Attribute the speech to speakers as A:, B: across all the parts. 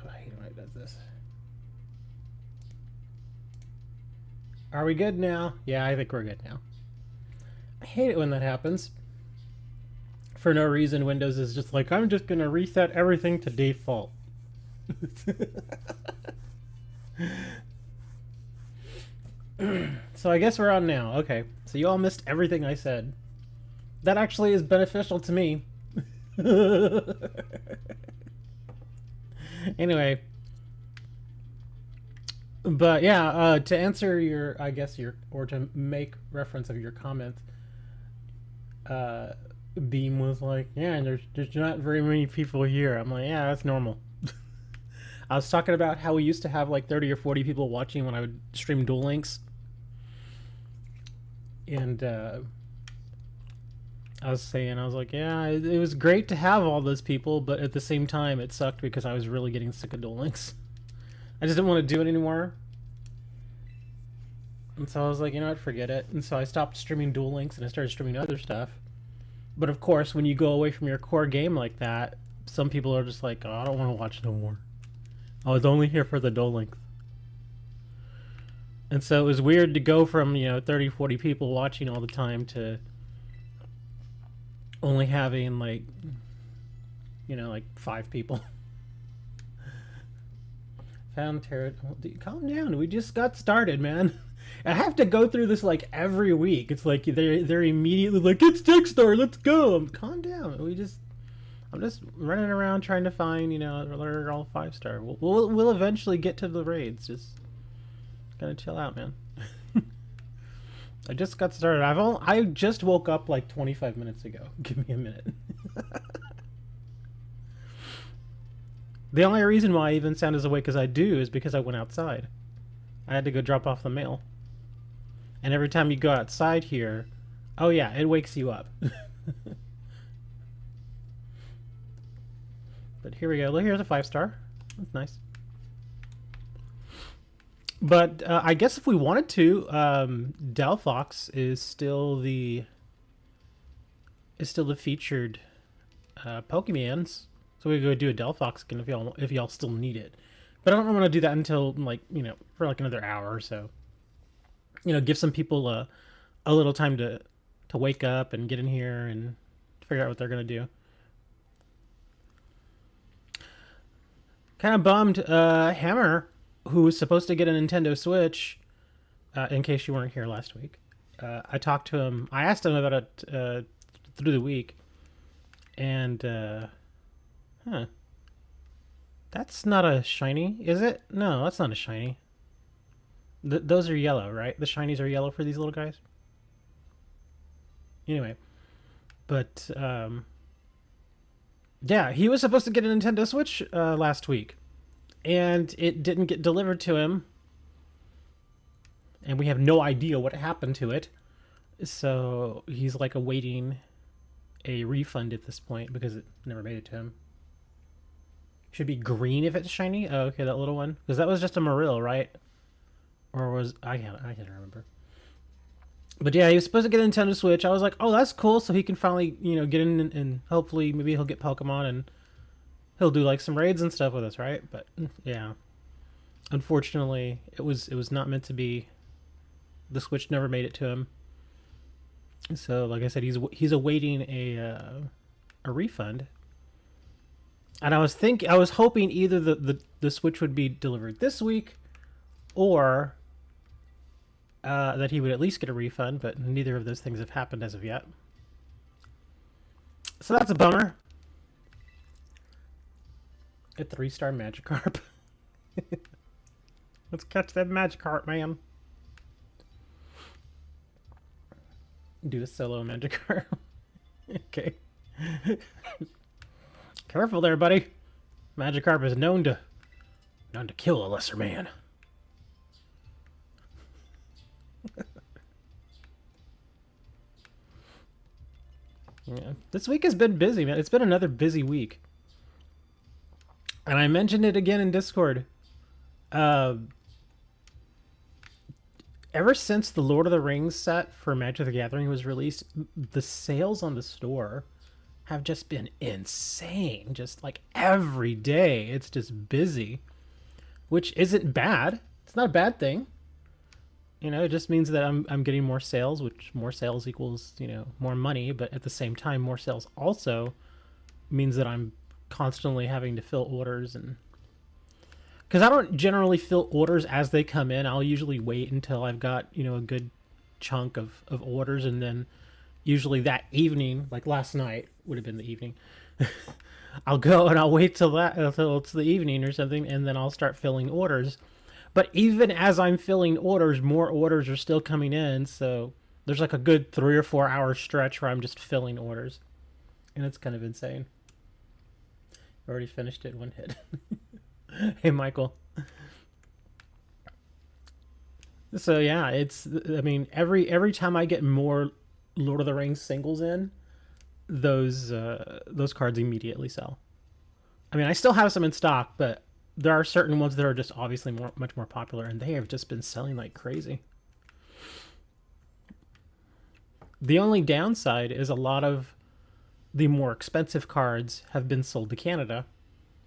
A: I hate when it does this. Are we good now? Yeah, I think we're good now. I hate it when that happens. For no reason, Windows is just like, I'm just gonna reset everything to default. So I guess we're on now. Okay, so you all missed everything I said. That actually is beneficial to me. Anyway. But yeah, to answer your, I guess or to make reference of your comment, Beam was like, yeah, and there's not very many people here. I'm like, yeah, that's normal. I was talking about how we used to have like 30 or 40 people watching when I would stream Duel Links. And I was saying, I was like, yeah, it was great to have all those people, but at the same time, it sucked because I was really getting sick of Duel Links. I just didn't want to do it anymore. And so I was like, you know what, forget it. And so I stopped streaming Duel Links and I started streaming other stuff. But of course, when you go away from your core game like that, some people are just like, oh, I don't want to watch no more. I was only here for the Duel Links. And so it was weird to go from, 30, 40 people watching all the time to only having like 5 people. Found Tera. Calm down. We just got started, man. I have to go through this like every week. It's like they're immediately like, it's Techstar, let's go. Calm down. I'm just running around trying to find, they're all 5-star. We'll eventually get to the raids. Just gotta chill out, man. I just got started. I just woke up like 25 minutes ago. Give me a minute. The only reason why I even sound as awake as I do is because I went outside. I had to go drop off the mail. And every time you go outside here, oh yeah, it wakes you up. But here we go. Look, here's a 5-star. That's nice. But I guess if we wanted to, Delphox is still the featured Pokemons. So we could go do a Delphox skin if y'all still need it. But I don't want to do that until for like another hour or so. Give some people a little time to wake up and get in here and figure out what they're gonna do. Kind of bummed. Hammer, who was supposed to get a Nintendo Switch, in case you weren't here last week. I talked to him. I asked him about it through the week, and that's not a shiny, is it? No, that's not a shiny. Those are yellow, right? The shinies are yellow for these little guys. Anyway, but yeah, he was supposed to get a Nintendo Switch last week, and it didn't get delivered to him, and we have no idea what happened to it. So he's like awaiting a refund at this point because it never made it to him. Should be green if it's shiny. Oh, okay, that little one, because that was just a Marill, right? Or was I can't remember. But yeah, he was supposed to get a Nintendo Switch. I was like, oh, that's cool. So he can finally, get in and hopefully maybe he'll get Pokemon and he'll do like some raids and stuff with us, right? But yeah, unfortunately, it was not meant to be. The Switch never made it to him. So like I said, he's awaiting a refund. And I was hoping either the Switch would be delivered this week, or that he would at least get a refund, but neither of those things have happened as of yet. So that's a bummer. A 3-star Magikarp. Let's catch that Magikarp, man. Do a solo Magikarp. Okay. Careful there, buddy. Magikarp is known to kill a lesser man. Yeah, this week has been busy, man. It's been another busy week. And I mentioned it again in Discord. Ever since the Lord of the Rings set for Magic the Gathering was released, the sales on the store have just been insane. Just like every day, it's just busy, which isn't bad. It's not a bad thing. You know, it just means that I'm getting more sales, which more sales equals, you know, more money. But at the same time, more sales also means that I'm constantly having to fill orders, and because I don't generally fill orders as they come in. I'll usually wait until I've got, you know, a good chunk of orders, and then usually that evening, like last night would have been the evening, I'll go and I'll wait till it's the evening or something, and then I'll start filling orders. But even as I'm filling orders, more orders are still coming in, so there's like a good 3 or 4 hour stretch where I'm just filling orders, and it's kind of insane. Already finished it one hit. Hey, Michael. So yeah, I mean, every time I get more Lord of the Rings singles in, those cards immediately sell. I mean, I still have some in stock, but there are certain ones that are just obviously much more popular, and they have just been selling like crazy. The only downside is a lot of the more expensive cards have been sold to Canada.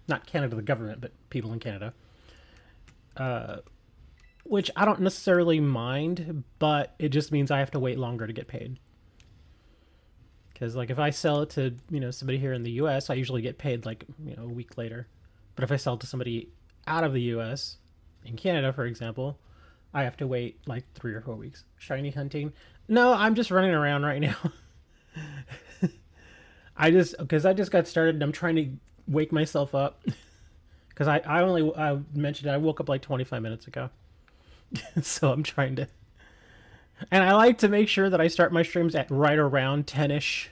A: Not Canada, the government, but people in Canada. Which I don't necessarily mind, but it just means I have to wait longer to get paid. Because, like, if I sell it to, you know, somebody here in the U.S., I usually get paid, like, you know, a week later. But if I sell it to somebody out of the U.S., in Canada, for example, I have to wait, like, 3 or 4 weeks. Shiny hunting? No, I'm just running around right now. Because I just got started, and I'm trying to wake myself up. Because I mentioned I woke up like 25 minutes ago. So I'm trying to... And I like to make sure that I start my streams at right around 10-ish.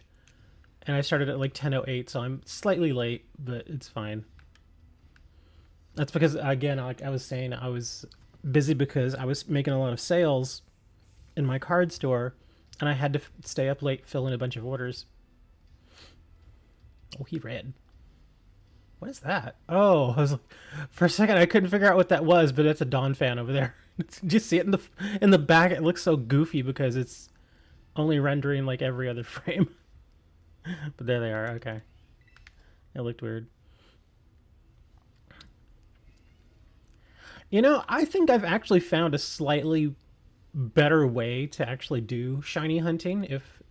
A: And I started at like 10:08, so I'm slightly late, but it's fine. That's because, again, like I was saying, I was busy because I was making a lot of sales in my card store, and I had to stay up late filling a bunch of orders. Oh, he read. What is that? Oh, I was like, for a second I couldn't figure out what that was, but that's a Dawn fan over there. Did you see it in the back? It looks so goofy because it's only rendering like every other frame. But there they are. Okay. It looked weird. You know, I think I've actually found a slightly better way to actually do shiny hunting, if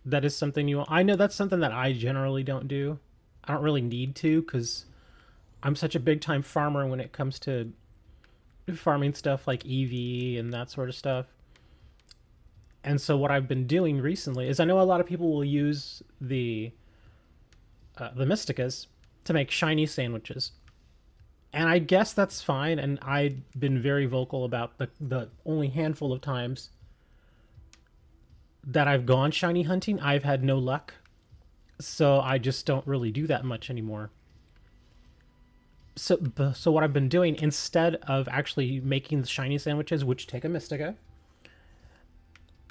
A: that is something you want. I know that's something that I generally don't do. I don't really need to, because I'm such a big time farmer when it comes to farming stuff like EV and that sort of stuff. And so what I've been doing recently is, I know a lot of people will use the Mysticas to make shiny sandwiches. And I guess that's fine, and I've been very vocal about the only handful of times that I've gone shiny hunting, I've had no luck. So I just don't really do that much anymore. So what I've been doing, instead of actually making the shiny sandwiches, which take a Mystica,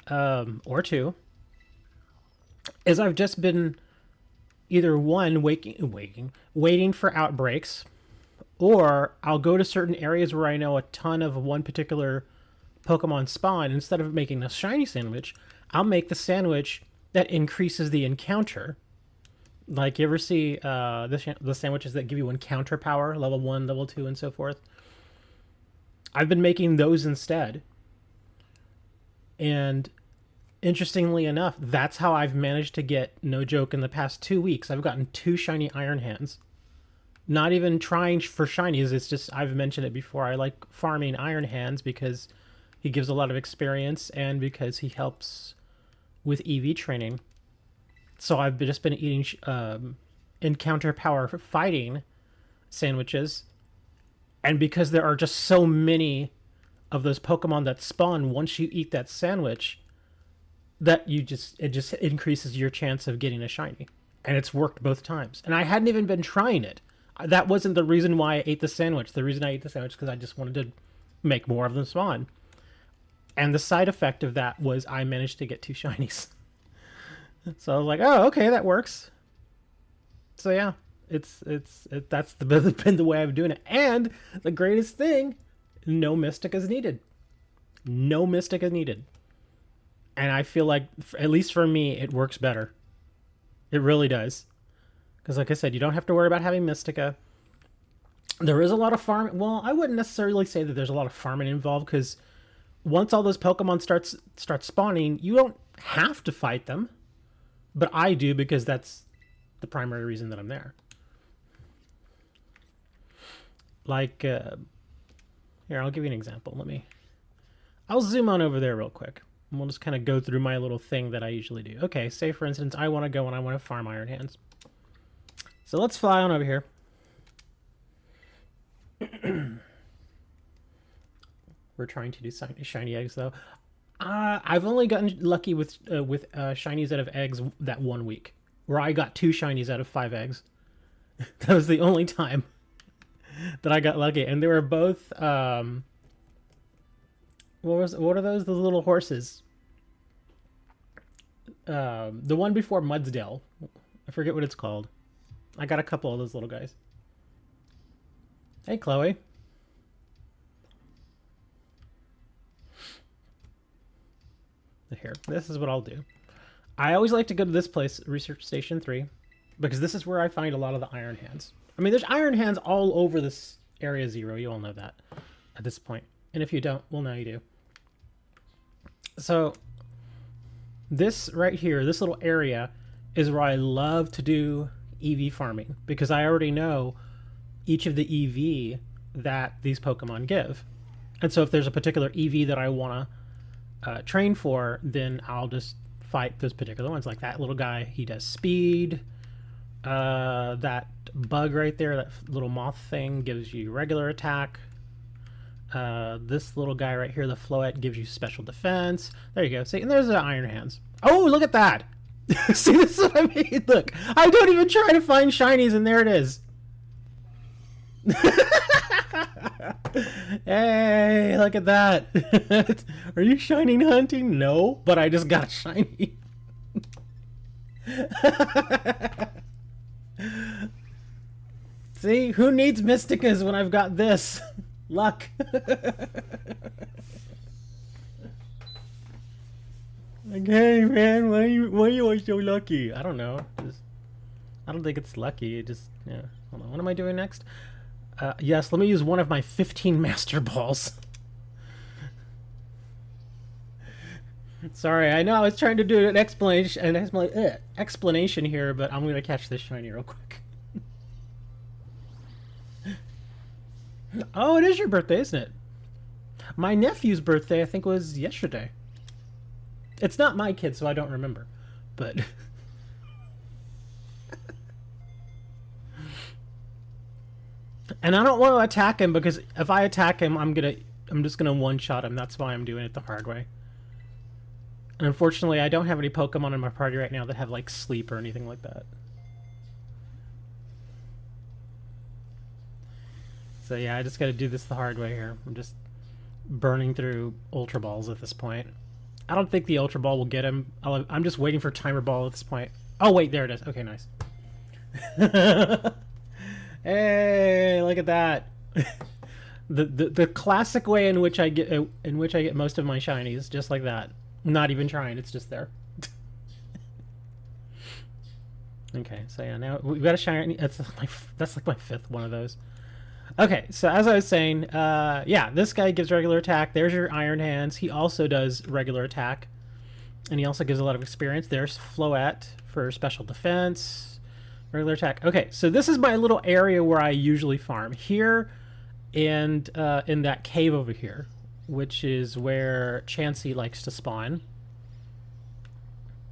A: or two, is I've just been either one, waiting for outbreaks, or I'll go to certain areas where I know a ton of one particular Pokemon spawn. Instead of making a shiny sandwich, I'll make the sandwich that increases the encounter. Like, you ever see the sandwiches that give you encounter power, level 1, level 2, and so forth? I've been making those instead. And interestingly enough, that's how I've managed to get, no joke, in the past 2 weeks, I've gotten 2 shiny Iron Hands. Not even trying for shinies, it's just, I've mentioned it before, I like farming Iron Hands because he gives a lot of experience and because he helps with EV training. So I've just been eating encounter power fighting sandwiches. And because there are just so many of those Pokemon that spawn once you eat that sandwich, that it just increases your chance of getting a shiny. And it's worked both times. And I hadn't even been trying it. That wasn't the reason why I ate the sandwich. The reason I ate the sandwich is because I just wanted to make more of them spawn. And the side effect of that was I managed to get 2 shinies. So I was like, oh, okay, that works. So yeah, that's been the way I've been doing it. And the greatest thing, no Mystic is needed. No Mystic is needed. And I feel like, at least for me, it works better. It really does. Because like I said, you don't have to worry about having Mystica. There is a lot of farm. Well, I wouldn't necessarily say that there's a lot of farming involved, because once all those Pokemon start spawning, you don't have to fight them. But I do, because that's the primary reason that I'm there. Like, here, I'll give you an example. I'll zoom on over there real quick. And we'll just kind of go through my little thing that I usually do. Okay, say for instance, I want to go and I want to farm Iron Hands. So let's fly on over here. We're trying to do shiny eggs, though. I've only gotten lucky with shinies out of eggs that 1 week, where I got 2 shinies out of 5 eggs. That was the only time that I got lucky, and they were both what are those? Those little horses. The one before Mudsdale, I forget what it's called. I got a couple of those little guys. Hey, Chloe. Here, this is what I'll do. I always like to go to this place, Research Station 3, because this is where I find a lot of the Iron Hands. I mean, there's Iron Hands all over this Area 0. You all know that at this point. And if you don't, well, now you do. So this right here, this little area, is where I love to do EV farming, because I already know each of the EV that these Pokemon give. And so if there's a particular EV that I want to train for, then I'll just fight those particular ones. Like that little guy, he does speed. That bug right there, that little moth thing, gives you regular attack. This little guy right here, the Floette, gives you special defense. There you go. See, and there's the Iron Hands. Oh, look at that! See, this is what I mean. Look, I don't even try to find shinies, and there it is. Hey, look at that. Are you shining hunting? No, but I just got shiny. See, who needs Mysticas when I've got this? Luck. Like, hey man, why you so lucky? I don't know. I don't think it's lucky. It just, yeah. Hold on, what am I doing next? Yes, let me use one of my 15 Master Balls. Sorry, I know I was trying to do an explanation here, but I'm gonna catch this shiny real quick. Oh, it is your birthday, isn't it? My nephew's birthday, I think, was yesterday. It's not my kid, so I don't remember. But and I don't want to attack him, because if I attack him, I'm just gonna one-shot him. That's why I'm doing it the hard way. And unfortunately, I don't have any Pokemon in my party right now that have like sleep or anything like that. So yeah, I just got to do this the hard way here. I'm just burning through Ultra Balls at this point. I don't think the Ultra Ball will get him. I'm just waiting for Timer Ball at this point. Oh wait, there it is. Okay, nice. Hey, look at that. the classic way in which I get most of my shinies, just like that. Not even trying, it's just there. Okay, so yeah, now we've got a shiny. That's like my 5th one of those. Okay, so as I was saying, yeah, this guy gives regular attack. There's your Iron Hands. He also does regular attack, and he also gives a lot of experience. There's Floette for special defense, regular attack. Okay, so this is my little area where I usually farm. Here, and in that cave over here, which is where Chansey likes to spawn.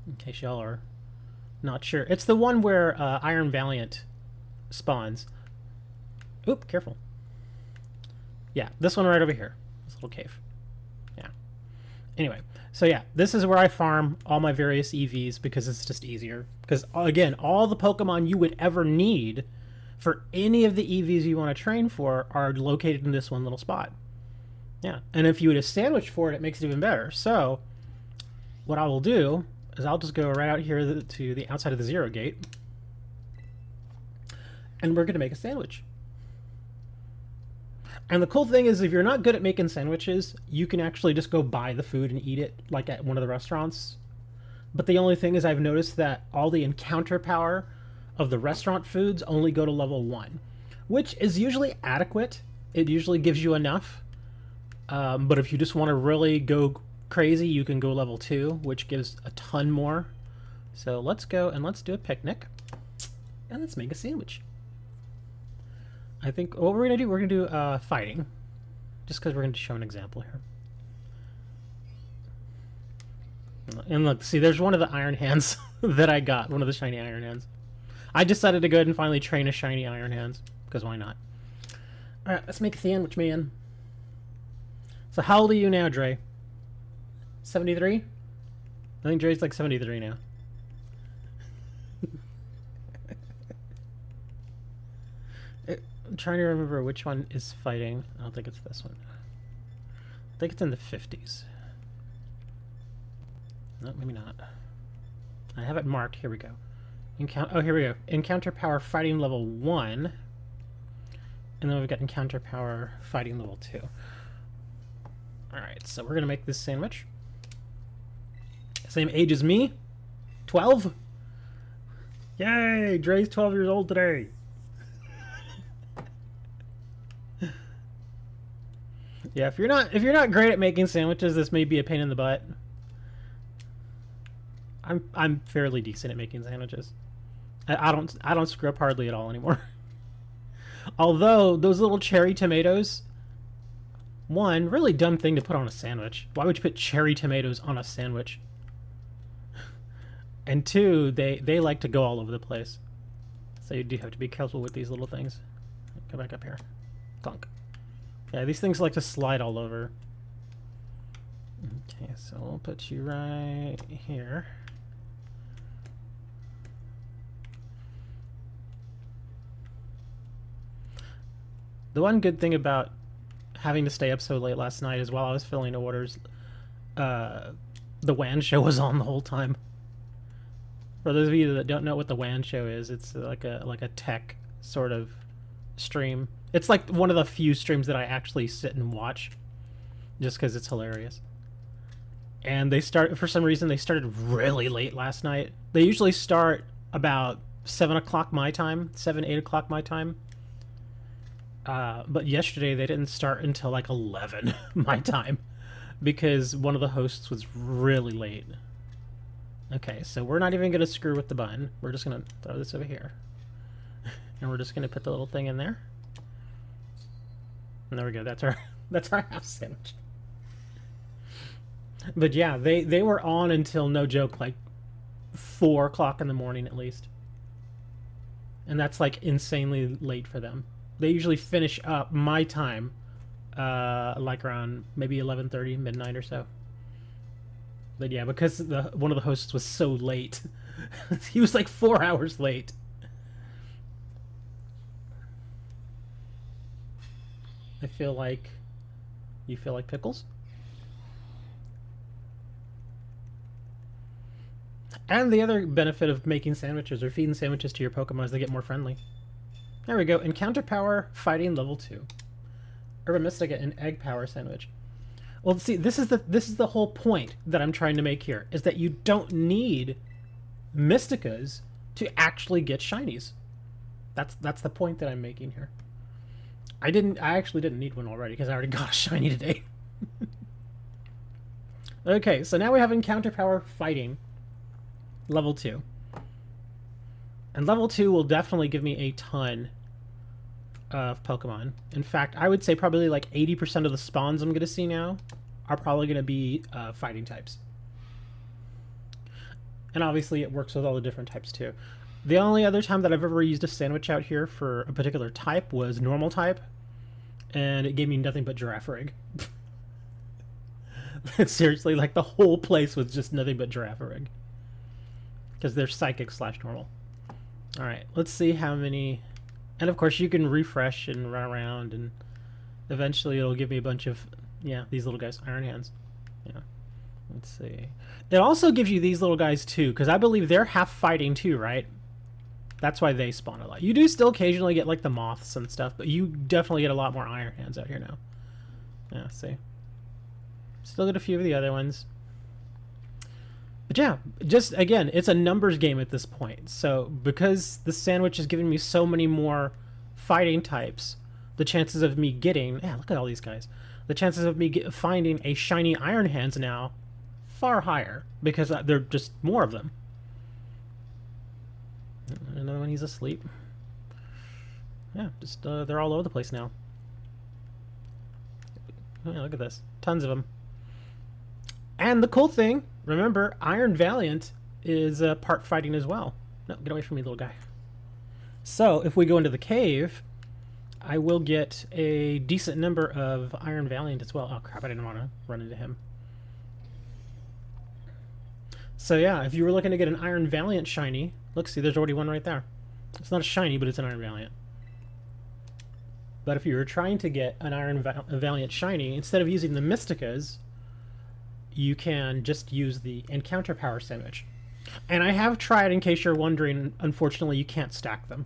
A: In case y'all are not sure. It's the one where Iron Valiant spawns. Oop, careful. Yeah, this one right over here. This little cave. Yeah. Anyway, so yeah, this is where I farm all my various EVs, because it's just easier. Because, again, all the Pokemon you would ever need for any of the EVs you want to train for are located in this one little spot. Yeah, and if you would have sandwiched for it, it makes it even better. So, what I will do is I'll just go right out here to the outside of the 0 gate, and we're going to make a sandwich. And the cool thing is, if you're not good at making sandwiches, you can actually just go buy the food and eat it, like at one of the restaurants. But the only thing is I've noticed that all the encounter power of the restaurant foods only go to level 1, which is usually adequate. It usually gives you enough. But if you just want to really go crazy, you can go level 2, which gives a ton more. So let's go and let's do a picnic. And let's make a sandwich. I think what we're going to do, we're going to do fighting. Just because we're going to show an example here. And look, see, there's one of the iron hands that I got. One of the shiny iron hands. I decided to go ahead and finally train a shiny iron hands. Because why not? Alright, let's make a sandwich, man. So how old are you now, Dre? 73? I think Dre's like 73 now. I'm trying to remember which one is fighting. I don't think it's this one. I think it's in the 50s. No, maybe not. I have it marked. Here we go. Oh, here we go. Encounter power fighting level 1. And then we've got encounter power fighting level 2. Alright, so we're going to make this sandwich. Same age as me. 12. Yay! Dre's 12 years old today. Yeah, if you're not great at making sandwiches, this may be a pain in the butt. I'm fairly decent at making sandwiches. I don't screw up hardly at all anymore. Although those little cherry tomatoes, one really dumb thing to put on a sandwich. Why would you put cherry tomatoes on a sandwich? And two, they like to go all over the place. So you do have to be careful with these little things. Go back up here. Clunk. Yeah, these things like to slide all over. Okay, so we'll put you right here. The one good thing about having to stay up so late last night is while I was filling orders, the WAN show was on the whole time. For those of you that don't know what the WAN show is, it's like a tech sort of stream. It's like one of the few streams that I actually sit and watch, just because it's hilarious. And for some reason, they started really late last night. They usually start about 7 o'clock my time, 7, 8 o'clock my time. But yesterday they didn't start until like 11 my time, because one of the hosts was really late. Okay, so we're not even going to screw with the bun. We're just going to throw this over here. And we're just going to put the little thing in there. And there we go. That's our half sandwich. But yeah, they were on until, no joke, like 4 o'clock in the morning at least. And that's like insanely late for them. They usually finish up my time like around maybe 11:30, midnight or so. But yeah, because one of the hosts was so late. He was like 4 hours late. You feel like pickles? And the other benefit of making sandwiches or feeding sandwiches to your Pokemon is they get more friendly. There we go. Encounter power fighting level 2. Urban Mystica an egg power sandwich. Well, see, this is the whole point that I'm trying to make here, is that you don't need Mysticas to actually get shinies. That's the point that I'm making here. I actually didn't need one already because I already got a shiny today. Okay, so now we have encounter power fighting level 2. And level 2 will definitely give me a ton of Pokemon. In fact, I would say probably like 80% of the spawns I'm going to see now are probably going to be fighting types. And obviously it works with all the different types too. The only other time that I've ever used a sandwich out here for a particular type was normal type, and it gave me nothing but giraffe rig. Seriously, like the whole place was just nothing but giraffe rig. Because they're psychic / normal. Alright, let's see how many... And of course you can refresh and run around, and eventually it'll give me a bunch of, yeah, these little guys, Iron Hands. Yeah. Let's see. It also gives you these little guys too, because I believe they're half fighting too, right? That's why they spawn a lot. You do still occasionally get like the moths and stuff, but you definitely get a lot more Iron Hands out here now. Yeah, see. Still get a few of the other ones. But yeah, just again, it's a numbers game at this point. So because the sandwich is giving me so many more fighting types, the chances of me getting, yeah, look at all these guys. The chances of me finding a shiny Iron Hands now far higher because there are just more of them. Another one, he's asleep. Yeah, just they're all over the place now. Oh, yeah, look at this, tons of them. And the cool thing, remember, Iron Valiant is part fighting as well. No, get away from me, little guy. So if we go into the cave, I will get a decent number of Iron Valiant as well. Oh crap, I didn't want to run into him. So yeah, if you were looking to get an Iron Valiant shiny, look, see, there's already one right there. It's not a shiny, but it's an Iron Valiant. But if you were trying to get an Iron Valiant shiny, instead of using the Mysticas, you can just use the Encounter Power Sandwich. And I have tried, in case you're wondering, unfortunately you can't stack them,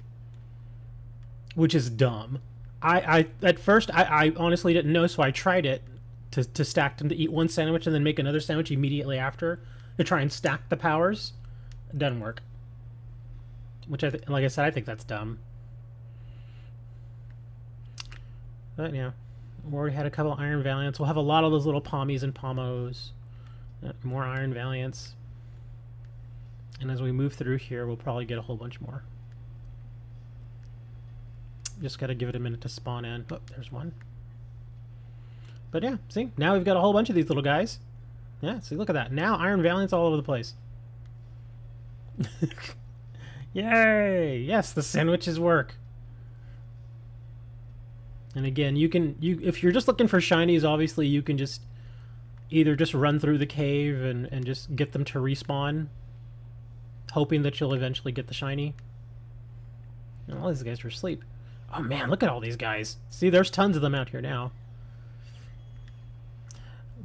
A: which is dumb. At first I honestly didn't know, so I tried it to stack them, to eat one sandwich and then make another sandwich immediately after to try and stack the powers. It doesn't work. Which, like I said, I think that's dumb. But yeah, we already had a couple Iron Valiants. We'll have a lot of those little Pommies and Pommos. More Iron Valiants. And as we move through here, we'll probably get a whole bunch more. Just got to give it a minute to spawn in. Oh, there's one. But yeah, see? Now we've got a whole bunch of these little guys. Yeah, see, look at that. Now Iron Valiants all over the place. Yay! Yes, the sandwiches work. And again, if you're just looking for shinies, obviously you can just either just run through the cave and just get them to respawn, hoping that you'll eventually get the shiny. And all these guys are asleep. Oh man, look at all these guys. See, there's tons of them out here now.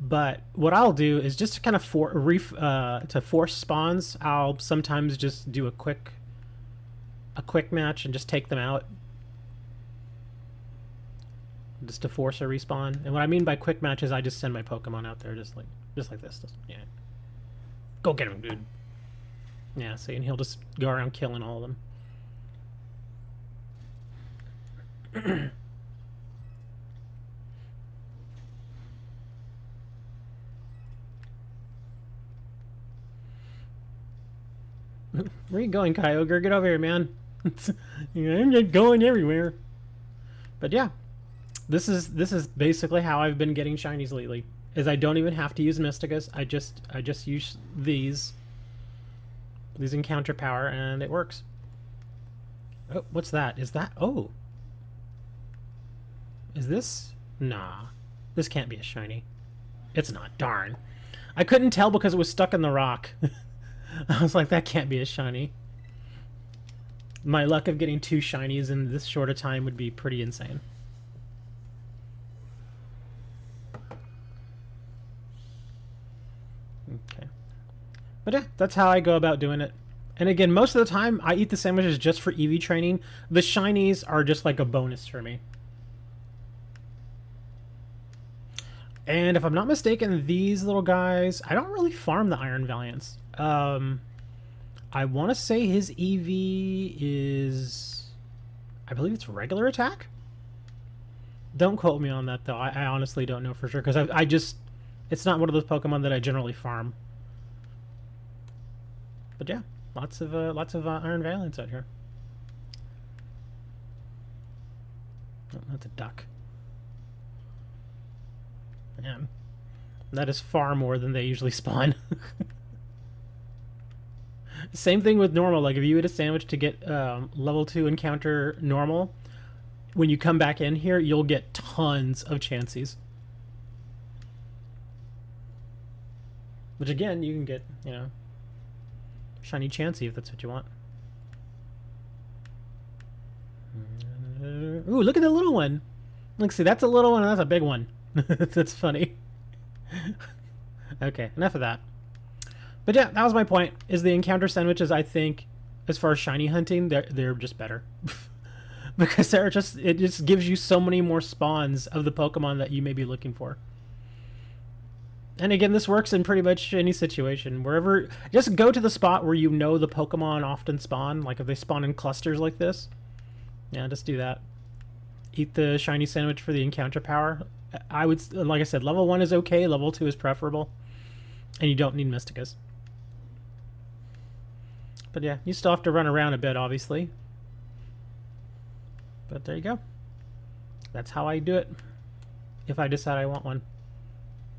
A: But what I'll do is just to kind of force spawns, I'll sometimes just do a quick match and just take them out, just to force a respawn. And what I mean by quick matches, I just send my Pokemon out there just like this. Yeah, go get him, dude. Yeah, see, and he'll just go around killing all of them. Where are you going, Kyogre? Get over here, man. I'm just going everywhere. But yeah, this is basically how I've been getting shinies lately. Is I don't even have to use Mysticas. I just use these encounter power, and it works. Oh, what's that? Is that? Oh, is this? Nah, this can't be a shiny. It's not. Darn. I couldn't tell because it was stuck in the rock. I was like, that can't be a shiny. My luck of getting 2 shinies in this short a time would be pretty insane. Okay. But yeah, that's how I go about doing it. And again, most of the time, I eat the sandwiches just for EV training. The shinies are just like a bonus for me. And if I'm not mistaken, these little guys, I don't really farm the Iron Valiants. I want to say his EV is, I believe it's regular attack. Don't quote me on that though. I honestly don't know for sure because I just, it's not one of those Pokemon that I generally farm. But yeah, lots of Iron Valiants out here. Oh, that's a duck. Man, that is far more than they usually spawn. Same thing with normal. Like if you eat a sandwich to get level 2 encounter normal, when you come back in here, you'll get tons of Chanseys. Which again, you can get, you know, shiny Chansey if that's what you want. Ooh, look at the little one. Look, see, that's a little one and that's a big one. That's funny. Okay, enough of that. But yeah, that was my point, is the encounter sandwiches, I think, as far as shiny hunting, they're just better. Because it just gives you so many more spawns of the Pokemon that you may be looking for. And again, this works in pretty much any situation. Wherever, just go to the spot where you know the Pokemon often spawn. Like if they spawn in clusters like this. Yeah, just do that. Eat the shiny sandwich for the encounter power. I would, like I said, level 1 is okay, level 2 is preferable. And you don't need Mysticas. But yeah, you still have to run around a bit, obviously. But there you go. That's how I do it. If I decide I want one.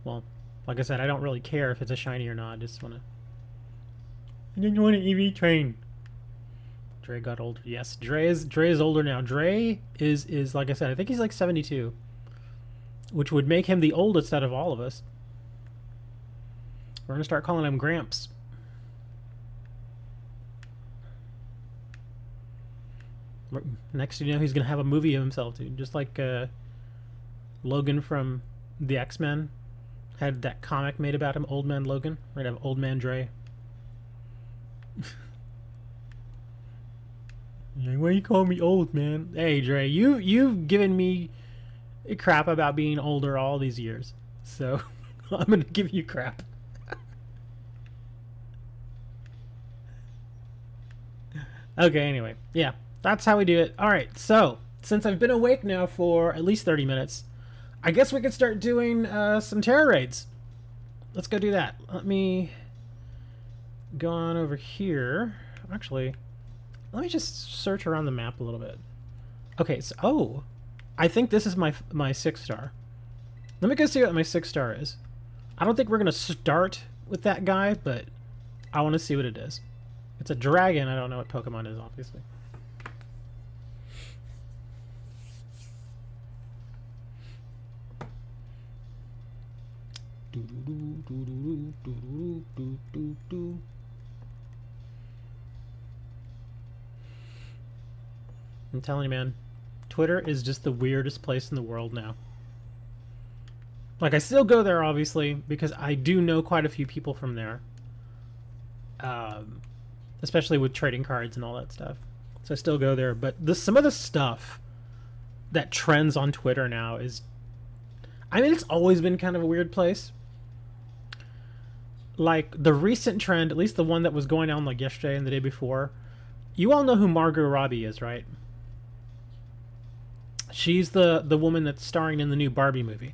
A: Well, like I said, I don't really care if it's a shiny or not. I just want to... I didn't want an EV train. Dre got older. Yes, Dre is older now. Dre is like I said, I think he's like 72. Which would make him the oldest out of all of us. We're going to start calling him Gramps. Next you know, he's going to have a movie of himself, dude. Just like Logan from the X-Men had that comic made about him, Old Man Logan. We're going to have Old Man Dre. Why you call me old, man? Hey, Dre, you've given me crap about being older all these years. So I'm going to give you crap. Okay, anyway. Yeah. That's how we do it. Alright, so, since I've been awake now for at least 30 minutes, I guess we could start doing some Tera raids. Let's go do that. Let me go on over here. Actually, let me just search around the map a little bit. Okay, so, oh, I think this is my 6-star. Let me go see what my 6-star is. I don't think we're going to start with that guy, but I want to see what it is. It's a dragon. I don't know what Pokemon is, obviously. I'm telling you, man, Twitter is just the weirdest place in the world now. Like, I still go there, obviously, because I do know quite a few people from there. Especially with trading cards and all that stuff. So I still go there, but some of the stuff that trends on Twitter now is... I mean, it's always been kind of a weird place. Like, the recent trend, at least the one that was going on like yesterday and the day before, you all know who Margot Robbie is, right? She's the woman that's starring in the new Barbie movie.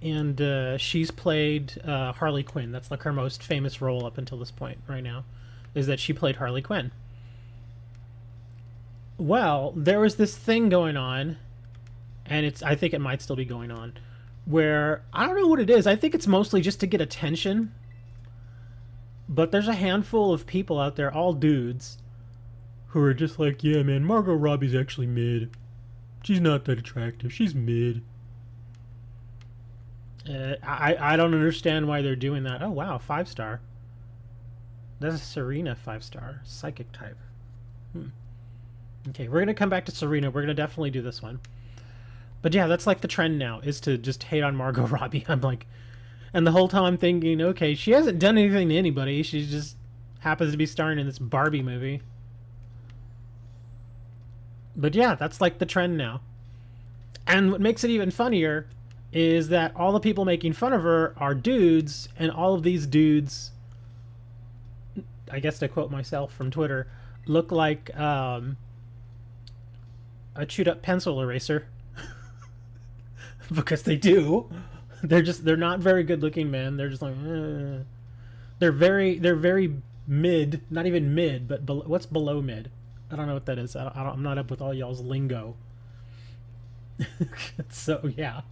A: And she's played Harley Quinn. That's like her most famous role up until this point right now, is that she played Harley Quinn. Well, there was this thing going on, and I think it might still be going on, where, I don't know what it is. I think it's mostly just to get attention. But there's a handful of people out there, all dudes, who are just like, yeah, man, Margot Robbie's actually mid. She's not that attractive. She's mid. I don't understand why they're doing that. Oh, wow, 5-star. That's a Serena 5-star. Psychic type. Okay, we're going to come back to Serena. We're going to definitely do this one. But yeah, that's like the trend now, is to just hate on Margot Robbie. I'm like... And the whole time I'm thinking, okay, she hasn't done anything to anybody. She just happens to be starring in this Barbie movie. But yeah, that's like the trend now. And what makes it even funnier is that all the people making fun of her are dudes, and all of these dudes, I guess to quote myself from Twitter, look like a chewed up pencil eraser. Because they do. They're not very good looking, man. They're just like, they're very mid, not even mid, but what's below mid? I don't know what that is. I'm not up with all y'all's lingo. So yeah.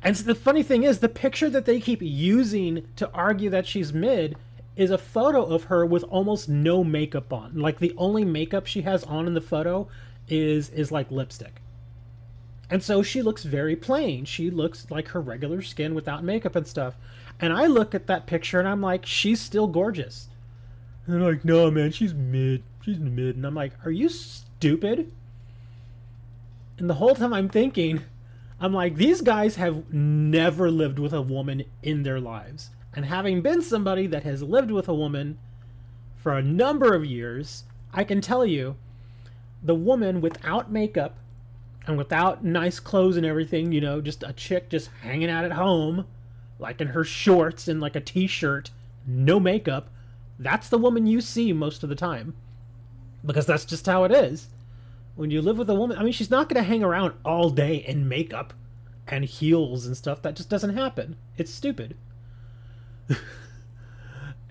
A: And so the funny thing is, the picture that they keep using to argue that she's mid is a photo of her with almost no makeup on. Like, the only makeup she has on in the photo is like lipstick. And so she looks very plain. She looks like her regular skin without makeup and stuff. And I look at that picture and I'm like, she's still gorgeous. And they're like, no, man, she's mid. She's mid. And I'm like, are you stupid? And the whole time I'm thinking, I'm like, these guys have never lived with a woman in their lives. And having been somebody that has lived with a woman for a number of years, I can tell you, the woman without makeup and without nice clothes and everything, you know, just a chick just hanging out at home, like in her shorts and like a t-shirt, no makeup, that's the woman you see most of the time. Because that's just how it is. When you live with a woman, I mean, she's not going to hang around all day in makeup and heels and stuff. That just doesn't happen. It's stupid.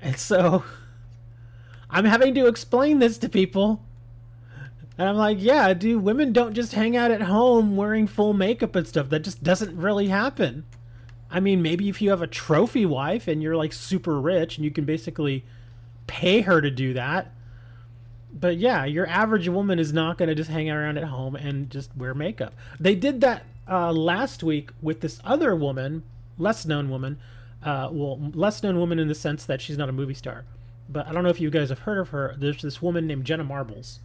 A: And so I'm having to explain this to people. And I'm like, yeah, dude, women don't just hang out at home wearing full makeup and stuff. That just doesn't really happen. I mean, maybe if you have a trophy wife and you're like super rich and you can basically pay her to do that. But yeah, your average woman is not going to just hang around at home and just wear makeup. They did that last week with this other woman, less known woman. Less known woman in the sense that she's not a movie star. But I don't know if you guys have heard of her. There's this woman named Jenna Marbles.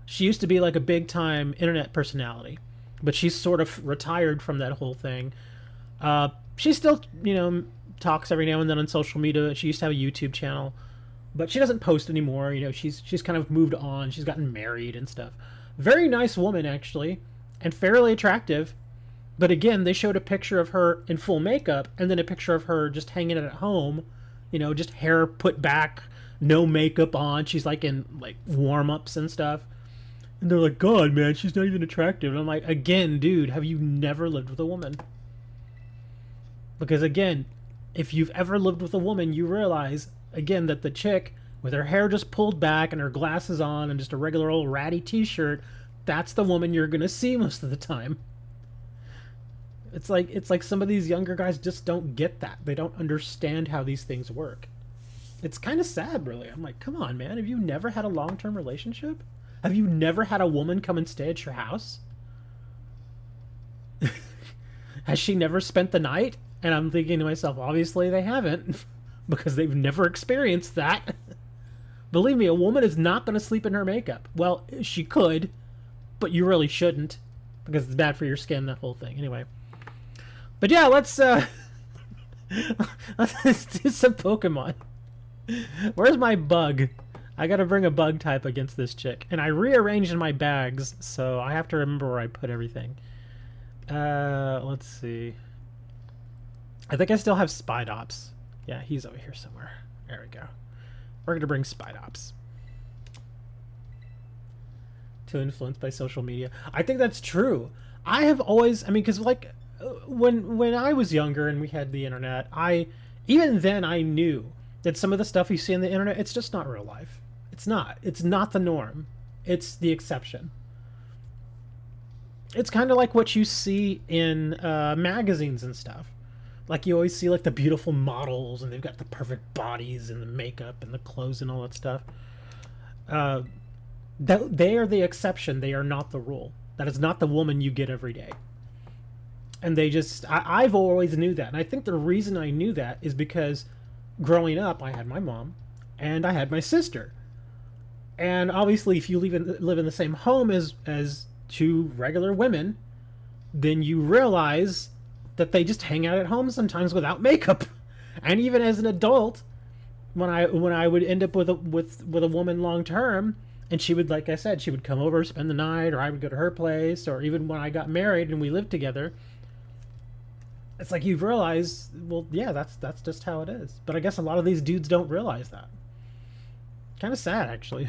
A: She used to be like a big time internet personality, but she's sort of retired from that whole thing. She still, you know, talks every now and then on social media. She used to have a YouTube channel, but she doesn't post anymore. You know, she's kind of moved on. She's gotten married and stuff. Very nice woman, actually, and fairly attractive. But again, they showed a picture of her in full makeup and then a picture of her just hanging out at home, you know, just hair put back, no makeup on. She's like in like warm-ups and stuff. And they're like, God, man, she's not even attractive. And I'm like, again, dude, have you never lived with a woman? Because again, if you've ever lived with a woman, you realize, again, that the chick with her hair just pulled back and her glasses on and just a regular old ratty t-shirt, that's the woman you're going to see most of the time. It's like some of these younger guys just don't get that. They don't understand how these things work. It's kind of sad, really. I'm like, come on, man. Have you never had a long-term relationship? Have you never had a woman come and stay at your house? Has she never spent the night? And I'm thinking to myself, obviously they haven't, because they've never experienced that. Believe me, a woman is not going to sleep in her makeup. Well, she could, but you really shouldn't, because it's bad for your skin, that whole thing. Anyway. But yeah, let's do some Pokemon. Where's my bug? I gotta bring a bug type against this chick. And I rearranged in my bags, so I have to remember where I put everything. Let's see. I think I still have Spidops. Yeah, he's over here somewhere. There we go. We're gonna bring Spidops. Too influenced by social media. I think that's true. I have always, I mean, because like, when I was younger and we had the internet, even then I knew that some of the stuff you see on the internet, it's just not real life. It's not the norm. It's the exception. It's kind of like what you see in magazines and stuff. Like you always see like the beautiful models and they've got the perfect bodies and the makeup and the clothes and all that stuff. They are the exception. They are not the rule. That is not the woman you get every day. And they just, I've always knew that. And I think the reason I knew that is because growing up, I had my mom and I had my sister. And obviously, if you live in the same home as two regular women, then you realize that they just hang out at home sometimes without makeup. And even as an adult, when I would end up with a woman long term, and she would, like I said, she would come over, spend the night, or I would go to her place, or even when I got married and we lived together, it's like you realize, well, yeah, that's just how it is. But I guess a lot of these dudes don't realize that. Kind of sad, actually.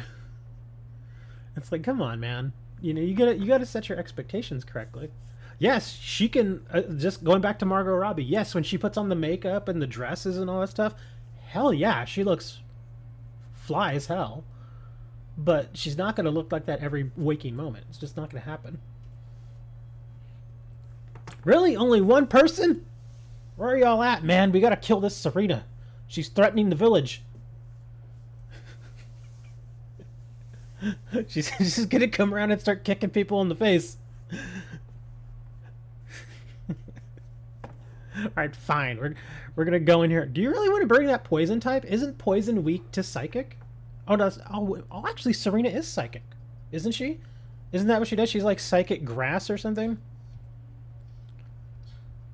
A: It's like, come on, man. You know, you gotta set your expectations correctly. Yes, she can. Just going back to Margot Robbie. Yes, when she puts on the makeup and the dresses and all that stuff, hell yeah, she looks fly as hell. But she's not gonna look like that every waking moment. It's just not gonna happen. Really? Only one person? Where are y'all at, man? We gotta kill this Serena. She's threatening the village. She's just gonna come around and start kicking people in the face. Alright, fine. We're gonna go in here. Do you really want to bring that poison type? Isn't poison weak to psychic? Oh, actually, Serena is psychic. Isn't she? Isn't that what she does? She's like psychic grass or something?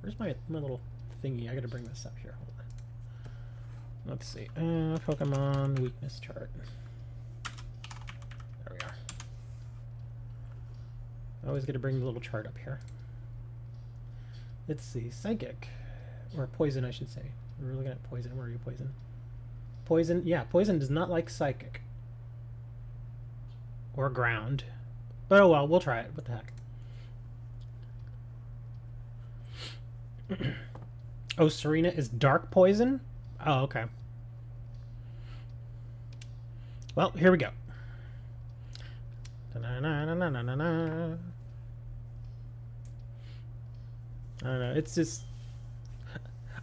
A: Where's my little thingy? I gotta bring this up here. Hold on. Let's see. Pokemon weakness chart. There we are. I always got to bring the little chart up here. Let's see. Psychic. Or poison, I should say. We're looking at poison. Where are you, poison? Poison. Yeah, poison does not like psychic. Or ground. But oh well, we'll try it. What the heck? Oh, Serena is dark poison? Oh, okay. Well, here we go. I don't know. It's just...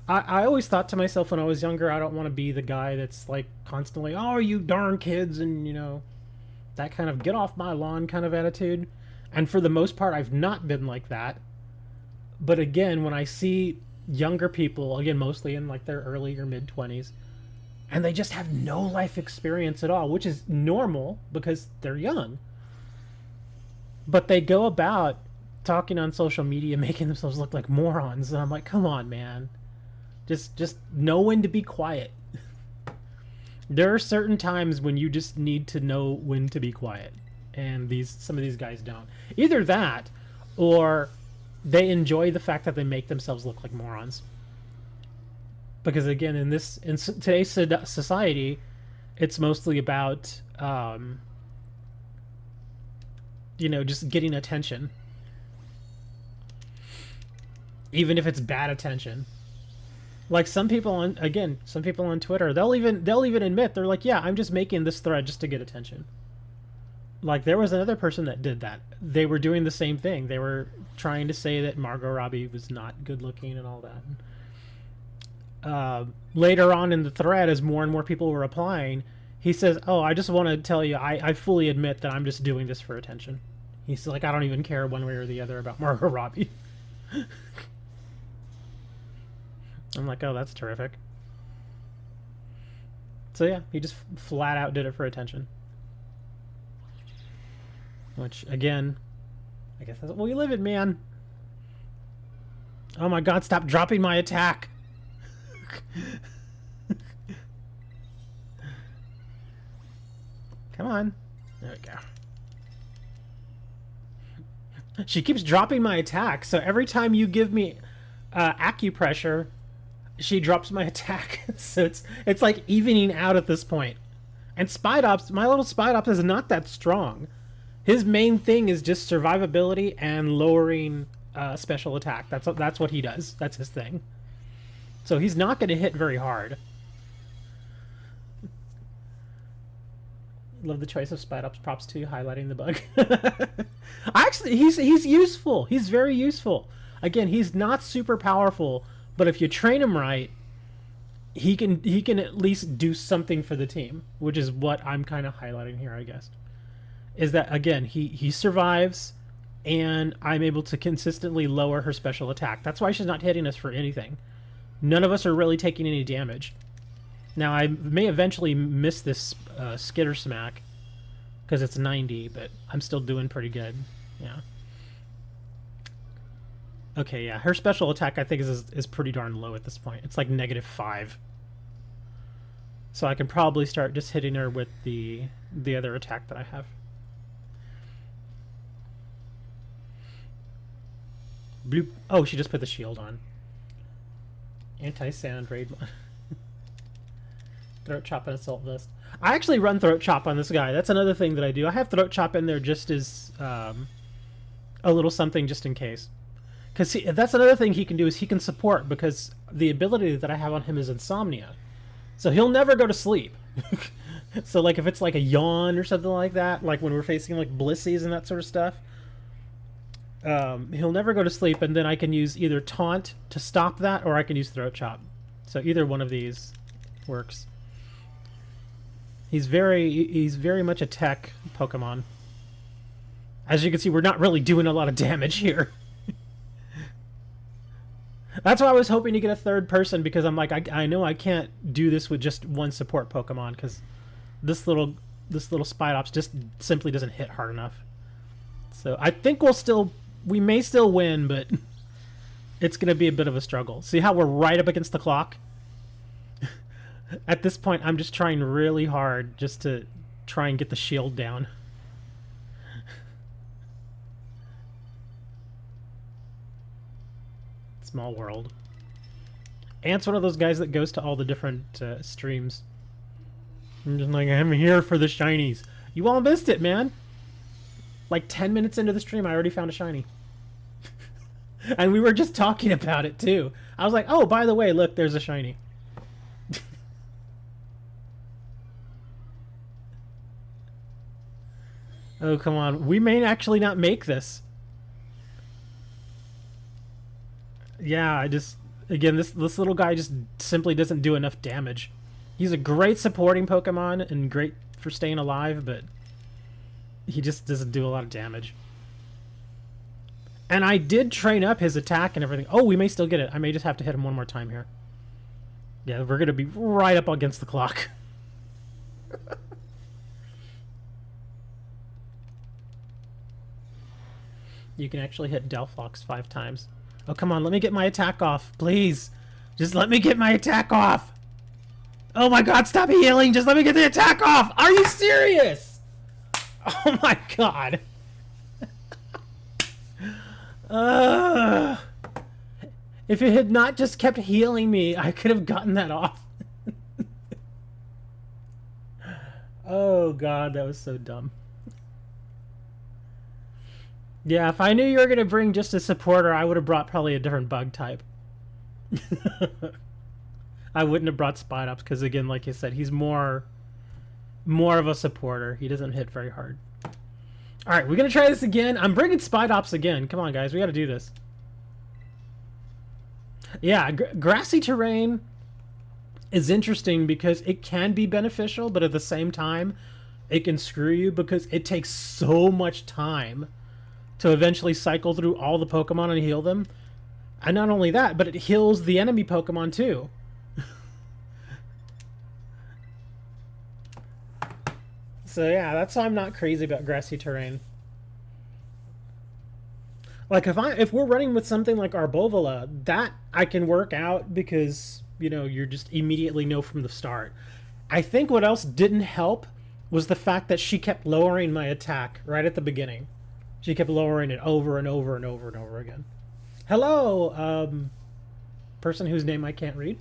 A: I always thought to myself when I was younger, I don't want to be the guy that's like constantly, oh, you darn kids, and you know, that kind of get off my lawn kind of attitude. And for the most part, I've not been like that. But again, when I see younger people, again, mostly in like their early or mid-20s, and they just have no life experience at all, which is normal because they're young. But they go about talking on social media, making themselves look like morons. And I'm like, come on, man. Just know when to be quiet. There are certain times when you just need to know when to be quiet. And some of these guys don't. Either that, or they enjoy the fact that they make themselves look like morons. Because again, in today's society, it's mostly about you know, just getting attention. Even if it's bad attention. Like some people on Twitter, they'll even admit, they're like, yeah, I'm just making this thread just to get attention. Like there was another person that did that. They were doing the same thing. They were trying to say that Margot Robbie was not good looking and all that. Later on in the thread, as more and more people were replying, he says, oh, I just want to tell you, I fully admit that I'm just doing this for attention. He's like, I don't even care one way or the other about Margot Robbie. I'm like, oh, that's terrific. So yeah, he just flat out did it for attention. Which, again, I guess that's what we live in, man. Oh my god, stop dropping my attack! Come on. There we go. She keeps dropping my attack, so every time you give me acupressure, she drops my attack. So it's like evening out at this point. And Spidops, my little Spidops is not that strong. His main thing is just survivability and lowering special attack. That's what he does. That's his thing. So he's not going to hit very hard. Love the choice of Spidops. Props to you highlighting the bug. Actually, he's useful. He's very useful. Again, he's not super powerful, but if you train him right, he can at least do something for the team, which is what I'm kind of highlighting here, I guess. Is that, again, he survives, and I'm able to consistently lower her special attack. That's why she's not hitting us for anything. None of us are really taking any damage. Now, I may eventually miss this Skitter Smack, because it's 90, but I'm still doing pretty good. Yeah. Okay, yeah, her special attack, I think, is pretty darn low at this point. It's like -5. So I can probably start just hitting her with the other attack that I have. Bloop. Oh, she just put the shield on. Anti-sound raid. Throat chop and assault vest. I actually run throat chop on this guy. That's another thing that I do. I have throat chop in there just as a little something just in case. Because that's another thing he can do, is he can support, because the ability that I have on him is insomnia. So he'll never go to sleep. So like if it's like a yawn or something like that, like when we're facing like blissies and that sort of stuff, he'll never go to sleep, and then I can use either taunt to stop that, or I can use throat chop. So either one of these works. He's very much a tech Pokemon. As you can see, we're not really doing a lot of damage here. That's why I was hoping to get a third person, because I'm like, I know I can't do this with just one support Pokemon, because this little Spidops just simply doesn't hit hard enough. So I think we may still win, but it's going to be a bit of a struggle. See how we're right up against the clock? At this point, I'm just trying really hard just to try and get the shield down. Small world. Ant's one of those guys that goes to all the different streams. I'm just like, I'm here for the shinies. You all missed it, man. Like 10 minutes into the stream, I already found a shiny. And we were just talking about it, too. I was like, oh, by the way, look, there's a shiny. Oh, come on. We may actually not make this. Yeah, I just... Again, this little guy just simply doesn't do enough damage. He's a great supporting Pokemon and great for staying alive, but he just doesn't do a lot of damage. And I did train up his attack and everything. Oh, we may still get it. I may just have to hit him one more time here. Yeah, we're going to be right up against the clock. You can actually hit Delphox 5 times. Oh, come on. Let me get my attack off. Please. Just let me get my attack off. Oh my god, stop healing. Just let me get the attack off. Are you serious? Oh my god. If it had not just kept healing me, I could have gotten that off. Oh god, that was so dumb. Yeah, if I knew you were going to bring just a supporter, I would have brought probably a different bug type. I wouldn't have brought Spidops because, again, like you said, he's more of a supporter. He doesn't hit very hard. All right, we're going to try this again. I'm bringing Spidops again. Come on, guys. We got to do this. Yeah, grassy terrain is interesting because it can be beneficial, but at the same time, it can screw you because it takes so much time to eventually cycle through all the Pokemon and heal them. And not only that, but it heals the enemy Pokemon too. So yeah, that's why I'm not crazy about grassy terrain. Like if we're running with something like Arbovola, that I can work out because, you know, you're just immediately know from the start. I think what else didn't help was the fact that she kept lowering my attack right at the beginning. She kept lowering it over and over and over and over again. Hello, person whose name I can't read.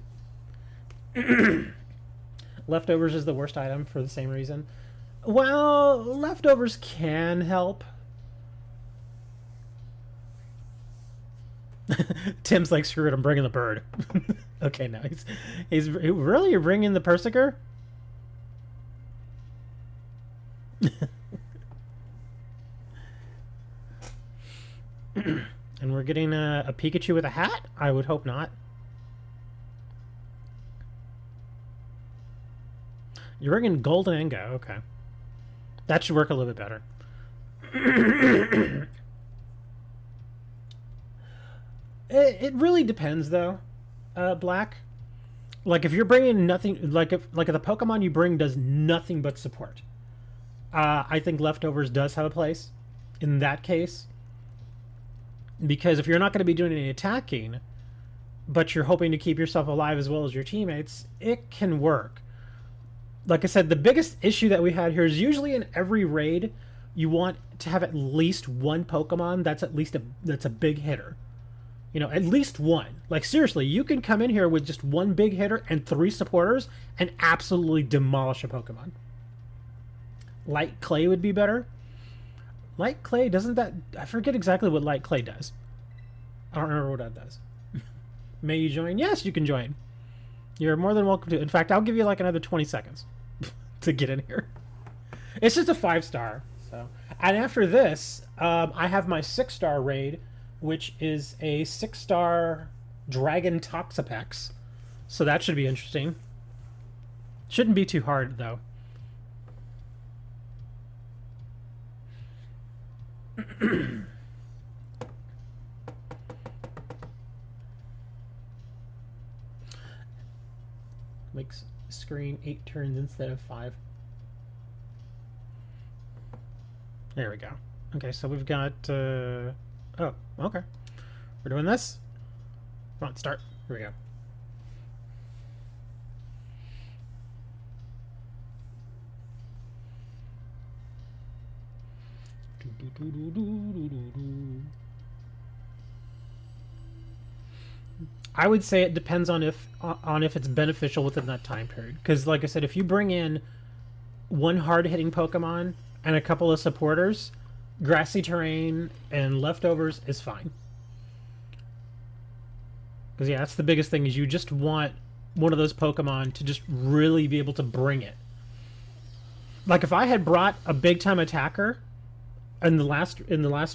A: Leftovers is the worst item for the same reason. Well, leftovers can help. Tim's like, screw it, I'm bringing the bird. Okay, no, he's really, you're bringing the Persiker? And we're getting a Pikachu with a hat? I would hope not. You're bringing Golden Engo, okay. That should work a little bit better. It really depends, though, Black. Like, if you're bringing nothing... Like, if the Pokemon you bring does nothing but support, I think Leftovers does have a place in that case. Because if you're not going to be doing any attacking, but you're hoping to keep yourself alive as well as your teammates, it can work. Like I said, the biggest issue that we had here is usually in every raid, you want to have at least one Pokemon that's at least that's a big hitter. You know, at least one. Like, seriously, you can come in here with just one big hitter and 3 supporters and absolutely demolish a Pokemon. Light Clay would be better. Light Clay, doesn't that... I forget exactly what Light Clay does. I don't remember what that does. May you join? Yes, you can join. You're more than welcome to. In fact, I'll give you like another 20 seconds to get in here. It's just a 5-star. So, and after this, I have my 6-star raid, which is a 6-star Dragon Toxapex. So that should be interesting. Shouldn't be too hard, though. Makes screen 8 turns instead of 5. There we go. Okay, so we've got oh, okay, we're doing this. Come on, start. Here we go. I would say it depends on if it's beneficial within that time period. Because, like I said, if you bring in one hard-hitting Pokemon and a couple of supporters, grassy terrain and leftovers is fine. Because, yeah, that's the biggest thing, is you just want one of those Pokemon to just really be able to bring it. Like, if I had brought a big-time attacker in the last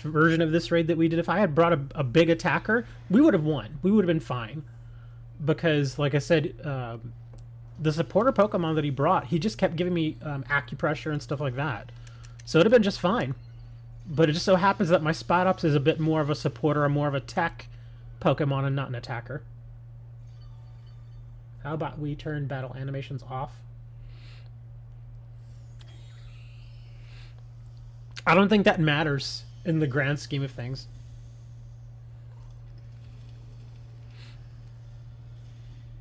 A: version of this raid that we did, if I had brought a big attacker, we would have won. We would have been fine. Because, like I said, the supporter Pokemon that he brought, he just kept giving me acupressure and stuff like that. So it would have been just fine. But it just so happens that my Spot Ups is a bit more of a supporter or more of a tech Pokemon and not an attacker. How about we turn battle animations off? I don't think that matters in the grand scheme of things.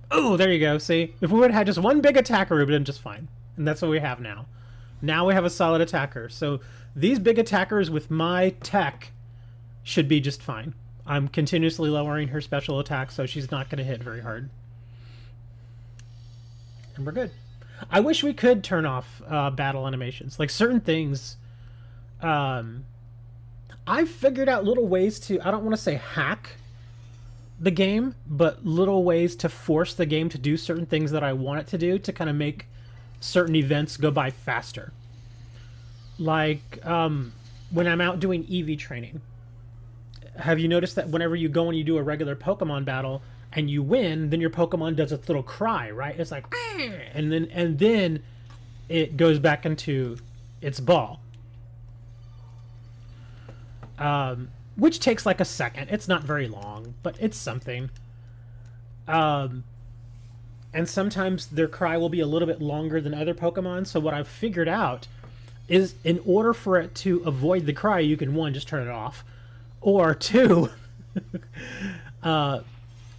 A: Oh, there you go. See? If we would have had just one big attacker, we would have been just fine. And that's what we have now. Now we have a solid attacker. So these big attackers with my tech should be just fine. I'm continuously lowering her special attack, so she's not going to hit very hard. And we're good. I wish we could turn off battle animations. Like, certain things... I've figured out little ways to... I don't want to say hack the game, but little ways to force the game to do certain things that I want it to do to kind of make certain events go by faster. Like, when I'm out doing EV training. Have you noticed that whenever you go and you do a regular Pokemon battle and you win, then your Pokemon does its little cry, right? It's like, and then it goes back into its ball. Which takes like a second. It's not very long, but it's something. And sometimes their cry will be a little bit longer than other Pokemon. So what I've figured out is, in order for it to avoid the cry, you can, one, just turn it off. Or two,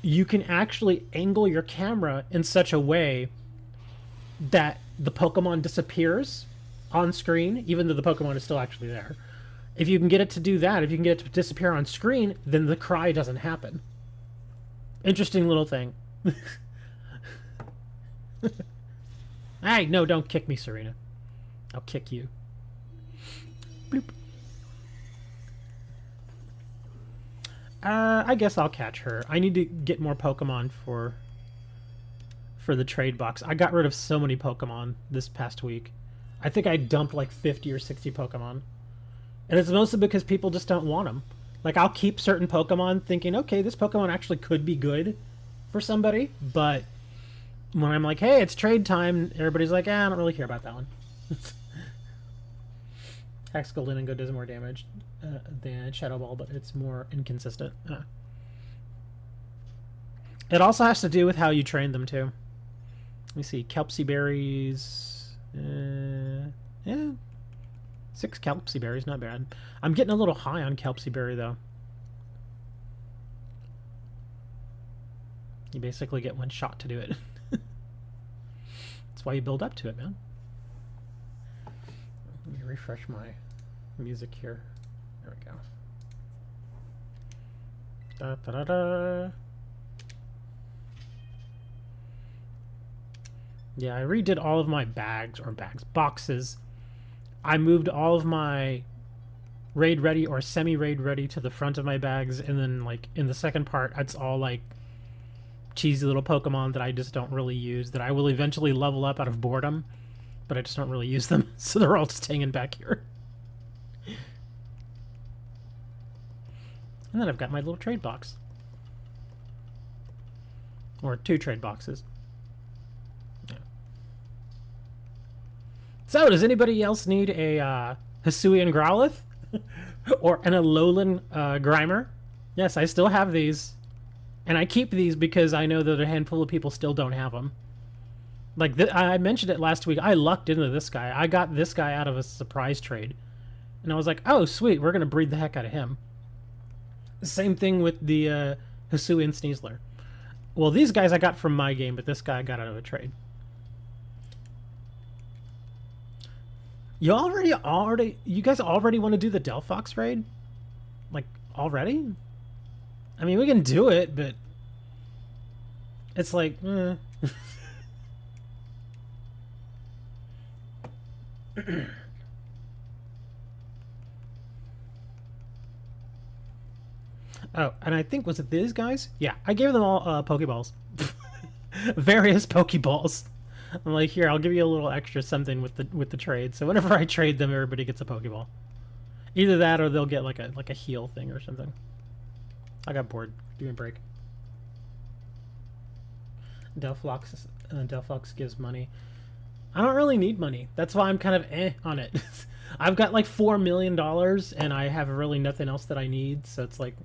A: you can actually angle your camera in such a way that the Pokemon disappears on screen, even though the Pokemon is still actually there. If you can get it to do that, if you can get it to disappear on screen, then the cry doesn't happen. Interesting little thing. Hey, no, don't kick me, Serena. I'll kick you. Bloop. I guess I'll catch her. I need to get more Pokemon for the trade box. I got rid of so many Pokemon this past week. I think I dumped like 50 or 60 Pokemon. And it's mostly because people just don't want them. Like, I'll keep certain Pokemon thinking, okay, this Pokemon actually could be good for somebody. But when I'm like, hey, it's trade time, everybody's like, I don't really care about that one. Tactical Go does more damage than Shadow Ball, but it's more inconsistent. It also has to do with how you train them, too. Let me see. Kelpsy Berries. Yeah. 6 Kelpsy Berries, not bad. I'm getting a little high on Kelpsy Berry, though. You basically get one shot to do it. That's why you build up to it, man. Let me refresh my music here. There we go. Da, da, da, da. Yeah, I redid all of my boxes. I moved all of my raid ready or semi-raid ready to the front of my bags, and then, like, in the second part, it's all, like, cheesy little Pokemon that I just don't really use, that I will eventually level up out of boredom, but I just don't really use them, so they're all just hanging back here. And then I've got my little trade box. Or 2 trade boxes. Yeah. So, does anybody else need a Hisuian Growlithe? Or an Alolan Grimer? Yes, I still have these. And I keep these because I know that a handful of people still don't have them. Like, I mentioned it last week. I lucked into this guy. I got this guy out of a surprise trade. And I was like, oh, sweet, we're going to breed the heck out of him. Same thing with the Hisuian Sneasler. Well, these guys I got from my game, but this guy I got out of a trade. You guys already want to do the Delphox raid? Like, already? I mean, we can do it, but It's like, Oh, and I think, was it these guys? Yeah, I gave them all Pokeballs. Various Pokeballs. I'm like, here, I'll give you a little extra something with the trade. So whenever I trade them, everybody gets a Pokeball. Either that, or they'll get like a heal thing or something. I got bored. Give me a break. Delphox gives money. I don't really need money. That's why I'm kind of on it. I've got like $4 million, and I have really nothing else that I need. So it's like,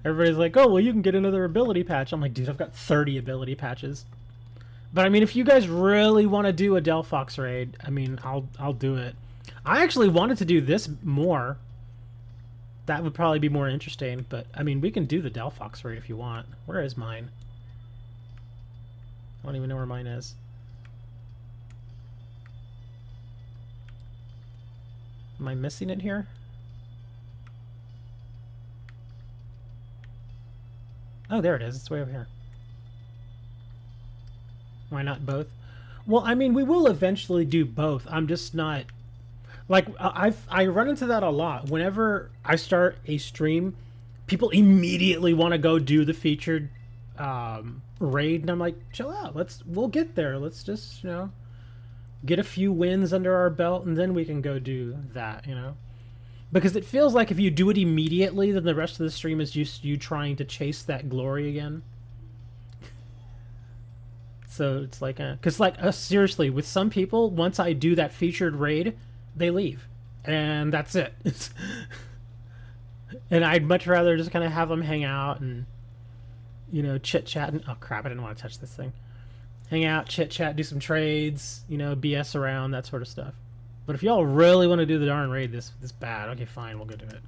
A: Everybody's like, oh, well, you can get another ability patch. I'm like, dude, I've got 30 ability patches. But I mean, if you guys really want to do a Delphox raid, I mean, I'll do it. I actually wanted to do this more. That would probably be more interesting. But I mean, we can do the Delphox raid if you want. Where is mine? I don't even know where mine is. Am I missing it here? Oh, there it is. It's way over here. Why not both? Well, I mean, we will eventually do both. I'm just not... Like, I run into that a lot. Whenever I start a stream, people immediately want to go do the featured raid, and I'm like, chill out. We'll get there. Let's just, get a few wins under our belt, and then we can go do that, Because it feels like if you do it immediately, then the rest of the stream is just you trying to chase that glory again. So it's like, because seriously, with some people, once I do that featured raid, they leave, and that's it. And I'd much rather just kind of have them hang out and, chit chat. And, oh crap, I didn't want to touch this thing. Hang out, chit chat, do some trades, BS around, that sort of stuff. But if y'all really want to do the darn raid this bad, okay, fine, we'll go do it.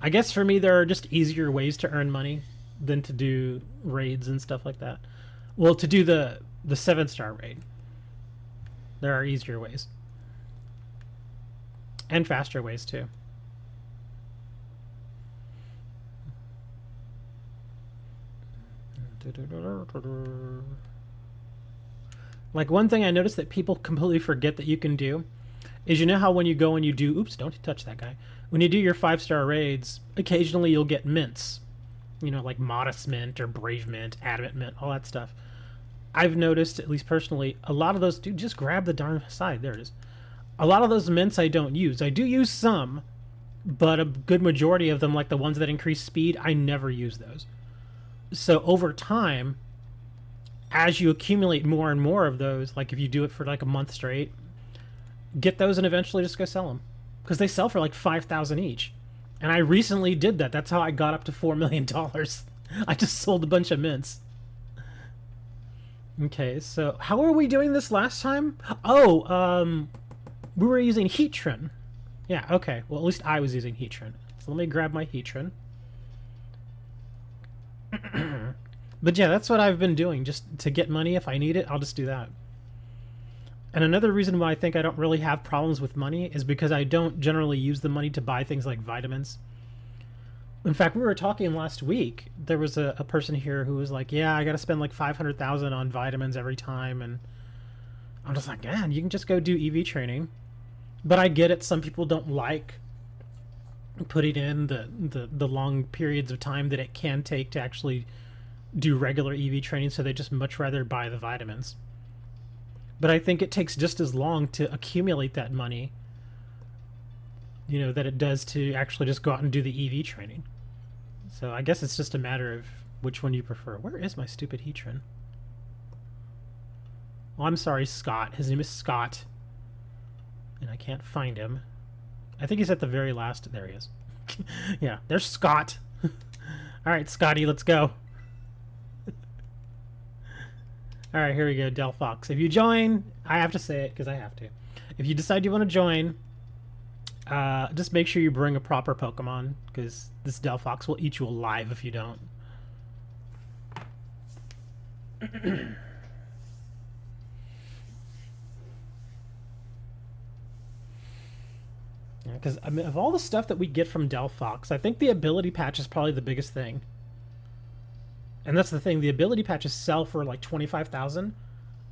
A: I guess for me, there are just easier ways to earn money than to do raids and stuff like that. Well, to do the 7-star raid, there are easier ways. And faster ways, too. Like, one thing I noticed that people completely forget that you can do is, how when you go and you do, oops, don't touch that guy. When you do your 5-star raids, occasionally you'll get mints. Like Modest Mint or Brave Mint, Adamant Mint, all that stuff. I've noticed, at least personally, a lot of those, dude, just grab the darn side. There it is. A lot of those mints I don't use. I do use some, but a good majority of them, like the ones that increase speed, I never use those. So over time, as you accumulate more and more of those, like if you do it for like a month straight, get those and eventually just go sell them. Because they sell for like 5,000 each. And I recently did that. That's how I got up to $4 million. I just sold a bunch of mints. Okay, so how were we doing this last time? Oh, we were using Heatran. Yeah, okay. Well, at least I was using Heatran. So let me grab my Heatran. But yeah, that's what I've been doing. Just to get money, if I need it, I'll just do that. And another reason why I think I don't really have problems with money is because I don't generally use the money to buy things like vitamins. In fact, we were talking last week. There was a person here who was like, yeah, I got to spend like $500,000 on vitamins every time. And I'm just like, man, you can just go do EV training. But I get it. Some people don't like putting in the long periods of time that it can take to actually do regular EV training. So they just much rather buy the vitamins. But I think it takes just as long to accumulate that money, that it does to actually just go out and do the EV training. So I guess it's just a matter of which one you prefer. Where is my stupid Heatran? Oh, I'm sorry, Scott. His name is Scott. And I can't find him. I think he's at the very last. There he is. Yeah, there's Scott. All right, Scotty, let's go. All right, here we go, Delphox. If you join, I have to say it because I have to. If you decide you want to join, just make sure you bring a proper Pokemon because this Delphox will eat you alive if you don't. Because I mean, of all the stuff that we get from Delphox, I think the ability patch is probably the biggest thing. And that's the thing, the ability patches sell for like 25,000.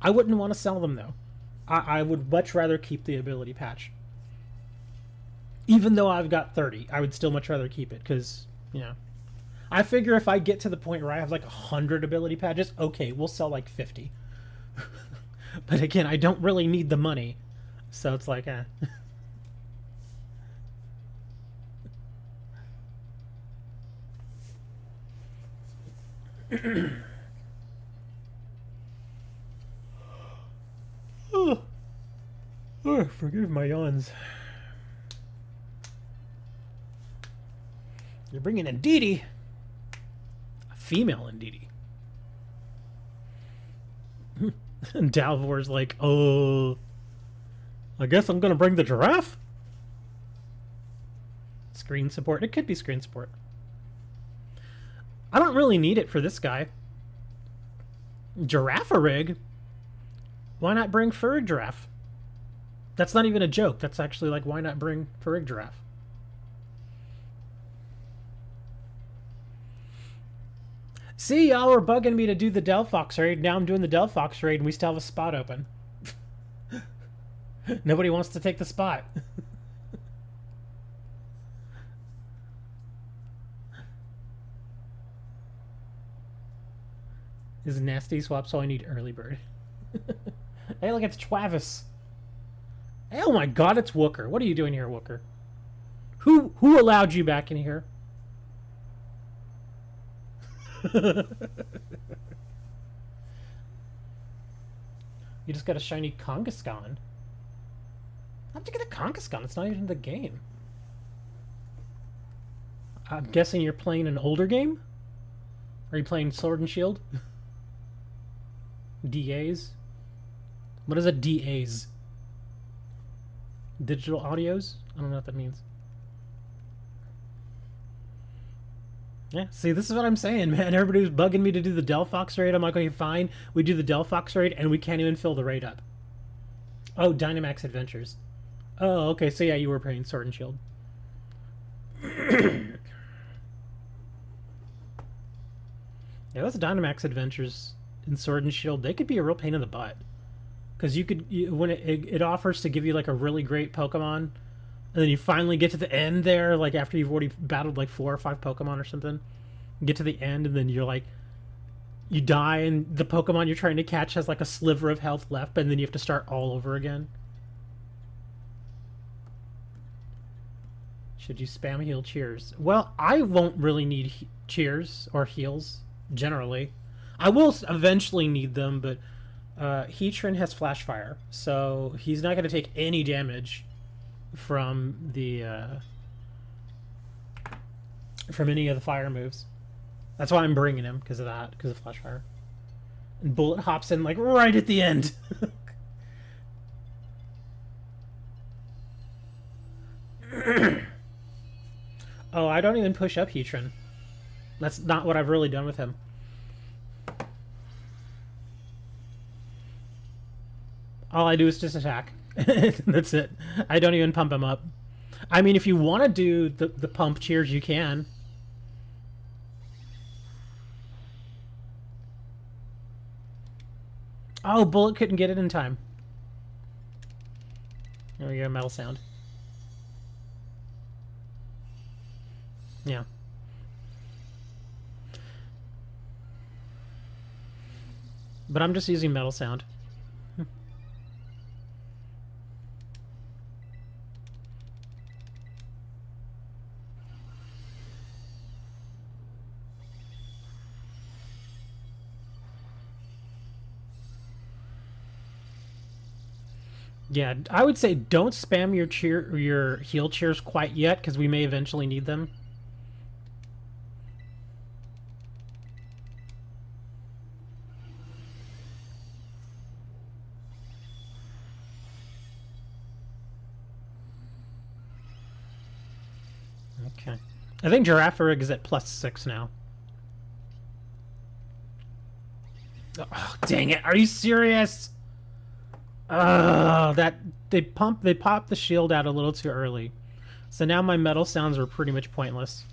A: I wouldn't want to sell them though. I would much rather keep the ability patch. Even though I've got 30, I would still much rather keep it because, you know, I figure if I get to the point where I have like 100 ability patches, okay, we'll sell like 50. But again, I don't really need the money. So it's like, eh. Oh, forgive my yawns. You're bringing in Dee. A female in Dee. And Dalvor's like, oh, I guess I'm gonna bring the giraffe? Screen support. It could be screen support. I don't really need it for this guy. Giraffe rig? Why not bring furry giraffe? That's not even a joke. That's actually like, why not bring furry giraffe? See, y'all were bugging me to do the Delphox raid. Now I'm doing the Delphox raid and we still have a spot open. Nobody wants to take the spot. Is nasty swap, so I need early bird. Hey, look, it's Travis. Oh my god, it's Wooker. What are you doing here, Wooker? Who allowed you back in here? You just got a shiny Kangaskhan. How'd you get a Kangaskhan? It's not even in the game. I'm guessing you're playing an older game? Are you playing Sword and Shield? DAs? What is a DAs? Digital audios? I don't know what that means. Yeah, see, this is what I'm saying, man. Everybody was bugging me to do the Delphox raid. I'm like, okay, fine. We do the Delphox raid, and we can't even fill the raid up. Oh, Dynamax Adventures. Oh, okay, so yeah, you were playing Sword and Shield. Yeah, those Dynamax Adventures in Sword and Shield, they could be a real pain in the butt. Because when it offers to give you like a really great Pokemon, and then you finally get to the end there, like after you've already battled like 4 or 5 Pokemon or something, you get to the end and then you're like, you die and the Pokemon you're trying to catch has like a sliver of health left, and then you have to start all over again. Should you spam heal cheers? Well, I won't really need cheers or heals, generally. I will eventually need them, but Heatran has Flash Fire, so he's not going to take any damage from the from any of the fire moves. That's why I'm bringing him, because of that, because of Flash Fire. And Bullet hops in like right at the end. Oh, I don't even push up Heatran. That's not what I've really done with him. All I do is just attack. That's it. I don't even pump him up. I mean, if you want to do the pump cheers, you can. Oh, Bullet couldn't get it in time. There we go, metal sound. Yeah. But I'm just using metal sound. Yeah, I would say don't spam your heal cheers quite yet, because we may eventually need them. Okay. I think Girafarig is at +6 now. Oh, dang it. Are you serious? That they popped the shield out a little too early. So now my metal sounds were pretty much pointless.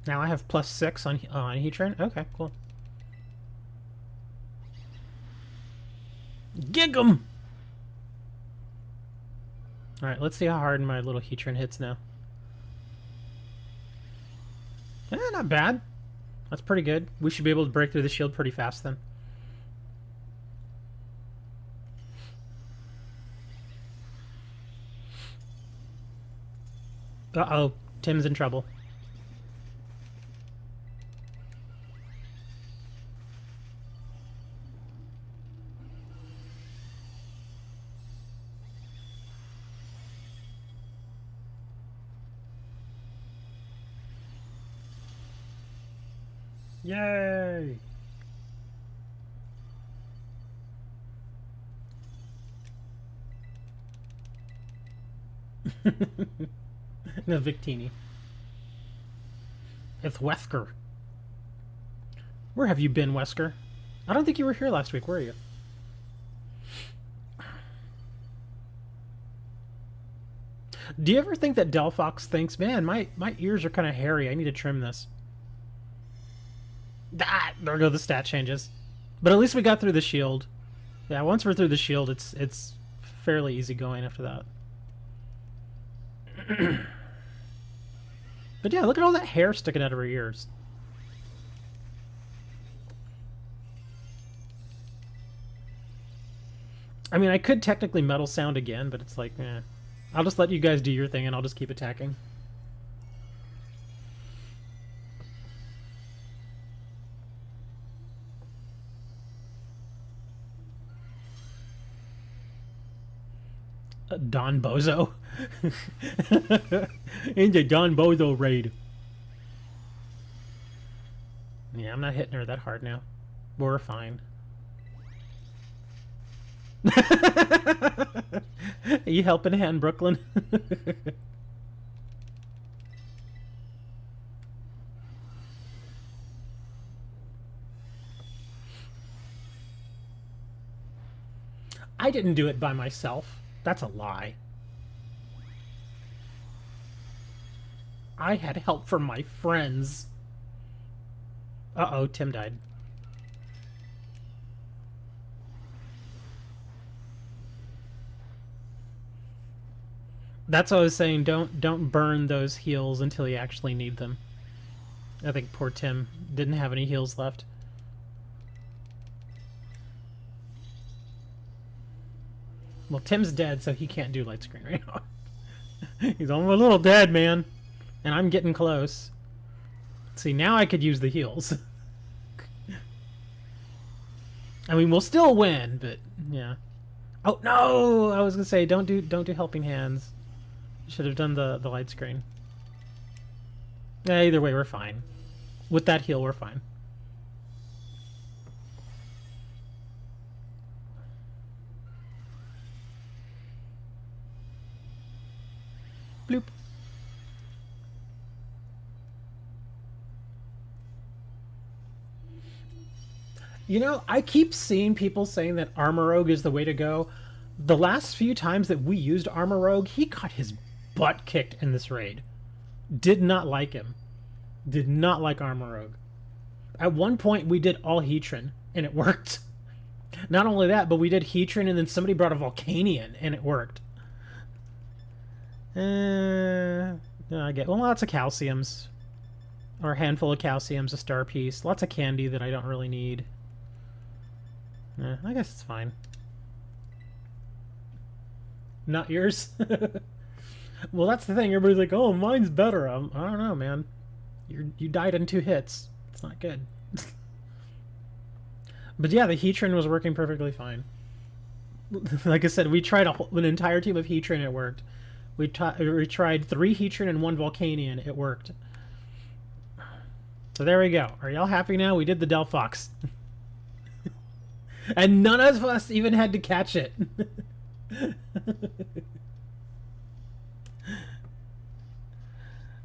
A: Now I have +6 on Heatran. Okay, cool. Gig 'em! Alright, let's see how hard my little Heatran hits now. Not bad. That's pretty good. We should be able to break through the shield pretty fast then. Uh-oh, Tim's in trouble. Yay! No, Victini. It's Wesker. Where have you been, Wesker? I don't think you were here last week, were you? Do you ever think that Delphox thinks, man, my ears are kind of hairy, I need to trim this? Ah, there go the stat changes. But at least we got through the shield. Yeah, once we're through the shield, it's fairly easy going after that. But yeah, look at all that hair sticking out of her ears. I mean, I could technically metal sound again, but it's like, eh. I'll just let you guys do your thing and I'll just keep attacking. Don Bozo. Into Don Bozo raid. Yeah, I'm not hitting her that hard now. We're fine. Are you helping a hand, Brooklyn? I didn't do it by myself. That's a lie. I had help from my friends. Uh-oh, Tim died. That's what I was saying. Don't burn those heals until you actually need them. I think poor Tim didn't have any heals left. Well, Tim's dead, so he can't do light screen right now. He's almost a little dead, man. And I'm getting close. See, now I could use the heals. I mean, we'll still win, but yeah. Oh no! I was gonna say don't do helping hands. Should have done the light screen. Yeah, either way, we're fine. With that heal, we're fine. Bloop. You know, I keep seeing people saying that Armor Rogue is the way to go. The last few times that we used Armor Rogue, he got his butt kicked in this raid. Did not like him. Did not like Armor Rogue. At one point, we did all Heatran, and it worked. Not only that, but we did Heatran, and then somebody brought a Volcanion, and it worked. I get lots of calciums. Or a handful of calciums, a star piece. Lots of candy that I don't really need. I guess it's fine. Not yours? Well, that's the thing. Everybody's like, oh, mine's better. I don't know, man. You died in 2 hits. It's not good. But yeah, the Heatran was working perfectly fine. Like I said, we tried an entire team of Heatran. It worked. We tried 3 Heatran and 1 Volcanion. It worked. So there we go. Are y'all happy now? We did the Delphox. And none of us even had to catch it.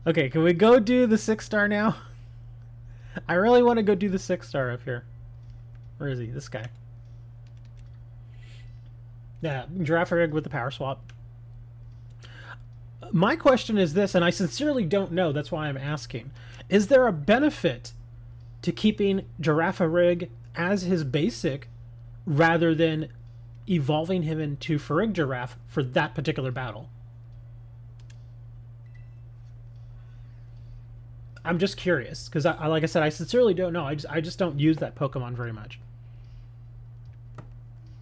A: Okay, can we go do the 6-star now? I really want to go do the 6-star up here. Where is he? This guy. Yeah, Girafarig with the power swap. My question is this, and I sincerely don't know, that's why I'm asking. Is there a benefit to keeping Girafarig as his basic rather than evolving him into Farigiraf for that particular battle? I'm just curious, because like I said, I sincerely don't know. I just don't use that Pokemon very much.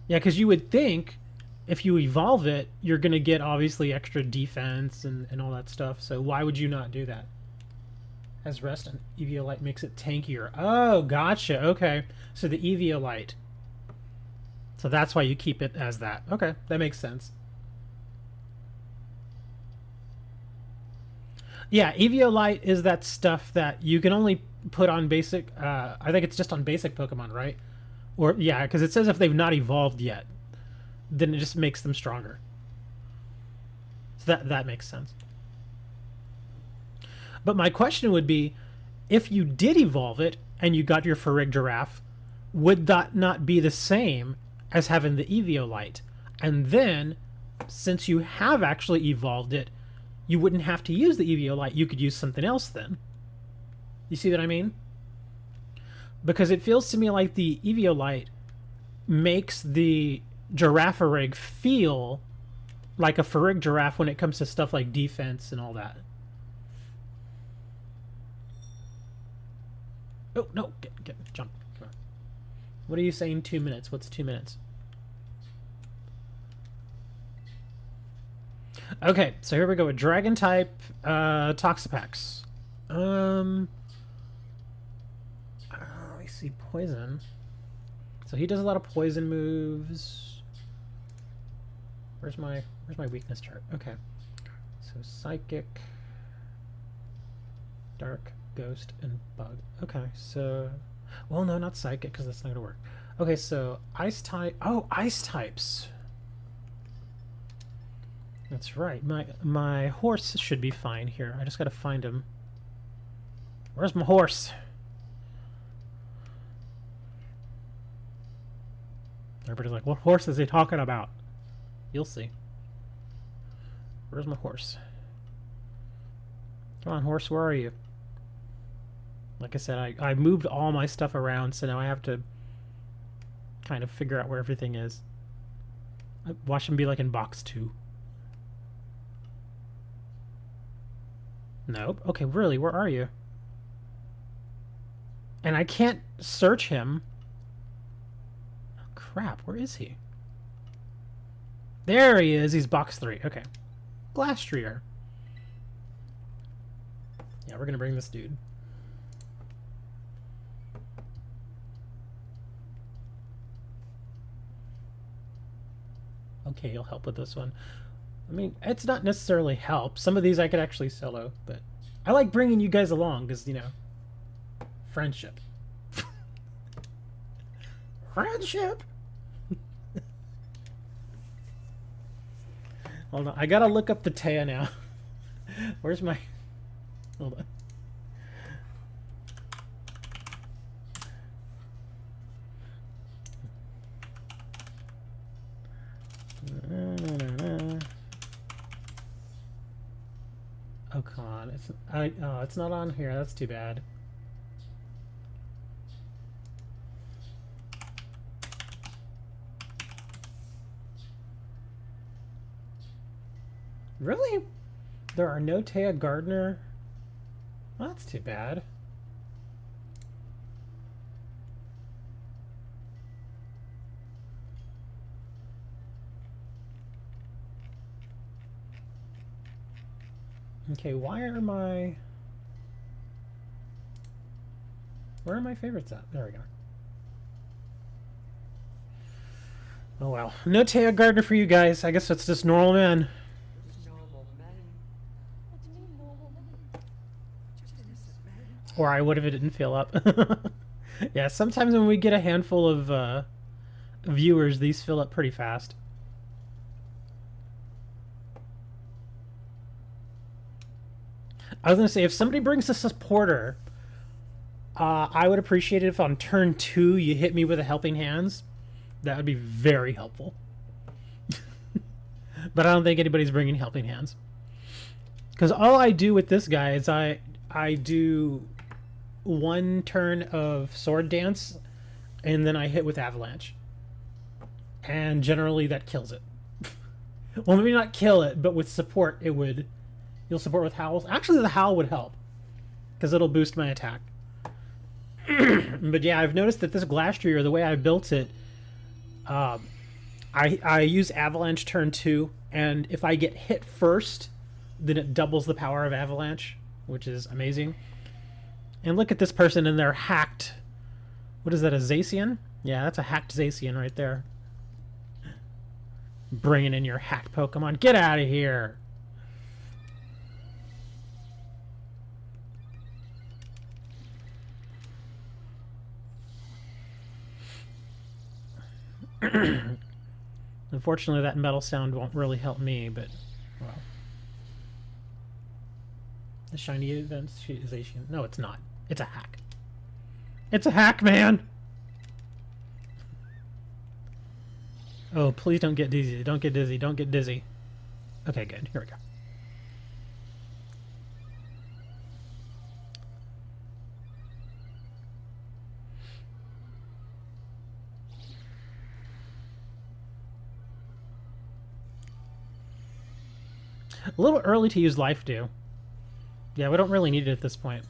A: Yeah, because you would think if you evolve it, you're going to get obviously extra defense and all that stuff. So why would you not do that? As Rest and Eviolite makes it tankier. Oh, gotcha. Okay. So the Eviolite. So that's why you keep it as that. Okay, that makes sense. Yeah, Eviolite is that stuff that you can only put on basic... I think it's just on basic Pokemon, right? Or yeah, because it says if they've not evolved yet, then it just makes them stronger. So that makes sense. But my question would be, if you did evolve it and you got your Farigiraf, would that not be the same as having the Eviolite? And then, since you have actually evolved it, you wouldn't have to use the Eviolite. You could use something else then. You see what I mean? Because it feels to me like the Eviolite makes the Girafarig feel like a Farigiraf when it comes to stuff like defense and all that. Oh, no. Jump. Come on. What are you saying 2 minutes? What's 2 minutes? Okay, so here we go with Dragon type Toxapex. I see poison. So he does a lot of poison moves. Where's my weakness chart? Okay. So Psychic, Dark, Ghost, and Bug. Okay, so... Well, no, not Psychic, because that's not going to work. Okay, so Ice type... Oh, Ice types! That's right. My horse should be fine here. I just got to find him. Where's my horse? Everybody's like, what horse is he talking about? You'll see. Where's my horse? Come on, horse, where are you? Like I said, I moved all my stuff around, so now I have to kind of figure out where everything is. Watch him be like in box 2. Nope. Okay, really, where are you? And I can't search him. Oh, crap, where is he? There he is. He's box 3. Okay. Glastrier. Yeah, we're going to bring this dude. Okay, he'll help with this one. I mean, it's not necessarily help. Some of these I could actually solo, but I like bringing you guys along because, you know, friendship. Friendship! Hold on, I gotta look up the Tera now. Where's my... Hold on. Oh, come on. It's not on here. That's too bad. Really? There are no Taya Gardner? Well, that's too bad. Okay, where are my favorites at? There we go. Oh well. No Taya Gardner for you guys. I guess it's just normal men. Or I would if it didn't fill up. Yeah, sometimes when we get a handful of viewers, these fill up pretty fast. I was gonna say, if somebody brings a supporter, I would appreciate it if on turn 2 you hit me with a helping hands. That would be very helpful. But I don't think anybody's bringing helping hands. Because all I do with this guy is I do 1 turn of sword dance, and then I hit with avalanche. And generally that kills it. Well, maybe not kill it, but with support it would. You'll support with howls. Actually, the howl would help, because it'll boost my attack. But yeah, I've noticed that this Glastrier, the way I built it, I use avalanche turn 2, and if I get hit first, then it doubles the power of avalanche, which is amazing. And look at this person in their hacked. What is that, a Zacian? Yeah, that's a hacked Zacian right there. Bringing in your hacked Pokemon. Get out of here! Unfortunately, that metal sound won't really help me, but, well. The shiny events is Asian. No, it's not. It's a hack. It's a hack, man! Oh, please don't get dizzy. Don't get dizzy. Don't get dizzy. Okay, good. Here we go. A little early to use Life Dew. Yeah, we don't really need it at this point.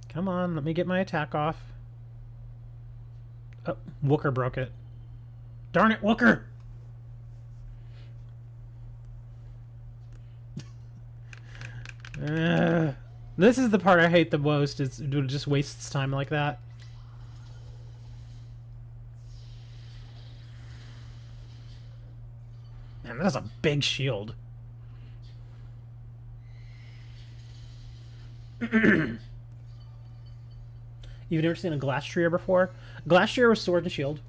A: Come on, let me get my attack off. Oh, Wooker broke it. Darn it, Wooker! This is the part I hate the most, is it just wastes time like that. Man, that's a big shield. You've never seen a Glastrier before? Glastrier was Sword and Shield.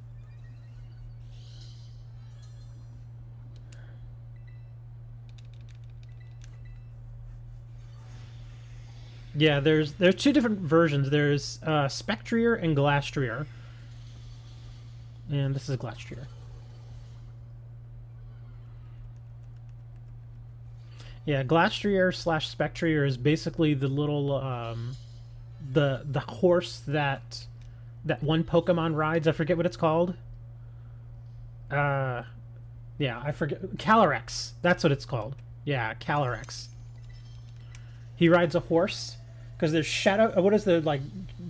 A: Yeah, there's 2 different versions. There's Spectrier and Glastrier. And this is Glastrier. Yeah, Glastrier slash Spectrier is basically the little the horse that one Pokemon rides. I forget what it's called. Yeah, I forget. Calyrex. That's what it's called. Yeah, Calyrex. He rides a horse. Because there's Shadow... What is the, like,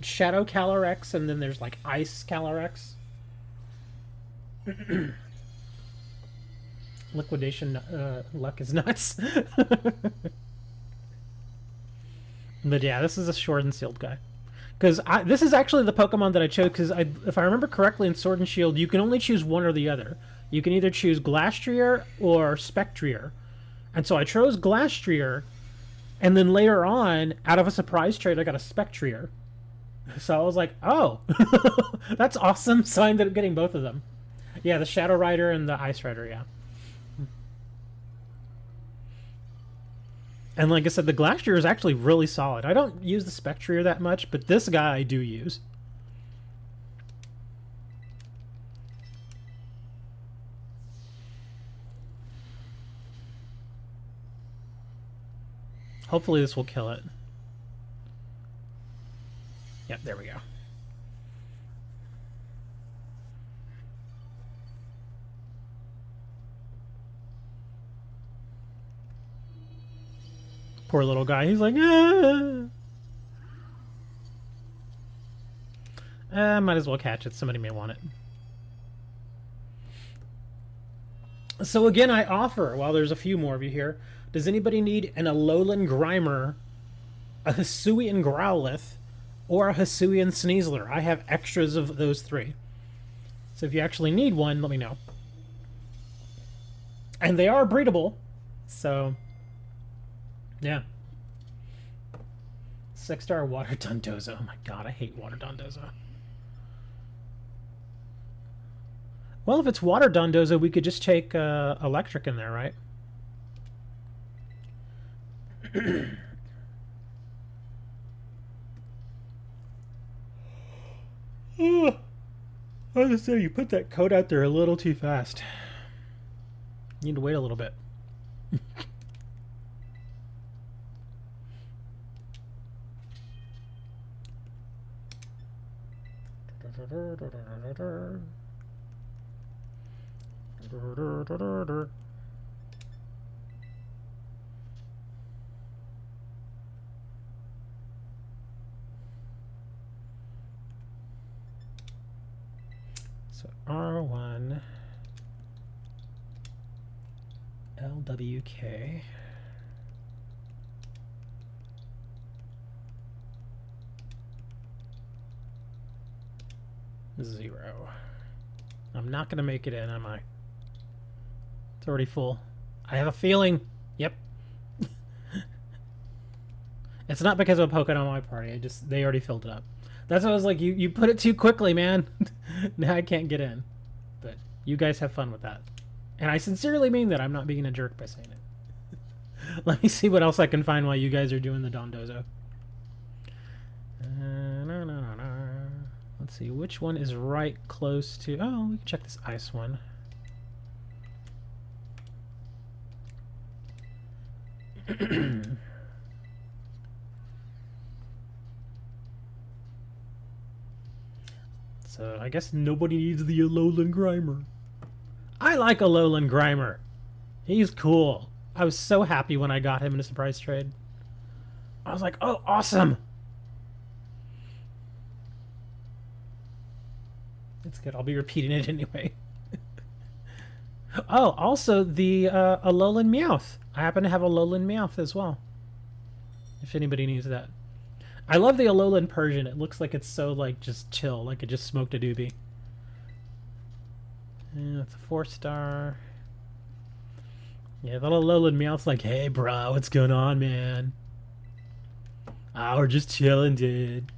A: Shadow Calyrex, and then there's, like, Ice Calyrex. Liquidation luck is nuts. But yeah, this is a Sword and Shield guy. Because this is actually the Pokemon that I chose, because if I remember correctly in Sword and Shield, you can only choose one or the other. You can either choose Glastrier or Spectrier. And so I chose Glastrier... And then later on, out of a surprise trade, I got a Spectrier. So I was like, oh, that's awesome. So I ended up getting both of them. Yeah, the Shadow Rider and the Ice Rider, yeah. And like I said, the Glastrier is actually really solid. I don't use the Spectrier that much, but this guy I do use. Hopefully this will kill it. Yep, there we go. Poor little guy. He's like, ah. Might as well catch it. Somebody may want it. So again, I offer, while there's a few more of you here, does anybody need an Alolan Grimer, a Hisuian Growlithe, or a Hisuian Sneasler? I have extras of those 3. So if you actually need one, let me know. And they are breedable, so Yeah. 6-star water Dondozo. Oh my god, I hate water Dondozo. Well, if it's water Dondozo, we could just take electric in there, right? I was gonna say, you put that code out there a little too fast. You need to wait a little bit. So R1 LWK. Zero. I'm not gonna make it in, am I? It's already full. I have a feeling. Yep. It's not because of a Pokemon on my party. They already filled it up. That's what I was like. You put it too quickly, man. Now I can't get in. But you guys have fun with that, and I sincerely mean that. I'm not being a jerk by saying it. Let me see what else I can find while you guys are doing the Dondozo. Let's see which one is right close to. Oh, we can check this ice one. So I guess nobody needs the Alolan Grimer. I like Alolan Grimer. He's cool. I was so happy when I got him in a surprise trade. I was like, oh, awesome. It's good. I'll be repeating it anyway. Oh, also the Alolan Meowth. I happen to have a Alolan Meowth as well. If anybody needs that. I love the Alolan Persian. It looks like it's so, like, just chill. Like it just smoked a doobie. Yeah, it's a 4-star. Yeah, the Alolan Meowth's like, hey, bro, what's going on, man? Ah, we're just chilling, dude.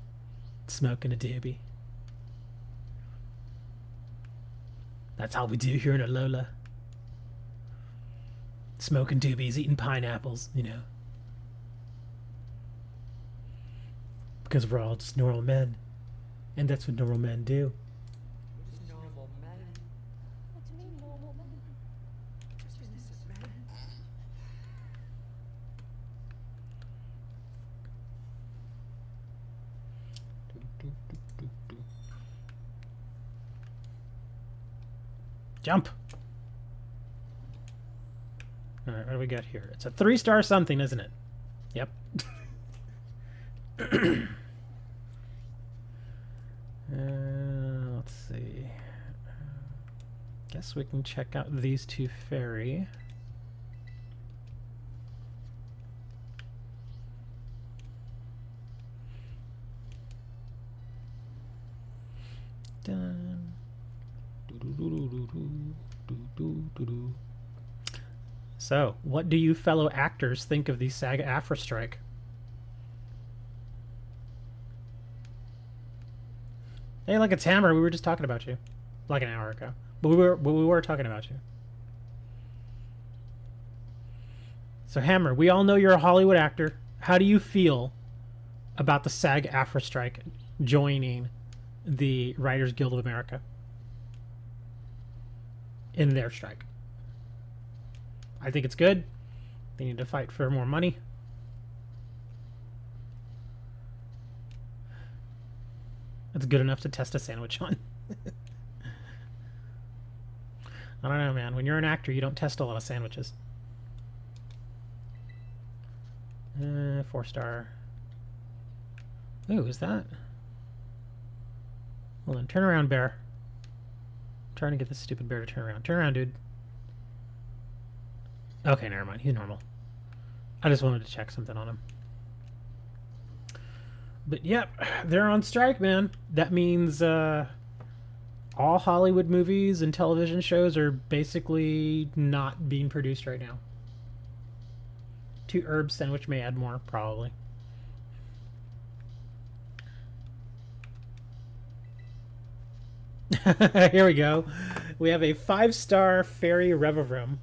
A: Smoking a doobie. That's how we do here in Alola. Smoking doobies, eating pineapples, you know. Because we're all just normal men. And that's what normal men do.
B: Normal men.
C: What do you mean normal men?
B: Businessmen.
A: Jump! Alright, what do we got here? It's a 3-star something, isn't it? Yep. Let's see. Guess we can check out these two fairy. Done. So, what do you fellow actors think of the SAG-AFTRA strike? Hey, look, it's Hammer. We were just talking about you, like an hour ago. But we were talking about you. So, Hammer, we all know you're a Hollywood actor. How do you feel about the SAG-AFTRA strike joining the Writers Guild of America in their strike? I think it's good. They need to fight for more money. It's good enough to test a sandwich on. I don't know, man. When you're an actor, you don't test a lot of sandwiches. 4-star. Ooh, is that? Hold on. Turn around, bear. I'm trying to get this stupid bear to turn around. Turn around, dude. Okay, never mind. He's normal. I just wanted to check something on him. But yep, they're on strike, man. That means all Hollywood movies and television shows are basically not being produced right now. 2 herb sandwich may add more, probably. Here we go. We have a 5-star fairy Reverum.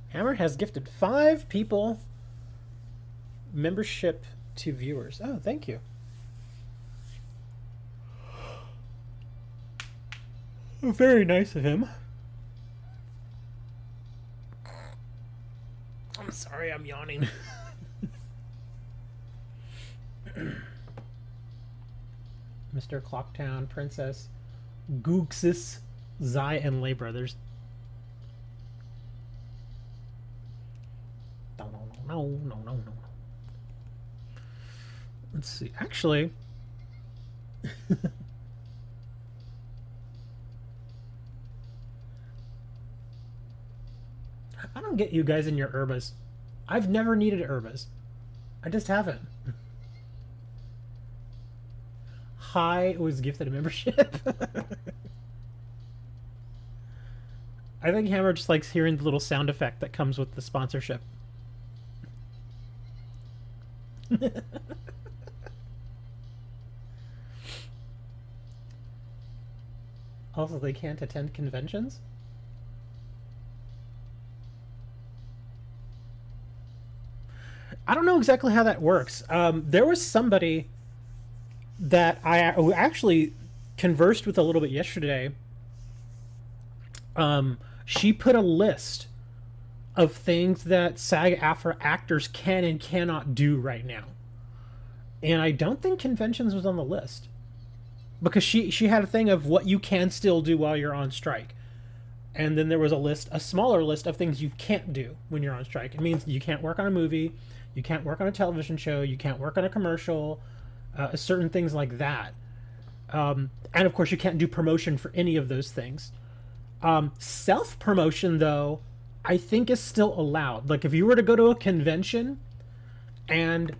A: Hammer has gifted 5 people membership to viewers. Oh, thank you. Very nice of him. I'm sorry, I'm yawning. Mr. Clocktown, Princess, Gooxis, Zai, and Lay Brothers. No. Let's see. Actually, I don't get you guys in your herbas. I've never needed herbas. I just haven't. Hi was gifted a membership. I think Hammer just likes hearing the little sound effect that comes with the sponsorship. Also, they can't attend conventions? I don't know exactly how that works. There was somebody that I actually conversed with a little bit yesterday. She put a list of things that SAG-AFTRA actors can and cannot do right now. And I don't think conventions was on the list. Because she had a thing of what you can still do while you're on strike. And then there was a smaller list of things you can't do when you're on strike. It means you can't work on a movie, you can't work on a television show, you can't work on a commercial, certain things like that. And of course you can't do promotion for any of those things. Self-promotion, though, I think is still allowed. Like, if you were to go to a convention and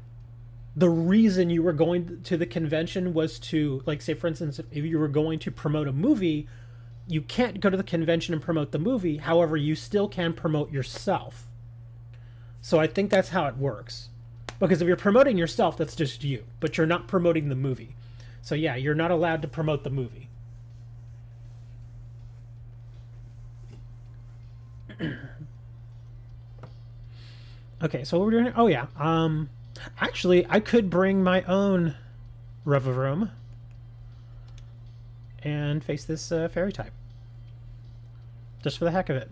A: the reason you were going to the convention was to, like, say, for instance, if you were going to promote a movie, you can't go to the convention and promote the movie. However, you still can promote yourself. So I think that's how it works. Because if you're promoting yourself, that's just you. But you're not promoting the movie. So yeah, you're not allowed to promote the movie. Okay, so what we're doing... Oh, yeah. Actually, I could bring my own Reverum and face this fairy type. Just for the heck of it.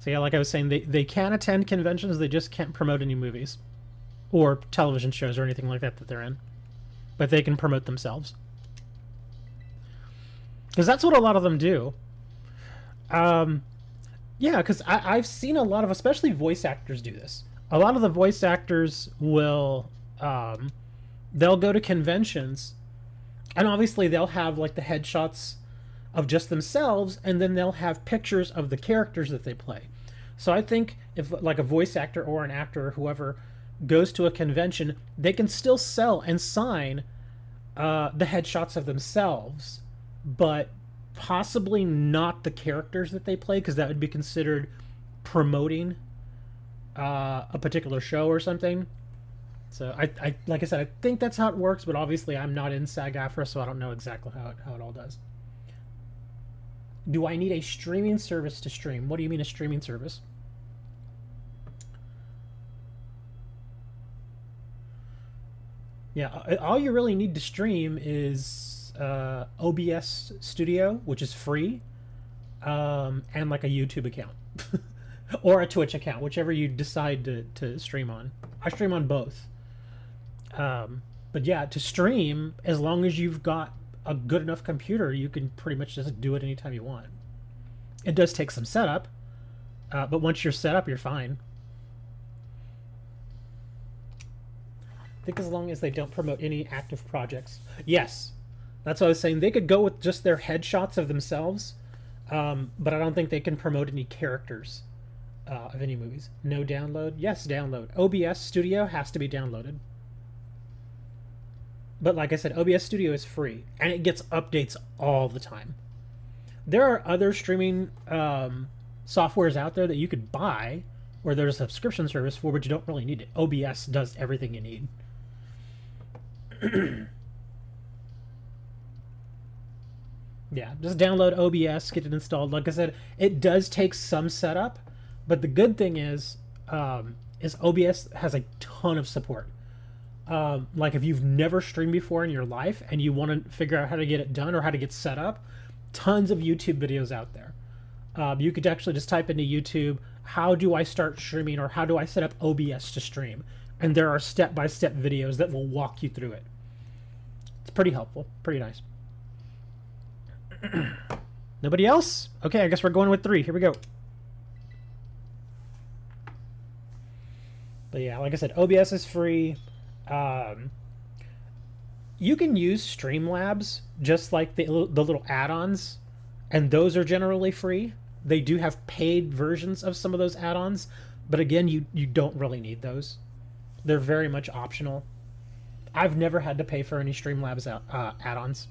A: So yeah, like I was saying, they can attend conventions, they just can't promote any movies. Or television shows or anything like that that they're in. But they can promote themselves. Because that's what a lot of them do. Yeah, because I've seen a lot of, especially voice actors do this. A lot of the voice actors will, they'll go to conventions, and obviously they'll have like the headshots of just themselves, and then they'll have pictures of the characters that they play. So I think if like a voice actor or an actor or whoever goes to a convention, they can still sell and sign the headshots of themselves, but possibly not the characters that they play, because that would be considered promoting a particular show or something. So I like I said, I think that's how it works, but obviously I'm not in SAG-AFTRA, so I don't know exactly how it all does. Do I need a streaming service to stream? What do you mean a streaming service? Yeah, all you really need to stream is OBS Studio, which is free, and like a YouTube account. Or a Twitch account, whichever you decide to stream on. I stream on both. But yeah, to stream, as long as you've got a good enough computer, you can pretty much just do it anytime you want. It does take some setup, but once you're set up, you're fine. I think as long as they don't promote any active projects. Yes, that's what I was saying. They could go with just their headshots of themselves, but I don't think they can promote any characters of any movies. No download? Yes, download. OBS Studio has to be downloaded. But like I said, OBS Studio is free, and it gets updates all the time. There are other streaming softwares out there that you could buy, or there's a subscription service for, but you don't really need it. OBS does everything you need. Yeah, just download OBS, get it installed. Like I said, it does take some setup, but the good thing is OBS has a ton of support. Like if you've never streamed before in your life and you want to figure out how to get it done or how to get set up, tons of YouTube videos out there. You could actually just type into YouTube, how do I start streaming, or how do I set up OBS to stream? And there are step-by-step videos that will walk you through it. It's pretty helpful, pretty nice. Nobody else? Okay, I guess we're going with 3. Here we go. But yeah, like I said, OBS is free. You can use Streamlabs, just like the little add-ons, and those are generally free. They do have paid versions of some of those add-ons, but again, you don't really need those. They're very much optional. I've never had to pay for any Streamlabs add-ons.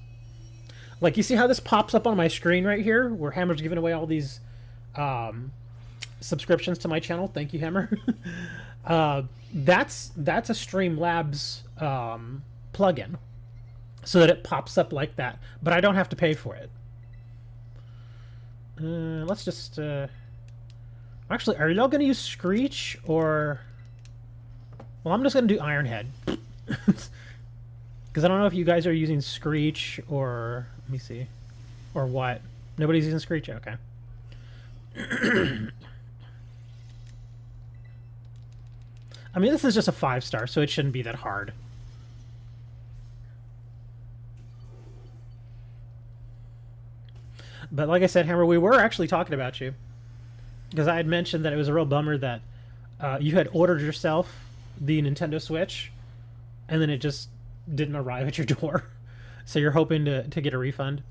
A: Like, you see how this pops up on my screen right here, where Hammer's giving away all these subscriptions to my channel? Thank you, Hammer. That's a Streamlabs plugin, so that it pops up like that. But I don't have to pay for it. Let's just... Actually, are y'all going to use Screech, or... Well, I'm just going to do Ironhead. Because I don't know if you guys are using Screech or... Let me see. Or what? Nobody's using Screech? Okay. I mean, this is just a 5-star, so it shouldn't be that hard. But like I said, Hammer, we were actually talking about you. Because I had mentioned that it was a real bummer that you had ordered yourself the Nintendo Switch, and then it just didn't arrive at your door. So you're hoping to get a refund.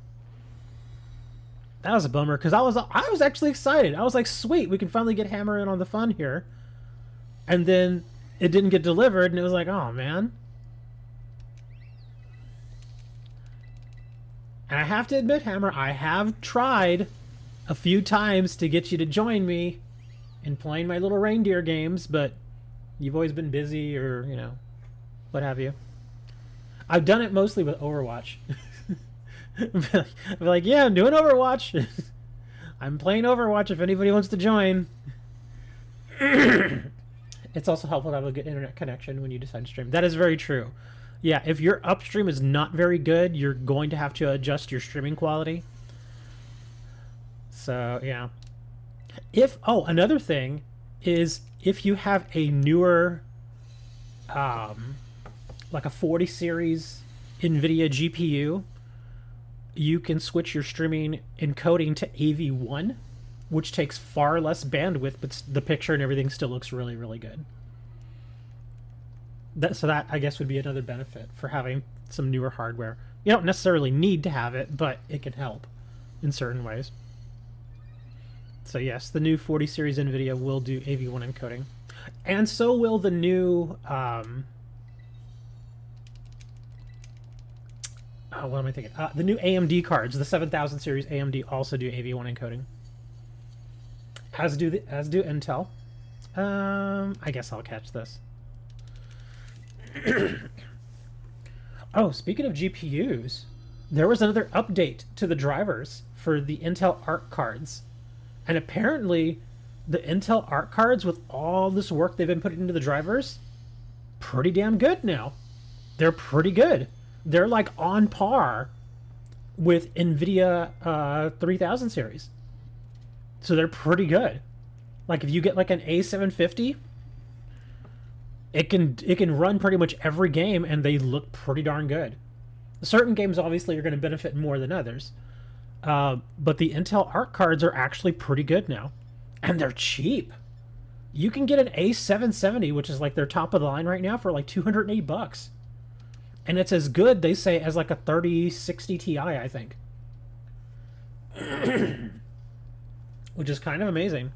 A: That was a bummer, because I was actually excited. I was like, sweet, we can finally get Hammer in on the fun here. And then it didn't get delivered, and it was like, oh, man. And I have to admit, Hammer, I have tried a few times to get you to join me in playing my little reindeer games, but you've always been busy or, you know, what have you. I've done it mostly with Overwatch. I'll be like, yeah, I'm doing Overwatch. I'm playing Overwatch if anybody wants to join. It's also helpful to have a good internet connection when you decide to stream. That is very true. Yeah, if your upstream is not very good, you're going to have to adjust your streaming quality. So, yeah. Another thing is if you have a newer, like a 40 series NVIDIA GPU, you can switch your streaming encoding to AV1, which takes far less bandwidth, but the picture and everything still looks really, really good. So that, I guess, would be another benefit for having some newer hardware. You don't necessarily need to have it, but it can help in certain ways. So yes, the new 40 series NVIDIA will do AV1 encoding. And so will the new... what am I thinking? The new AMD cards, the 7000 series AMD, also do AV1 encoding. As do Intel. I guess I'll catch this. Oh, speaking of GPUs, there was another update to the drivers for the Intel Arc cards. And apparently, the Intel Arc cards, with all this work they've been putting into the drivers, pretty damn good now. They're pretty good. They're like on par with NVIDIA 3000 series. So they're pretty good. Like if you get like an A750, it can run pretty much every game, and they look pretty darn good. Certain games obviously are going to benefit more than others, but the Intel Arc cards are actually pretty good now, and they're cheap. You can get an A770, which is like their top of the line right now, for like $208, and it's as good, they say, as like a 3060 Ti, I think, which is kind of amazing.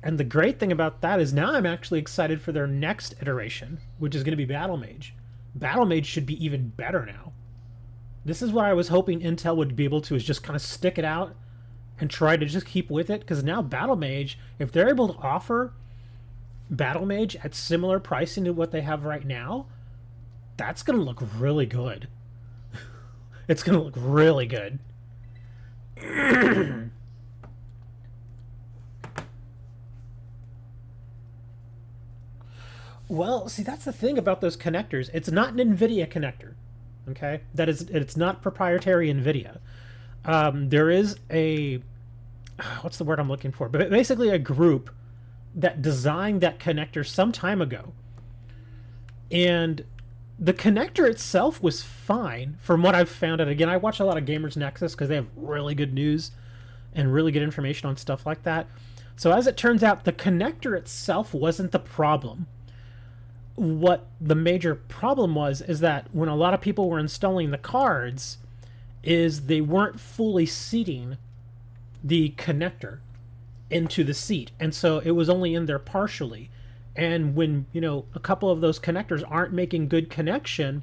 A: And the great thing about that is now I'm actually excited for their next iteration, which is going to be Battle Mage. Battle Mage should be even better now. This is what I was hoping Intel would be able to, is just kind of stick it out and try to just keep with it. Because now Battle Mage, if they're able to offer Battle Mage at similar pricing to what they have right now, that's going to look really good. It's going to look really good. Well, see, that's the thing about those connectors. It's not an NVIDIA connector, okay? That is, it's not proprietary NVIDIA. There is a, what's the word I'm looking for? But basically a group that designed that connector some time ago. And the connector itself was fine from what I've found out. Again, I watch a lot of Gamers Nexus because they have really good news and really good information on stuff like that. So as it turns out, the connector itself wasn't the problem. What the major problem was is that when a lot of people were installing the cards, is they weren't fully seating the connector into the seat, and so it was only in there partially. And when, you know, a couple of those connectors aren't making good connection,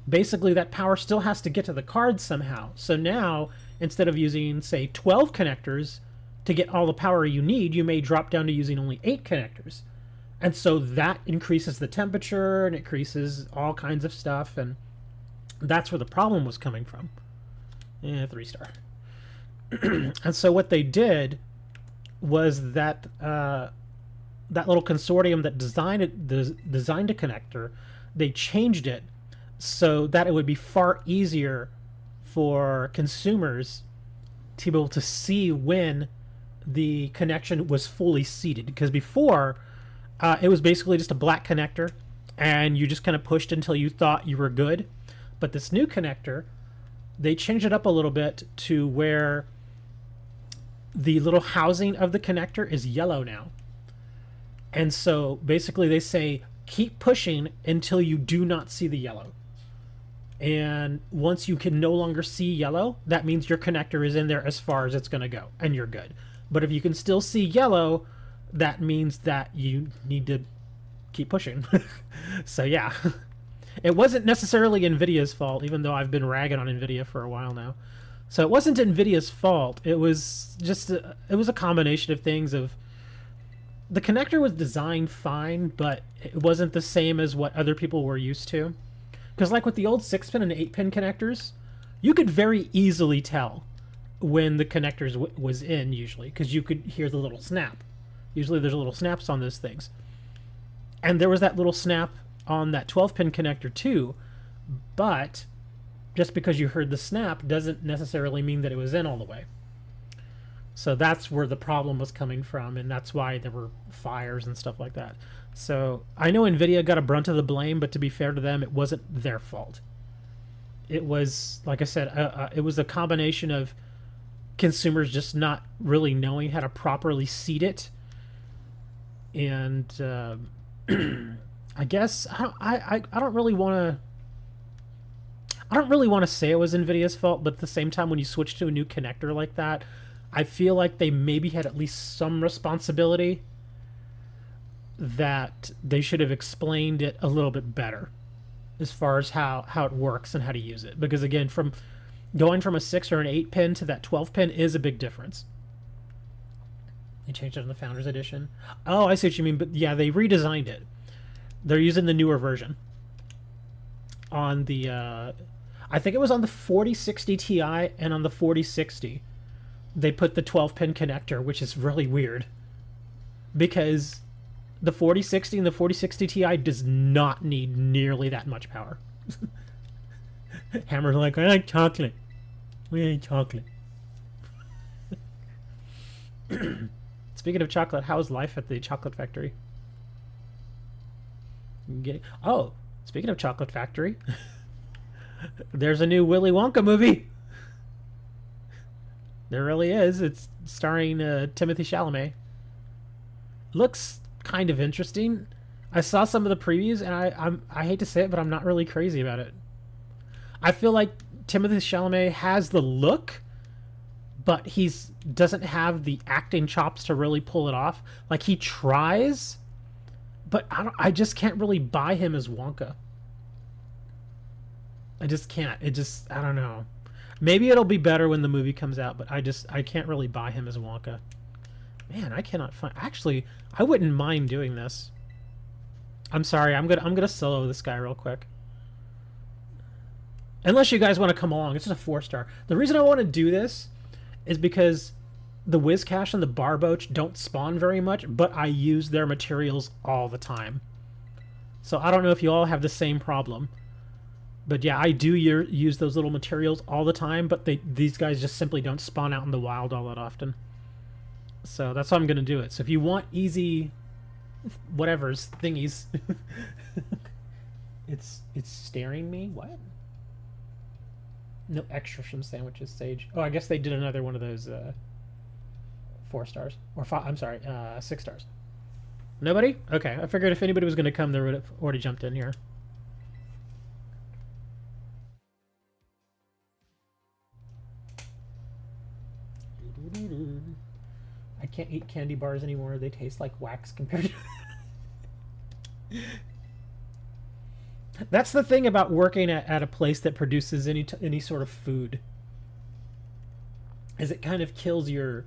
A: basically that power still has to get to the card somehow. So now, instead of using, say, 12 connectors to get all the power you need, you may drop down to using only 8 connectors. And so that increases the temperature and it increases all kinds of stuff, and that's where the problem was coming from. 3-star. And so what they did was that that little consortium that designed a connector, they changed it so that it would be far easier for consumers to be able to see when the connection was fully seated. Because before, it was basically just a black connector, and you just kind of pushed until you thought you were good. But this new connector, they changed it up a little bit to where the little housing of the connector is yellow now. And so basically they say, keep pushing until you do not see the yellow. And once you can no longer see yellow, that means your connector is in there as far as it's going to go, and you're good. But if you can still see yellow, that means that you need to keep pushing. So yeah, it wasn't necessarily NVIDIA's fault, even though I've been ragging on NVIDIA for a while now. So it wasn't NVIDIA's fault. It was just it was a combination of things. Of the connector was designed fine, but it wasn't the same as what other people were used to. Because like with the old 6-pin and 8-pin connectors, you could very easily tell when the connectors was in, usually, because you could hear the little snap. Usually there's little snaps on those things. And there was that little snap on that 12-pin connector too, but just because you heard the snap doesn't necessarily mean that it was in all the way. So that's where the problem was coming from, and that's why there were fires and stuff like that. So I know NVIDIA got a brunt of the blame, but to be fair to them, it wasn't their fault. It was, like I said, it was a combination of consumers just not really knowing how to properly seat it. And I guess I don't really want to say it was NVIDIA's fault, but at the same time, when you switch to a new connector like that, I feel like they maybe had at least some responsibility, that they should have explained it a little bit better as far as how it works and how to use it. Because again, from going from a 6 or an 8 pin to that 12 pin is a big difference. They changed it in the Founders Edition. Oh, I see what you mean. But yeah, they redesigned it. They're using the newer version on the I think it was on the 4060 Ti and on the 4060. They put the 12-pin connector, which is really weird, because the 4060 and the 4060 Ti does not need nearly that much power. Hammer's like, I like chocolate. We like chocolate. Speaking of chocolate, how's life at the chocolate factory? Oh, speaking of chocolate factory, there's a new Willy Wonka movie. There really is. It's starring Timothy Chalamet. Looks kind of interesting. I saw some of the previews, and I hate to say it, but I'm not really crazy about it. I feel like Timothy Chalamet has the look, but doesn't have the acting chops to really pull it off. Like, he tries, but I just can't really buy him as Wonka. I just can't. It just, I don't know. Maybe it'll be better when the movie comes out, but I can't really buy him as Wonka. Man, I cannot find. Actually, I wouldn't mind doing this. I'm sorry. I'm gonna solo this guy real quick. Unless you guys want to come along, it's just a 4-star. The reason I want to do this is because the Wizcash and the Barboach don't spawn very much, but I use their materials all the time. So I don't know if you all have the same problem. But yeah, I do use those little materials all the time, but these guys just simply don't spawn out in the wild all that often. So that's how I'm going to do it. So if you want easy whatever's thingies. It's staring me? What? No extras from sandwiches, Sage. Oh, I guess they did another one of those 4 stars. Or 5, I'm sorry, 6 stars. Nobody? Okay, I figured if anybody was going to come, they would have already jumped in here. I can't eat candy bars anymore. They taste like wax compared to... That's the thing about working at a place that produces any sort of food. Is it kind of kills your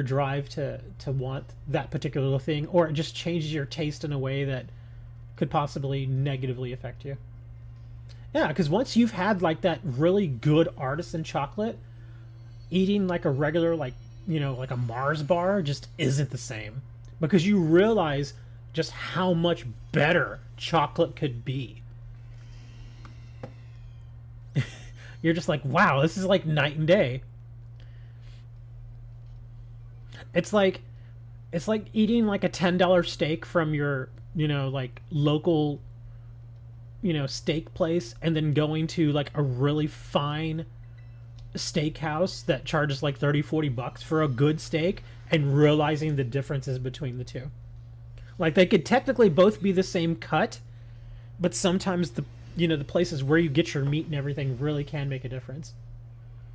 A: drive to want that particular thing, or it just changes your taste in a way that could possibly negatively affect you. Yeah, because once you've had like that really good artisan chocolate, eating like a regular, like, you know, like a Mars bar just isn't the same, because you realize just how much better chocolate could be. You're just like, wow, this is like night and day. It's like eating like a $10 steak from your, you know, like local, you know, steak place, and then going to like a really fine steakhouse that charges like 30-40 bucks for a good steak, and realizing the differences between the two. Like, they could technically both be the same cut, but sometimes the, you know, the places where you get your meat and everything really can make a difference.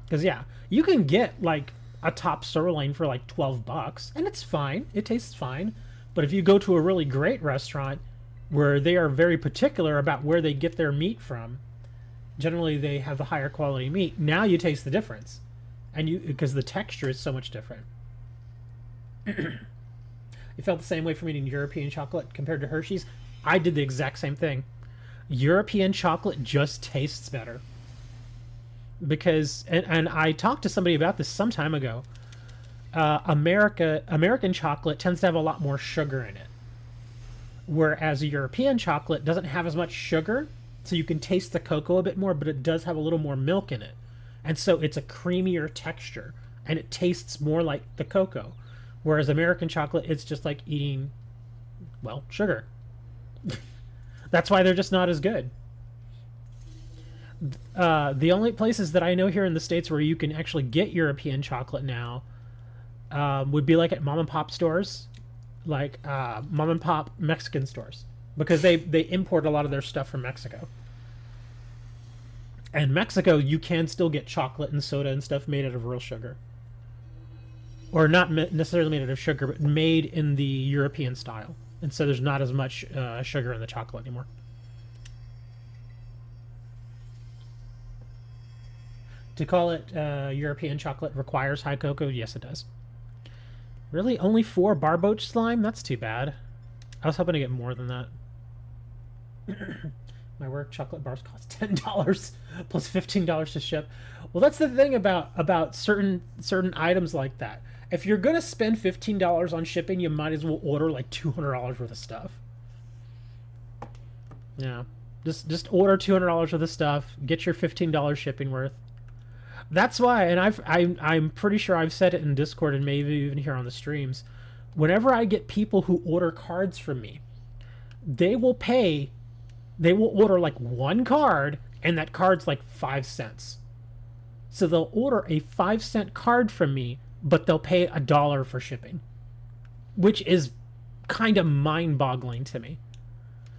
A: Because yeah, you can get like a top sirloin for like 12 bucks and it's fine, it tastes fine. But if you go to a really great restaurant where they are very particular about where they get their meat from, generally they have the higher quality meat. Now you taste the difference, and you, because the texture is so much different. You felt the same way from eating European chocolate compared to Hershey's? I did the exact same thing. European chocolate just tastes better. Because, and I talked to somebody about this some time ago. American chocolate tends to have a lot more sugar in it. Whereas European chocolate doesn't have as much sugar, so you can taste the cocoa a bit more, but it does have a little more milk in it. And so it's a creamier texture, and it tastes more like the cocoa. Whereas American chocolate, it's just like eating, well, sugar. That's why they're just not as good. The only places that I know here in the States where you can actually get European chocolate now would be like at mom and pop stores, like mom and pop Mexican stores, because they import a lot of their stuff from Mexico. And Mexico, you can still get chocolate and soda and stuff made out of real sugar. Or not necessarily made out of sugar, but made in the European style. And so there's not as much sugar in the chocolate anymore. To call it European chocolate requires high cocoa? Yes, it does. Really? Only 4 Barboach slime? That's too bad. I was hoping to get more than that. My work chocolate bars cost $10 plus $15 to ship. Well, that's the thing about certain items like that. If you're gonna spend $15 on shipping, you might as well order like $200 worth of stuff. Yeah, just order $200 worth of stuff. Get your $15 shipping worth. That's why, and I'm pretty sure I've said it in Discord and maybe even here on the streams. Whenever I get people who order cards from me, they will order like 1 card, and that card's like 5 cents. So they'll order a 5-cent card from me, but they'll pay $1 for shipping, which is kind of mind-boggling to me.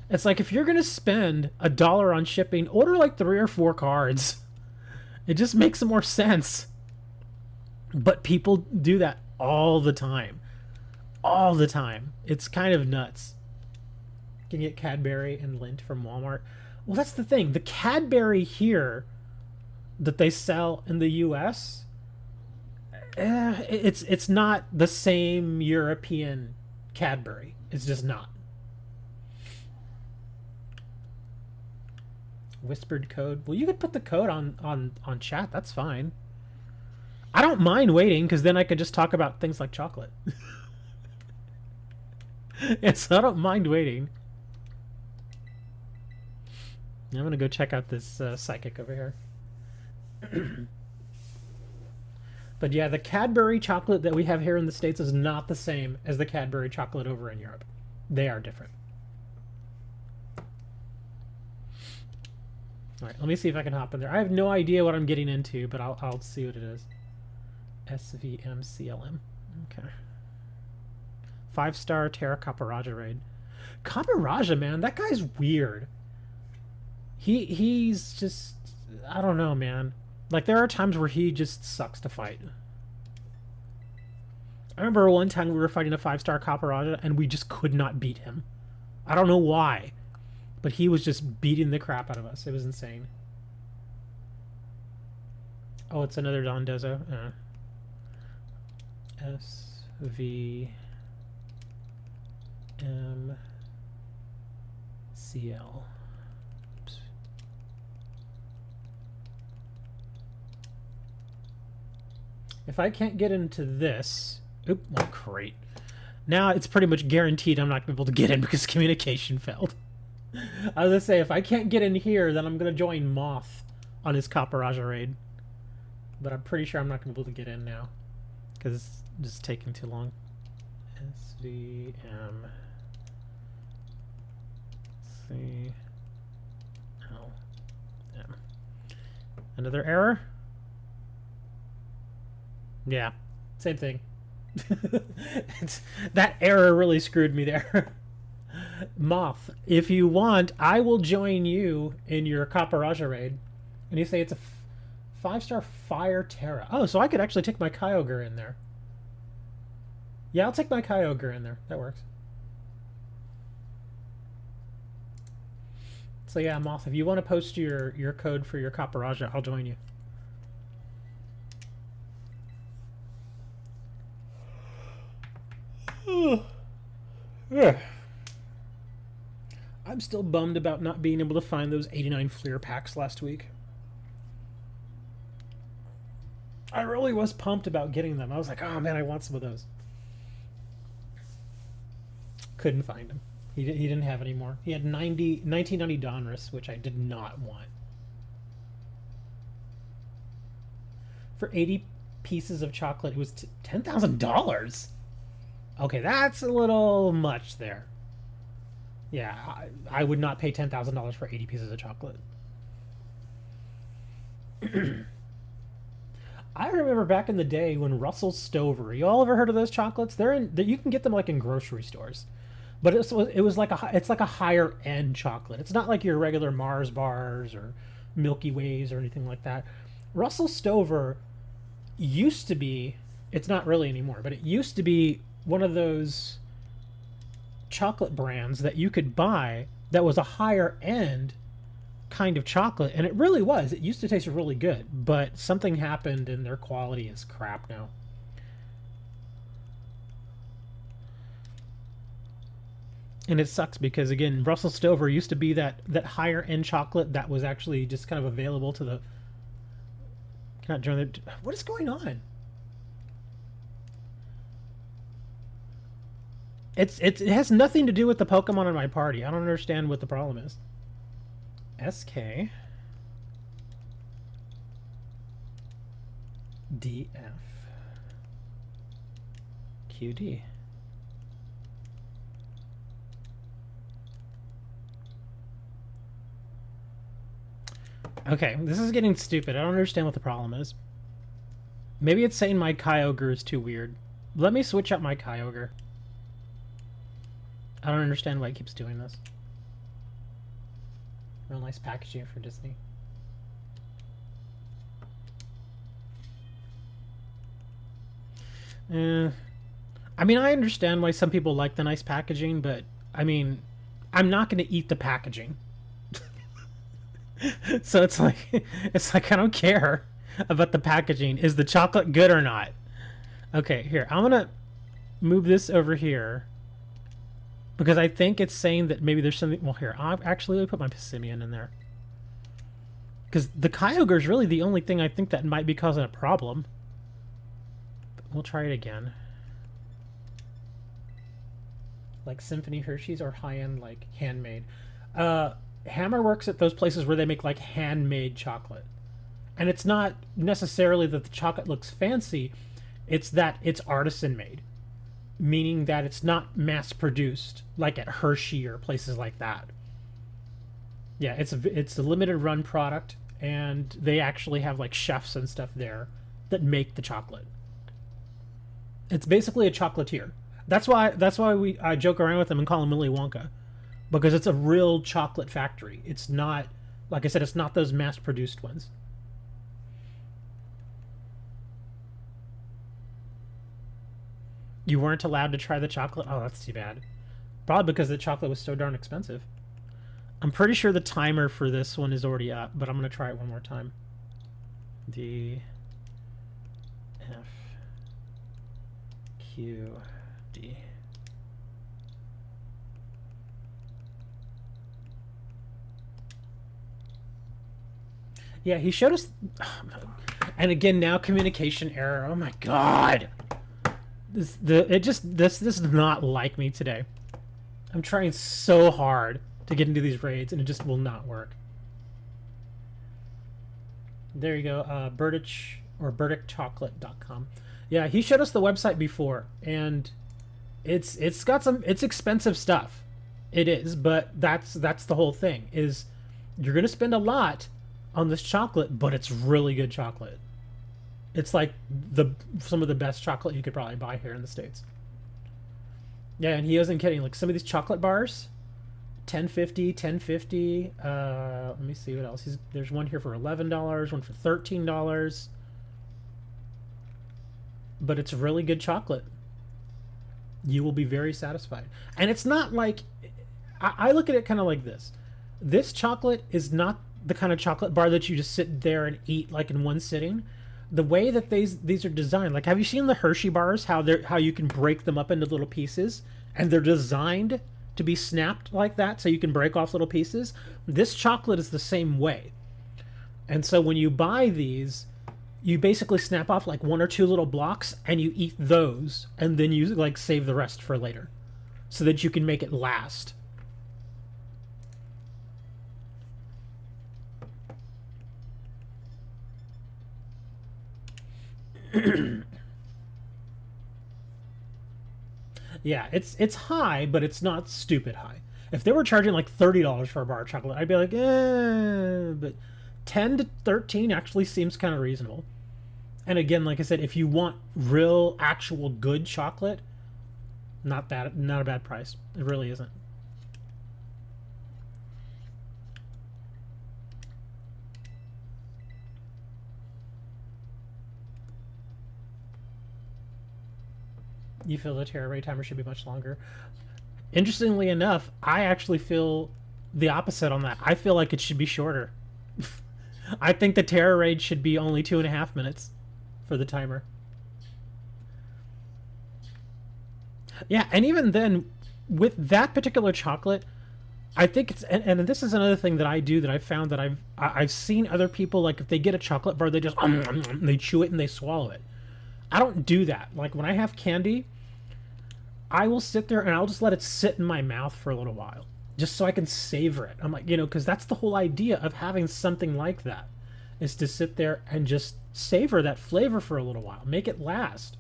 A: It's like, if you're gonna spend $1 on shipping, order like 3 or 4 cards. It just makes more sense. But people do that all the time. All the time. It's kind of nuts. Can you get Cadbury and Lindt from Walmart? Well, that's the thing. The Cadbury here that they sell in the U.S., it's not the same European Cadbury. It's just not. Whispered code. Well, you could put the code on chat. That's fine. I don't mind waiting because then I could just talk about things like chocolate. And so I don't mind waiting. I'm gonna go check out this psychic over here. But yeah, the Cadbury chocolate that we have here in the States is not the same as the Cadbury chocolate over in Europe. They are different. Alright, let me see if I can hop in there. I have no idea what I'm getting into, but I'll see what it is. SVMCLM. Okay. 5-star Tera Caparaja raid. Caparaja, man, that guy's weird. He's just, I don't know, man. Like, there are times where he just sucks to fight. I remember one time we were fighting a 5-star Caparaja and we just could not beat him. I don't know why, but he was just beating the crap out of us. It was insane. Oh, it's another Don Dezo. SVMCL. Oops. If I can't get into this... Oop, well, great. Now it's pretty much guaranteed I'm not going to be able to get in because communication failed. I was going to say, if I can't get in here, then I'm going to join Moth on his Caparaja raid. But I'm pretty sure I'm not going to be able to get in now because it's just taking too long. SVM... C... L... M. Another error? Yeah, same thing. That error really screwed me there. Moth, if you want, I will join you in your Caparaja raid. And you say it's a 5-star Fire Tera. Oh, so I could actually take my Kyogre in there. Yeah, I'll take my Kyogre in there. That works. So yeah, Moth, if you want to post your code for your Caparaja, I'll join you. Yeah. I'm still bummed about not being able to find those 89 Fleer packs last week. I really was pumped about getting them. I was like, oh man, I want some of those. Couldn't find them. He didn't have any more. He had 1990 Donruss, which I did not want. For 80 pieces of chocolate, it was $10,000. Okay, that's a little much there. Yeah, I would not pay $10,000 for 80 pieces of chocolate. I remember back in the day when Russell Stover, you all ever heard of those chocolates? You can get them like in grocery stores. But it was like it's like a higher end chocolate. It's not like your regular Mars bars or Milky Ways or anything like that. Russell Stover used to be, it's not really anymore, but it used to be one of those chocolate brands that you could buy that was a higher end kind of chocolate, and it really was. It used to taste really good, but something happened and their quality is crap now. And it sucks because, again, Russell Stover used to be that higher end chocolate that was actually just kind of available to the... Cannot join the... What is going on? It has nothing to do with the Pokemon in my party. I don't understand what the problem is. SK DF QD. Okay, this is getting stupid. I don't understand what the problem is. Maybe it's saying my Kyogre is too weird. Let me switch up my Kyogre. I don't understand why it keeps doing this. Real nice packaging for Disney. I mean, I understand why some people like the nice packaging, but I mean, I'm not going to eat the packaging. So it's like I don't care about the packaging. Is the chocolate good or not? Okay, here. I'm gonna move this over here because I think it's saying that maybe there's something. Well, here. I'll actually put my Pissimian in there because the Kyogre is really the only thing I think that might be causing a problem. But we'll try it again. Like Symphony Hershey's or high-end, like handmade. Hammer works at those places where they make like handmade chocolate, and it's not necessarily that the chocolate looks fancy, it's that it's artisan made, meaning that it's not mass produced like at Hershey or places like that. Yeah, it's a limited run product, and they actually have like chefs and stuff there that make the chocolate. It's basically a chocolatier. That's why I joke around with them and call him Willy Wonka, because it's a real chocolate factory. It's not, like I said, it's not those mass-produced ones. You weren't allowed to try the chocolate? Oh, that's too bad. Probably because the chocolate was so darn expensive. I'm pretty sure the timer for this one is already up, but I'm going to try it one more time. D F Q D. Yeah, he showed us, and again now communication error. Oh my god, this does not like me today. I'm trying so hard to get into these raids, and it just will not work. There you go, Burditch or BurdickChocolate.com. Yeah, he showed us the website before, and it's got some, it's expensive stuff. It is, but that's the whole thing, is you're gonna spend a lot on this chocolate, but it's really good chocolate. It's like some of the best chocolate you could probably buy here in the States. Yeah, and he wasn't kidding. Like some of these chocolate bars, $10.50, $10.50. Let me see what else. There's one here for $11, one for $13. But it's really good chocolate. You will be very satisfied. And it's not like, I look at it kind of like this. This chocolate is not the kind of chocolate bar that you just sit there and eat like in one sitting. The way that these are designed, like, have you seen the Hershey bars, how you can break them up into little pieces, and they're designed to be snapped like that so you can break off little pieces? This chocolate is the same way. And so when you buy these, you basically snap off like one or two little blocks and you eat those, and then you like save the rest for later so that you can make it last. Yeah, it's high, but it's not stupid high. If they were charging like $30 for a bar of chocolate, I'd be like, but 10 to 13 actually seems kind of reasonable. And again, like I said, if you want real, actual good chocolate, not a bad price. It really isn't. You feel the Tera raid timer should be much longer. Interestingly enough, I actually feel the opposite on that. I feel like it should be shorter. I think the Tera raid should be only 2.5 minutes for the timer. Yeah, and even then, with that particular chocolate, I think it's, and this is another thing that I do that I've found that I've seen other people, like if they get a chocolate bar, they just they chew it and they swallow it. I don't do that. Like when I have candy, I will sit there and I'll just let it sit in my mouth for a little while, just so I can savor it. I'm like, because that's the whole idea of having something like that, is to sit there and just savor that flavor for a little while, make it last.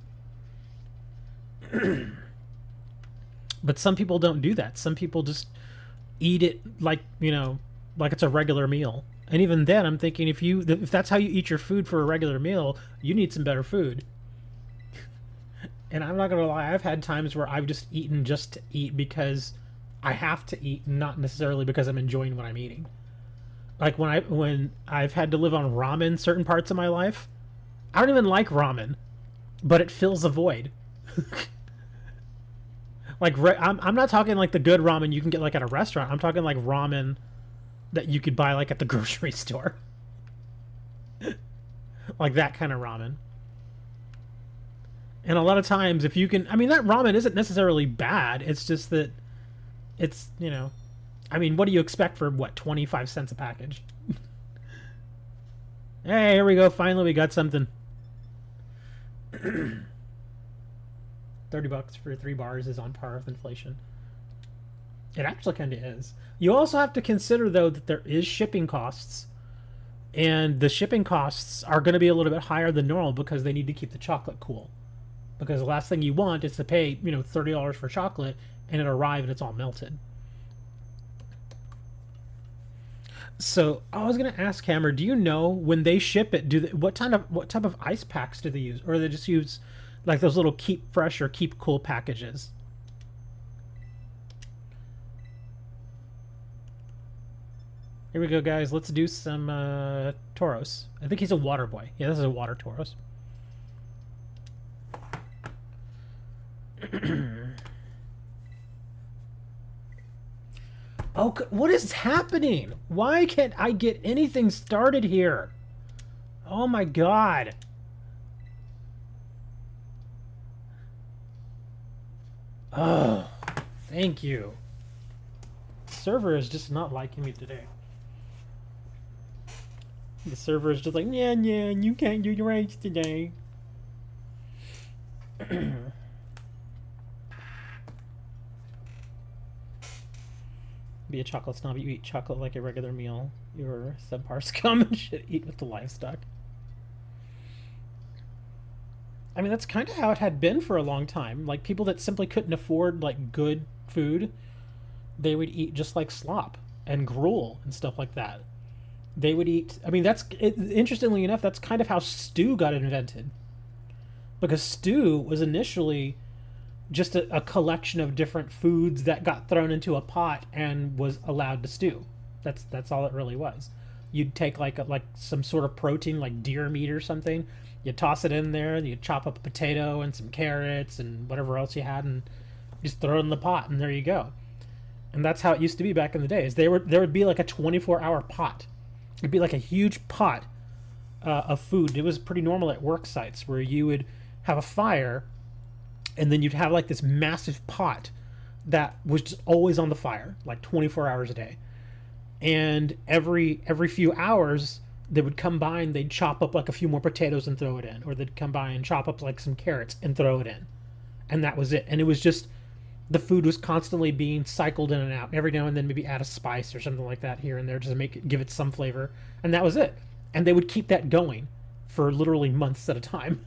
A: But some people don't do that. Some people just eat it like, like it's a regular meal. And even then, I'm thinking, if that's how you eat your food for a regular meal, you need some better food. And I'm not gonna lie, I've had times where I've just eaten just to eat because I have to eat, not necessarily because I'm enjoying what I'm eating. Like when I've had to live on ramen certain parts of my life, I don't even like ramen, but it fills a void. Like I'm not talking like the good ramen you can get like at a restaurant. I'm talking like ramen that you could buy like at the grocery store. Like that kind of ramen. And a lot of times if you can, I mean, that ramen isn't necessarily bad. It's just that it's, you know, I mean, what do you expect for what, 25 cents a package? Hey, here we go. Finally, we got something. 30 bucks for 3 bars is on par with inflation. It actually kind of is. You also have to consider, though, that there is shipping costs. And the shipping costs are going to be a little bit higher than normal because they need to keep the chocolate cool. Because the last thing you want is to pay, you know, $30 for chocolate and it arrive and it's all melted. So I was going to ask Hammer, do you know when they ship it, what type of ice packs do they use? Or do they just use like those little keep fresh or keep cool packages? Here we go, guys. Let's do some Tauros. I think he's a water boy. Yeah, this is a water Tauros. Oh, what is happening? Why can't I get anything started here? Oh my god. Oh, thank you. The server is just not liking me today. The server is just like, yeah, you can't do your rights today. Be a chocolate snob. You eat chocolate like a regular meal. You're subpar scum and should eat with the livestock. I mean, that's kind of how it had been for a long time. Like, people that simply couldn't afford, like, good food, they would eat just, like, slop and gruel and stuff like that. They would eat... I mean, interestingly enough, that's kind of how stew got invented. Because stew was initially just a collection of different foods that got thrown into a pot and was allowed to stew. That's all it really was. You'd take like some sort of protein, like deer meat or something. You toss it in there, and you chop up a potato and some carrots and whatever else you had, and just throw it in the pot, and there you go. And that's how it used to be back in the days. There would be like a 24-hour pot. It'd be like a huge pot of food. It was pretty normal at work sites where you would have a fire, and then you'd have like this massive pot that was just always on the fire, like 24 hours a day. And every few hours, they would come by and they'd chop up like a few more potatoes and throw it in, or they'd come by and chop up like some carrots and throw it in, and that was it. And it was just, the food was constantly being cycled in and out. Every now and then maybe add a spice or something like that here and there just to give it some flavor, and that was it. And they would keep that going for literally months at a time.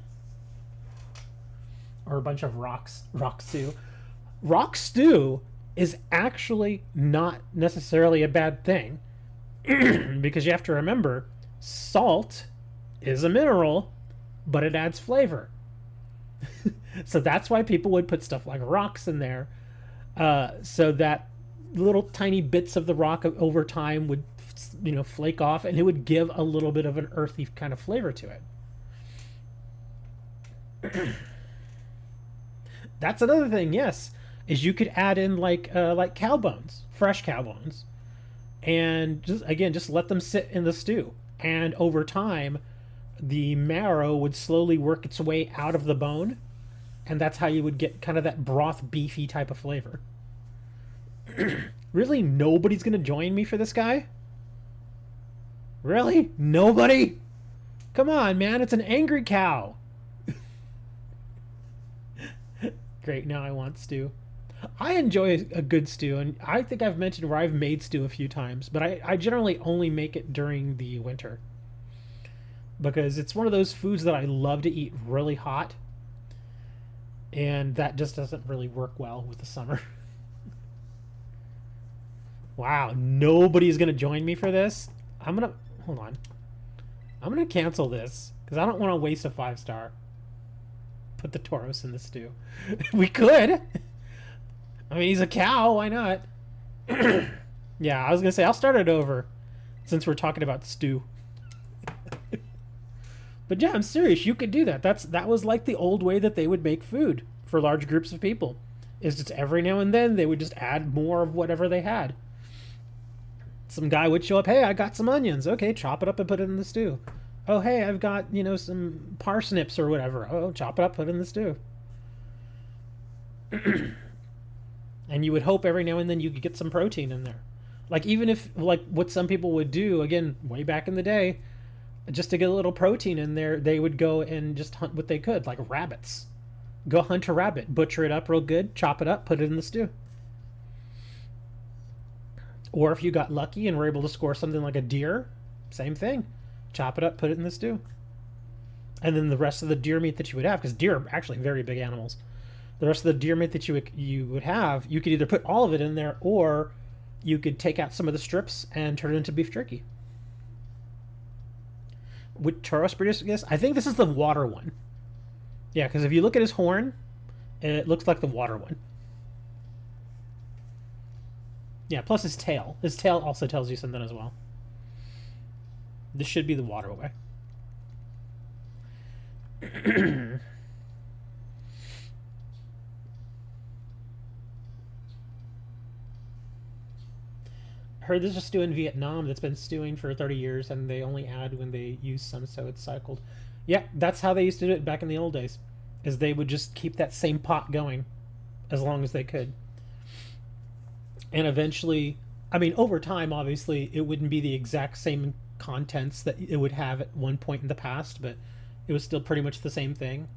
A: Or a bunch of rock stew. Rock stew is actually not necessarily a bad thing because you have to remember, salt is a mineral, but it adds flavor. So that's why people would put stuff like rocks in there, so that little tiny bits of the rock over time would, you know, flake off, and it would give a little bit of an earthy kind of flavor to it. That's another thing, yes, is you could add in like cow bones, fresh cow bones, and just let them sit in the stew, and over time the marrow would slowly work its way out of the bone, and that's how you would get kind of that broth beefy type of flavor. Really, nobody's gonna join me for this guy? Really? Nobody? Come on, man, it's an angry cow. Great, now I want stew. I enjoy a good stew, and I think I've mentioned where I've made stew a few times, but I generally only make it during the winter. Because it's one of those foods that I love to eat really hot, and that just doesn't really work well with the summer. Wow, nobody's going to join me for this? Hold on. I'm going to cancel this, because I don't want to waste a 5-star. Put the Tauros in the stew. We could. I mean, he's a cow. Why not? Yeah, I was going to say, I'll start it over since we're talking about stew. But yeah, I'm serious. You could do that. That was like the old way that they would make food for large groups of people. Is just every now and then they would just add more of whatever they had. Some guy would show up, hey, I got some onions. Okay, chop it up and put it in the stew. Oh, hey, I've got, some parsnips or whatever. Oh, chop it up, put it in the stew. And you would hope every now and then you could get some protein in there. Like, even if, like, what some people would do, again, way back in the day, just to get a little protein in there, they would go and just hunt what they could, like rabbits. Go hunt a rabbit, butcher it up real good, chop it up, put it in the stew. Or if you got lucky and were able to score something like a deer, same thing. Chop it up, put it in the stew. And then the rest of the deer meat that you would have, because deer are actually very big animals, the rest of the deer meat that you would have, you could either put all of it in there, or you could take out some of the strips and turn it into beef jerky. Would Taurus produce this? I think this is the water one. Yeah, because if you look at his horn, it looks like the water one. Yeah, plus his tail. His tail also tells you something as well. This should be the waterway. Heard there's a stew in Vietnam that's been stewing for 30 years, and they only add when they use some, so it's cycled. Yeah, that's how they used to do it back in the old days, is they would just keep that same pot going as long as they could. And eventually, I mean, over time, obviously, it wouldn't be the exact same contents that it would have at one point in the past, but it was still pretty much the same thing.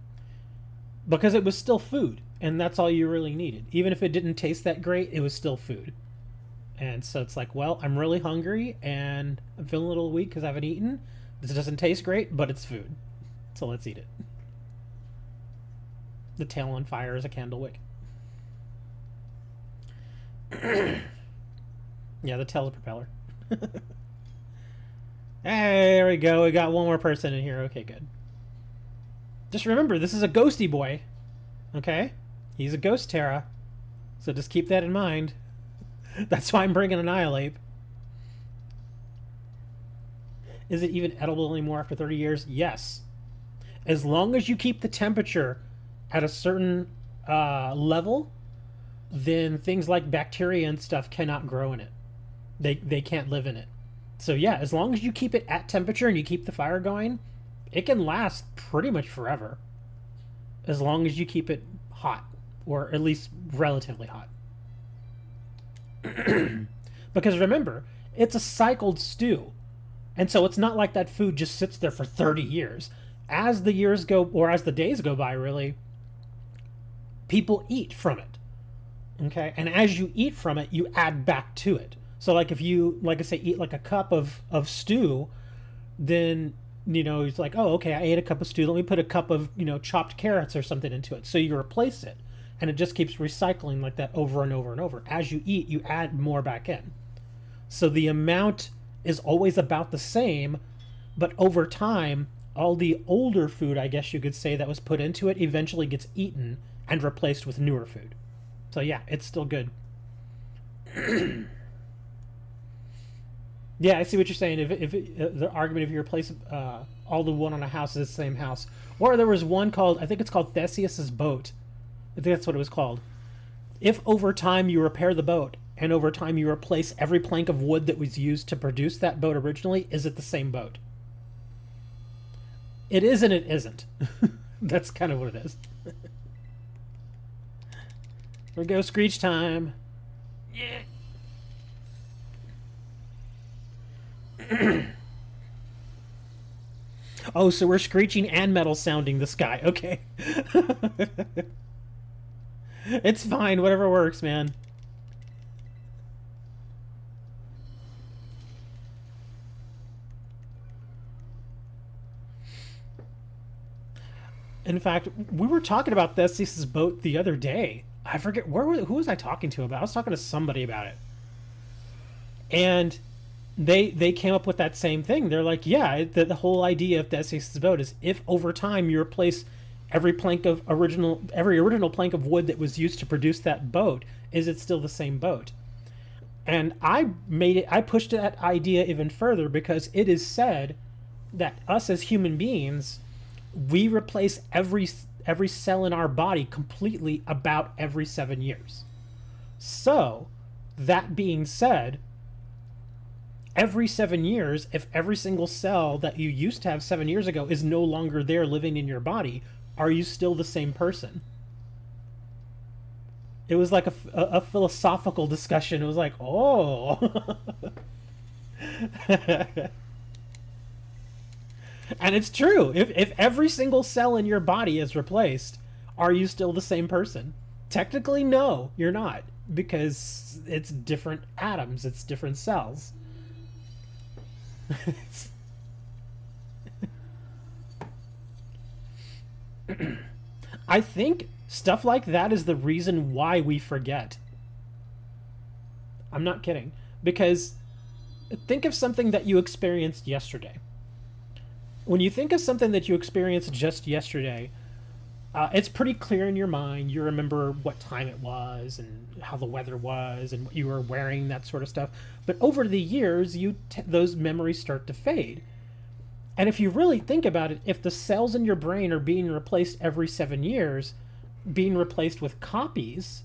A: Because it was still food, and that's all you really needed. Even if it didn't taste that great, it was still food. And so it's like, well, I'm really hungry, and I'm feeling a little weak because I haven't eaten. This doesn't taste great, but it's food. So let's eat it. The tail on fire is a candle wick. Yeah, the tail's a propeller. Hey, there we go. We got one more person in here. Okay, good. Just remember, this is a ghosty boy. Okay? He's a ghost Tera. So just keep that in mind. That's why I'm bringing Annihilate. Is it even edible anymore after 30 years? Yes. As long as you keep the temperature at a certain level, then things like bacteria and stuff cannot grow in it. They can't live in it. So yeah, as long as you keep it at temperature and you keep the fire going, it can last pretty much forever. As long as you keep it hot, or at least relatively hot. Because remember, it's a cycled stew. And so it's not like that food just sits there for 30 years. As the years go, or as the days go by, really, people eat from it. Okay? And as you eat from it, you add back to it. So like if you, like I say, eat like a cup of stew, then, it's like, oh, okay, I ate a cup of stew. Let me put a cup of, chopped carrots or something into it. So you replace it. And it just keeps recycling like that over and over and over. As you eat, you add more back in. So the amount is always about the same, but over time, all the older food, I guess you could say, that was put into it eventually gets eaten and replaced with newer food. So yeah, it's still good. Yeah, I see what you're saying. If the argument, if you replace all the wood on a house is the same house. Or there was one called, I think it's called Theseus's boat. I think that's what it was called. If over time you repair the boat, and over time you replace every plank of wood that was used to produce that boat originally, is it the same boat? It is and it isn't. That's kind of what it is. Here we go, screech time. Yeah. Oh, so we're screeching and metal sounding this guy. Okay. It's fine, whatever works, man. In fact, we were talking about Theseus's boat the other day. I forget who was I talking to about. I was talking to somebody about it, and they came up with that same thing. They're like, yeah, the whole idea of Theseus's boat is if over time you replace every original plank of wood that was used to produce that boat, is it still the same boat? And I pushed that idea even further, because it is said that us as human beings, we replace every cell in our body completely about every 7 years. So, that being said, every 7 years, if every single cell that you used to have 7 years ago is no longer there living in your body, are you still the same person? It was like a philosophical discussion. It was like, oh. And it's true. If every single cell in your body is replaced, are you still the same person? Technically, no, you're not. Because it's different atoms, it's different cells. I think stuff like that is the reason why we forget. I'm not kidding. Because think of something that you experienced yesterday. When you think of something that you experienced just yesterday, it's pretty clear in your mind. You remember what time it was and how the weather was and what you were wearing, that sort of stuff. But over the years, those memories start to fade. And if you really think about it, if the cells in your brain are being replaced every 7 years, being replaced with copies,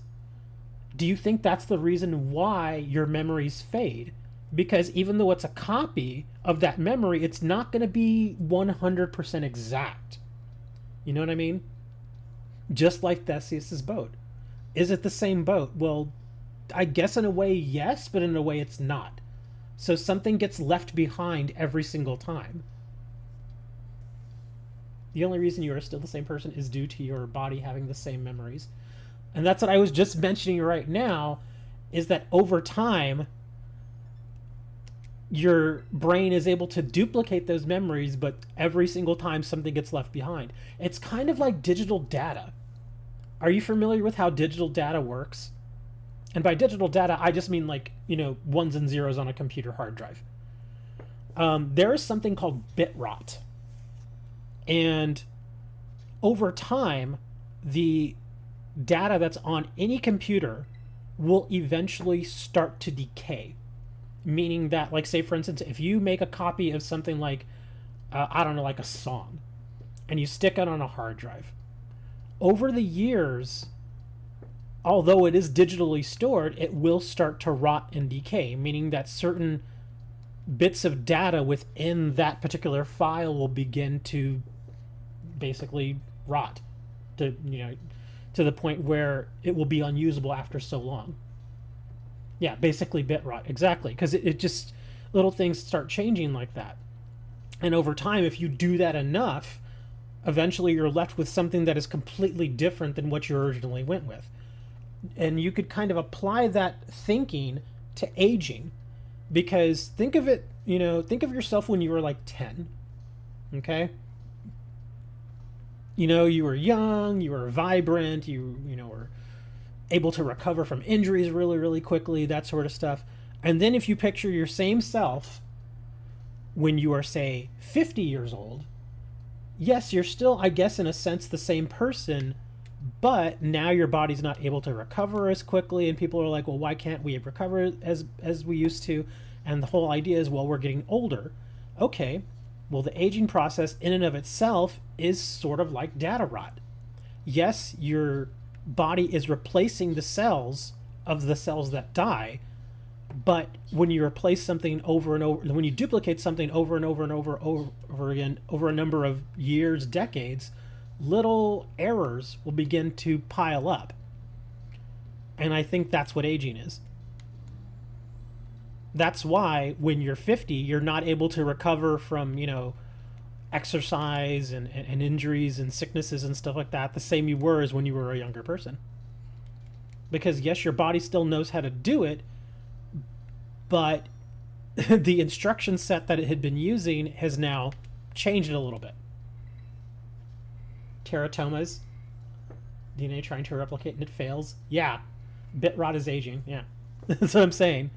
A: do you think that's the reason why your memories fade? Because even though it's a copy of that memory, it's not going to be 100% exact. You know what I mean? Just like Theseus's boat. Is it the same boat? Well, I guess in a way, yes, but in a way it's not. So something gets left behind every single time. The only reason you are still the same person is due to your body having the same memories. And that's what I was just mentioning right now, is that over time, your brain is able to duplicate those memories, but every single time something gets left behind. It's kind of like digital data. Are you familiar with how digital data works? And by digital data, I just mean like, ones and zeros on a computer hard drive. There is something called bit rot. And over time, the data that's on any computer will eventually start to decay. Meaning that, like, say, for instance, if you make a copy of something like, I don't know, like a song, and you stick it on a hard drive, over the years, although it is digitally stored, it will start to rot and decay, meaning that certain bits of data within that particular file will begin to basically rot to the point where it will be unusable after so long. Yeah, basically bit rot. Exactly. Because it just, little things start changing like that. And over time, if you do that enough, eventually you're left with something that is completely different than what you originally went with. And you could kind of apply that thinking to aging. Because think of it, think of yourself when you were like 10. Okay? You were young, you were vibrant, you were able to recover from injuries really, really quickly, that sort of stuff. And then if you picture your same self when you are, say, 50 years old, yes, you're still, I guess, in a sense, the same person, but now your body's not able to recover as quickly, and people are like, well, why can't we recover as we used to? And the whole idea is, well, we're getting older. Okay, well, the aging process in and of itself is sort of like data rot. Yes, your body is replacing the cells of the cells that die, but when you replace something over and over, when you duplicate something over and over and over again over a number of years, decades, little errors will begin to pile up. And I think that's what aging is. That's why when you're 50, you're not able to recover from, exercise and injuries and sicknesses and stuff like that the same you were as when you were a younger person. Because yes, your body still knows how to do it, but the instruction set that it had been using has now changed it a little bit. Teratomas, DNA trying to replicate and it fails. Yeah, bit rot is aging. Yeah, that's what I'm saying.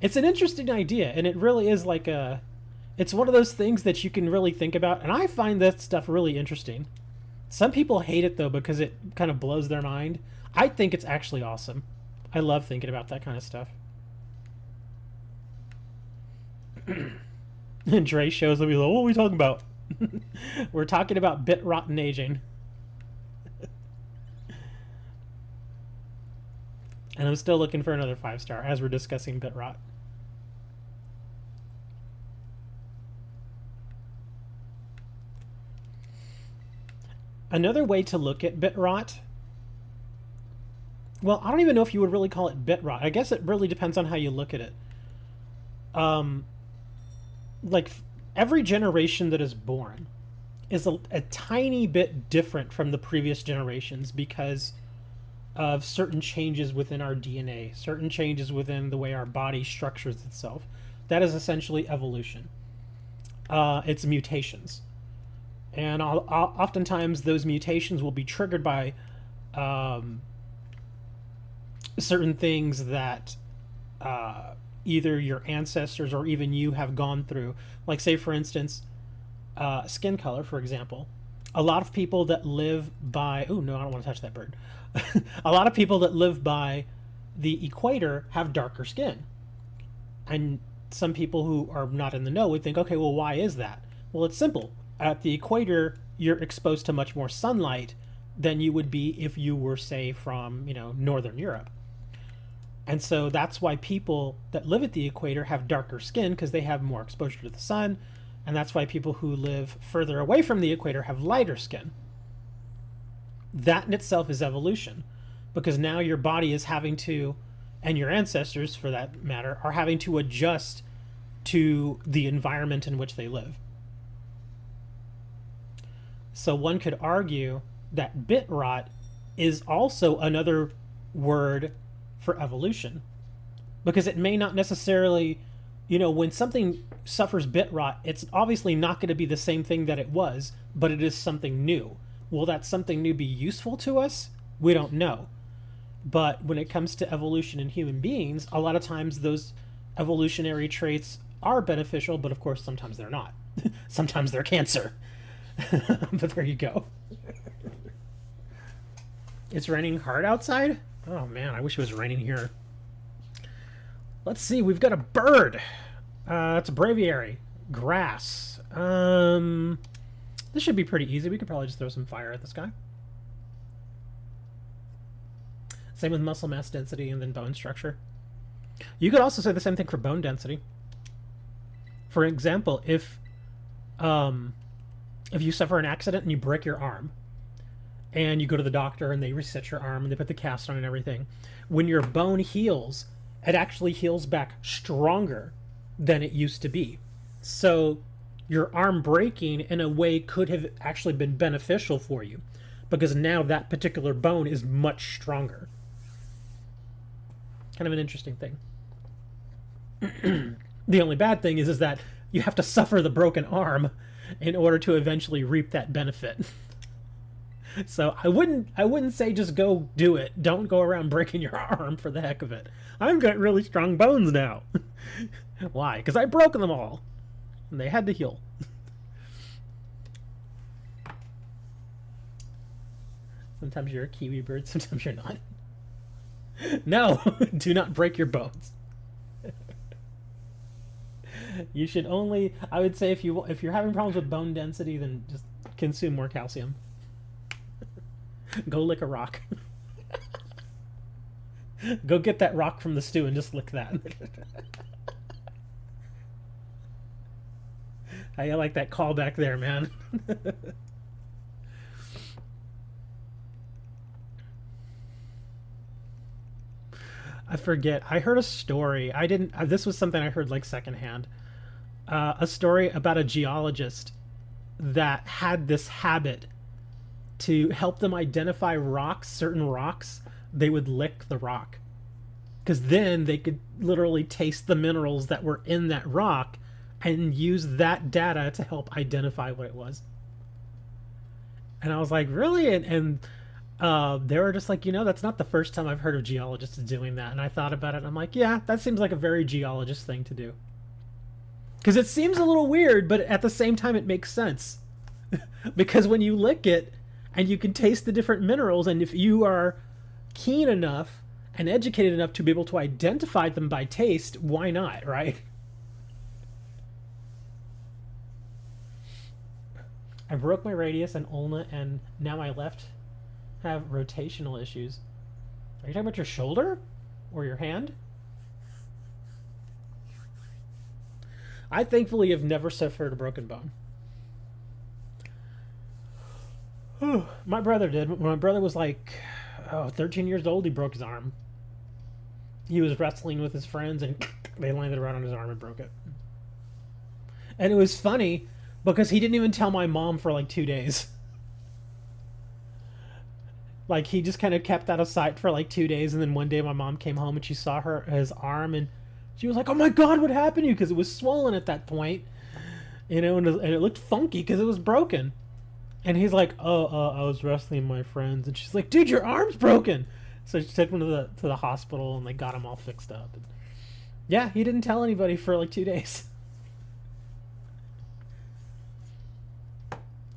A: It's an interesting idea, and it really is like it's one of those things that you can really think about, and I find that stuff really interesting. Some people hate it, though, because it kind of blows their mind. I think it's actually awesome. I love thinking about that kind of stuff. And Dre shows up, he's like, what are we talking about? We're talking about bit rot and aging. And I'm still looking for another 5-star as we're discussing bit rot. Another way to look at bit rot, well, I don't even know if you would really call it bit rot. I guess it really depends on how you look at it. Like every generation that is born is a tiny bit different from the previous generations because of certain changes within our DNA, certain changes within the way our body structures itself. That is essentially evolution. It's mutations. And oftentimes those mutations will be triggered by certain things that either your ancestors or even you have gone through. Like, say, for instance, skin color, for example. A lot of people that live by... Oh, no, I don't want to touch that bird. A lot of people that live by the equator have darker skin. And some people who are not in the know would think, okay, well, why is that? Well, it's simple. At the equator, you're exposed to much more sunlight than you would be if you were, say, from, Northern Europe. And so that's why people that live at the equator have darker skin, because they have more exposure to the sun. And that's why people who live further away from the equator have lighter skin. That in itself is evolution, because now your body is having to, and your ancestors for that matter, are having to adjust to the environment in which they live. So one could argue that bit rot is also another word for evolution, because it may not necessarily, when something suffers bit rot, it's obviously not going to be the same thing that it was, but it is something new. Will that something new be useful to us? We don't know. But when it comes to evolution in human beings, a lot of times those evolutionary traits are beneficial, but of course sometimes they're not. Sometimes they're cancer. But there you go. It's raining hard outside? Oh man, I wish it was raining here. Let's see, we've got a bird. It's a braviary. Grass. This should be pretty easy. We could probably just throw some fire at this guy. Same with muscle mass density and then bone structure. You could also say the same thing for bone density. For example, if you suffer an accident and you break your arm, and you go to the doctor and they reset your arm and they put the cast on and everything, when your bone heals, it actually heals back stronger than it used to be. So your arm breaking in a way could have actually been beneficial for you, because now that particular bone is much stronger. Kind of an interesting thing. The only bad thing is that you have to suffer the broken arm in order to eventually reap that benefit. So I wouldn't say just go do it. Don't go around breaking your arm for the heck of it. I've got really strong bones now. Why? Because I broke them all. And they had to heal. Sometimes you're a kiwi bird, sometimes you're not. No, do not break your bones. You should only, I would say, if you're having problems with bone density, then just consume more calcium. Go lick a rock. Go get that rock from the stew and just lick that. I like that callback there, man. I forget. I heard a story. I didn't. This was something I heard like secondhand. A story about a geologist that had this habit to help them identify rocks, certain rocks. They would lick the rock, because then they could literally taste the minerals that were in that rock and use that data to help identify what it was. And I was like, really? And they were just like, that's not the first time I've heard of geologists doing that. And I thought about it, and I'm like, yeah, that seems like a very geologist thing to do. Because it seems a little weird, but at the same time it makes sense. Because when you lick it, and you can taste the different minerals, and if you are keen enough and educated enough to be able to identify them by taste, why not, right? I broke my radius and ulna, and now my left have rotational issues. Are you talking about your shoulder? Or your hand? I thankfully have never suffered a broken bone. My brother did. When my brother was like 13 years old, he broke his arm. He was wrestling with his friends and they landed right on his arm and broke it. And it was funny because he didn't even tell my mom for like 2 days. Like, he just kind of kept out of sight for like 2 days, and then one day my mom came home and she saw his arm, and she was like, "Oh my God, what happened to you?" Because it was swollen at that point, you know, and it looked funky because it was broken. And he's like, "Oh, I was wrestling with my friends," and she's like, "Dude, your arm's broken." So she took him to the hospital, and they got him all fixed up. And yeah, he didn't tell anybody for like 2 days.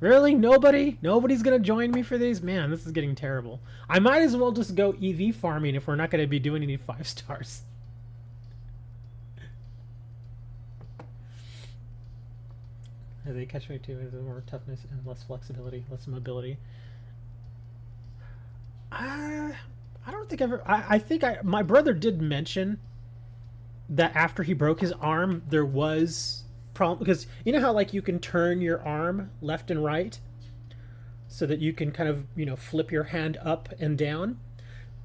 A: Really? Nobody's gonna join me for these? Man, this is getting terrible. I might as well just go EV farming if we're not gonna be doing any 5 stars. They catch me too with more toughness and less flexibility, less mobility. I don't think I think my brother did mention that after he broke his arm, there was problem, because you know how like you can turn your arm left and right so that you can kind of, you know, flip your hand up and down.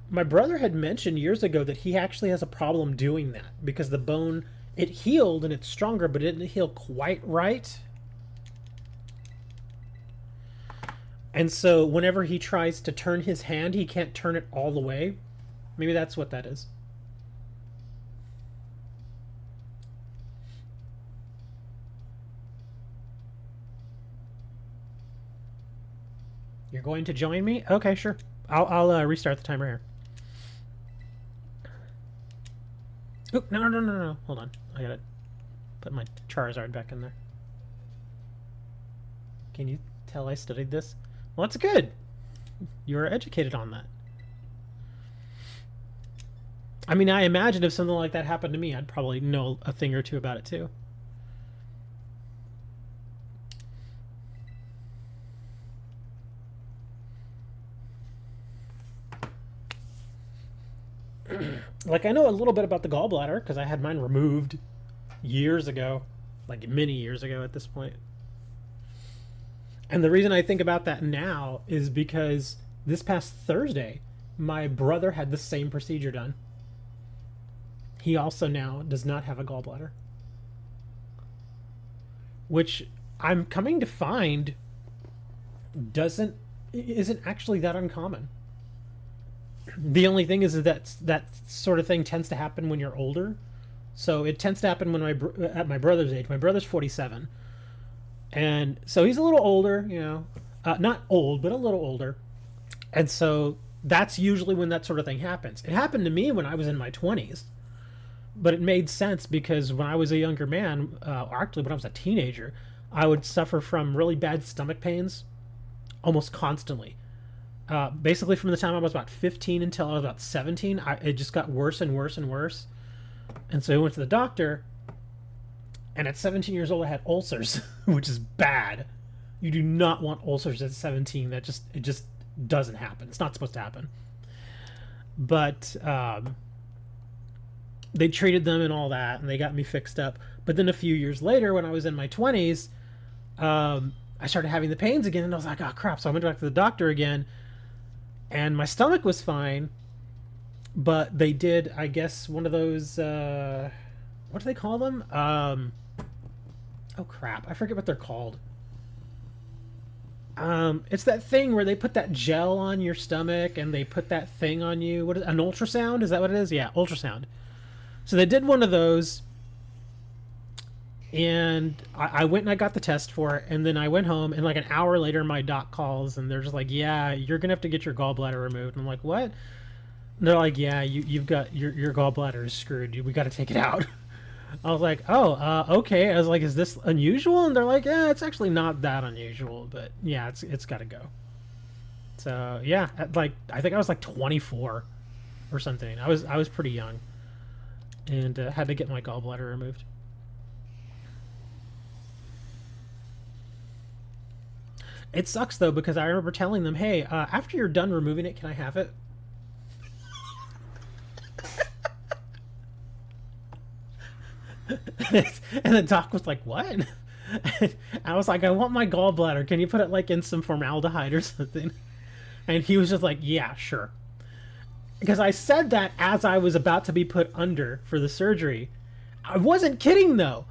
A: My brother had mentioned years ago that he actually has a problem doing that because the bone, it healed and it's stronger, but it didn't heal quite right. And so whenever he tries to turn his hand, he can't turn it all the way. Maybe that's what that is. You're going to join me? Okay, sure. I'll restart the timer here. Oh, no. Hold on. I gotta put my Charizard back in there. Can you tell I studied this? Well, that's good. You were educated on that. I mean, I imagine if something like that happened to me, I'd probably know a thing or two about it too. Like, I know a little bit about the gallbladder because I had mine removed years ago, like many years ago at this point. And the reason I think about that now is because this past Thursday, my brother had the same procedure done. He also now does not have a gallbladder, which I'm coming to find isn't actually that uncommon. The only thing is that that sort of thing tends to happen when you're older. So it tends to happen when at my brother's age. My brother's 47. And so he's a little older, you know, not old, but a little older. And so that's usually when that sort of thing happens. It happened to me when I was in my 20s, but it made sense because when I was a younger man, or actually when I was a teenager, I would suffer from really bad stomach pains almost constantly. Basically from the time I was about 15 until I was about 17, it just got worse and worse and worse. And so I went to the doctor, and at 17 years old I had ulcers, which is bad. You do not want ulcers at 17. It just doesn't happen. It's not supposed to happen. But they treated them and all that, and they got me fixed up. But then a few years later, when I was in my 20s, I started having the pains again, and I was like, oh crap. So I went back to the doctor again, and my stomach was fine, but they did, I guess, one of those, what do they call them? Oh crap, I forget what they're called. It's that thing where they put that gel on your stomach and they put that thing on you. What is an ultrasound? Is that what it is? Yeah, ultrasound. So they did one of those, and I went and I got the test for it, and then I went home, and like an hour later my doc calls and they're just like, yeah, you're gonna have to get your gallbladder removed. And I'm like, what? And they're like, yeah, you've got your gallbladder is screwed. We got to take it out. I was like, oh, okay. I was like, is this unusual? And they're like, yeah, it's actually not that unusual, but yeah, it's got to go. So yeah, like I think I was like 24 or something. I was pretty young, and had to get my gallbladder removed. It sucks though, because I remember telling them, hey, after you're done removing it, can I have it? And the doc was like, what? And I was like, I want my gallbladder. Can you put it like in some formaldehyde or something? And he was just like, yeah, sure. Because I said that as I was about to be put under for the surgery. I wasn't kidding though.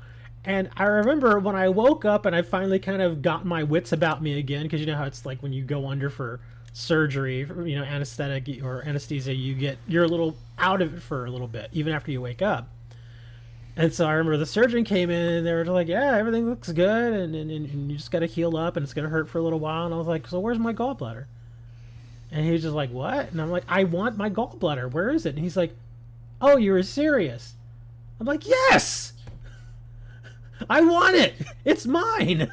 A: And I remember when I woke up and I finally kind of got my wits about me again, because you know how it's like when you go under for surgery, you know, anesthetic or anesthesia, you're a little out of it for a little bit, even after you wake up. And so I remember the surgeon came in and they were like, yeah, everything looks good, and you just got to heal up and it's going to hurt for a little while. And I was like, so where's my gallbladder? And he was just like, what? And I'm like, I want my gallbladder. Where is it? And he's like, oh, you were serious? I'm like, yes! I want it! It's mine!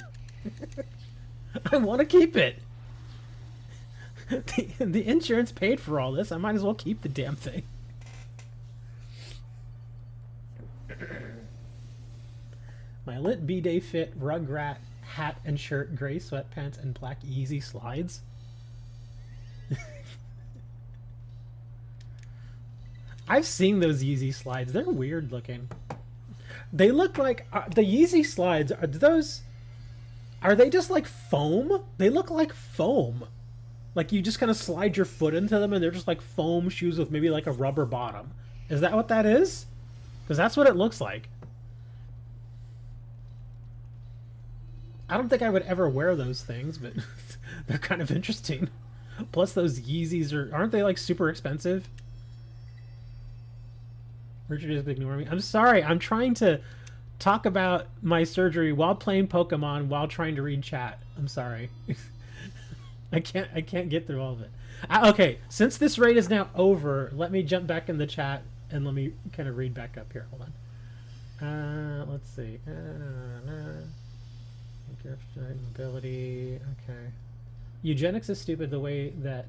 A: I want to keep it. The insurance paid for all this. I might as well keep the damn thing. My lit B-Day fit, Rugrat, hat and shirt, gray sweatpants, and black Yeezy slides. I've seen those Yeezy slides. They're weird looking. They look like the Yeezy slides. Are they just like foam? They look like foam. Like you just kind of slide your foot into them and they're just like foam shoes with maybe like a rubber bottom. Is that what that is? Because that's what it looks like. I don't think I would ever wear those things, but they're kind of interesting. Plus those Yeezys aren't they like super expensive? Richard is ignoring me. I'm sorry. I'm trying to talk about my surgery while playing Pokemon while trying to read chat. I'm sorry. I can't get through all of it. Okay, since this raid is now over, let me jump back in the chat and let me kind of read back up here. Hold on. Let's see. Mobility. Okay. Eugenics is stupid the way that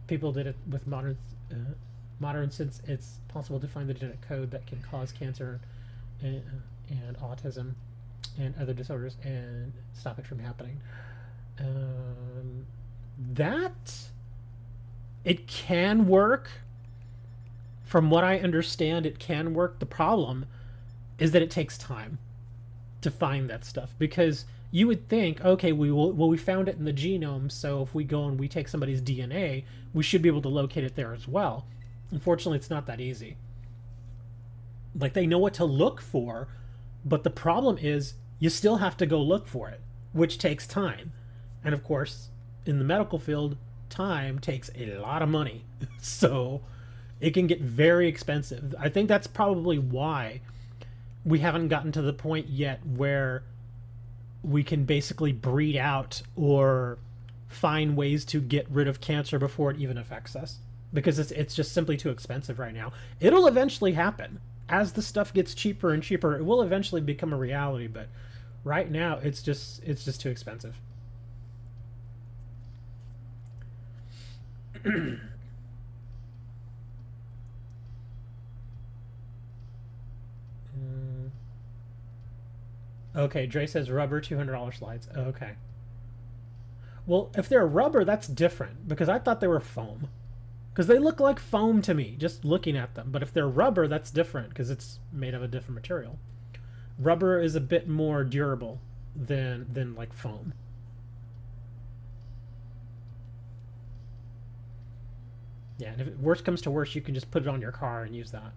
A: people did it with modern since it's possible to find the genetic code that can cause cancer and autism and other disorders and stop it from happening. That it can work. From what I understand, it can work. The problem is that it takes time to find that stuff, because you would think, okay, we found it in the genome, so if we go and we take somebody's DNA, we should be able to locate it there as well. Unfortunately, it's not that easy. Like, they know what to look for, but the problem is you still have to go look for it, which takes time. And of course, in the medical field, time takes a lot of money. So it can get very expensive. I think that's probably why we haven't gotten to the point yet where we can basically breed out or find ways to get rid of cancer before it even affects us. Because it's just simply too expensive right now. It'll eventually happen. As the stuff gets cheaper and cheaper, it will eventually become a reality, but right now it's just too expensive. Okay, Dre says rubber $200 slides. Okay. Well, if they're rubber, that's different, because I thought they were foam. Because they look like foam to me, just looking at them. But if they're rubber, that's different, because it's made of a different material. Rubber is a bit more durable than like foam. Yeah, and if worst comes to worst, you can just put it on your car and use that.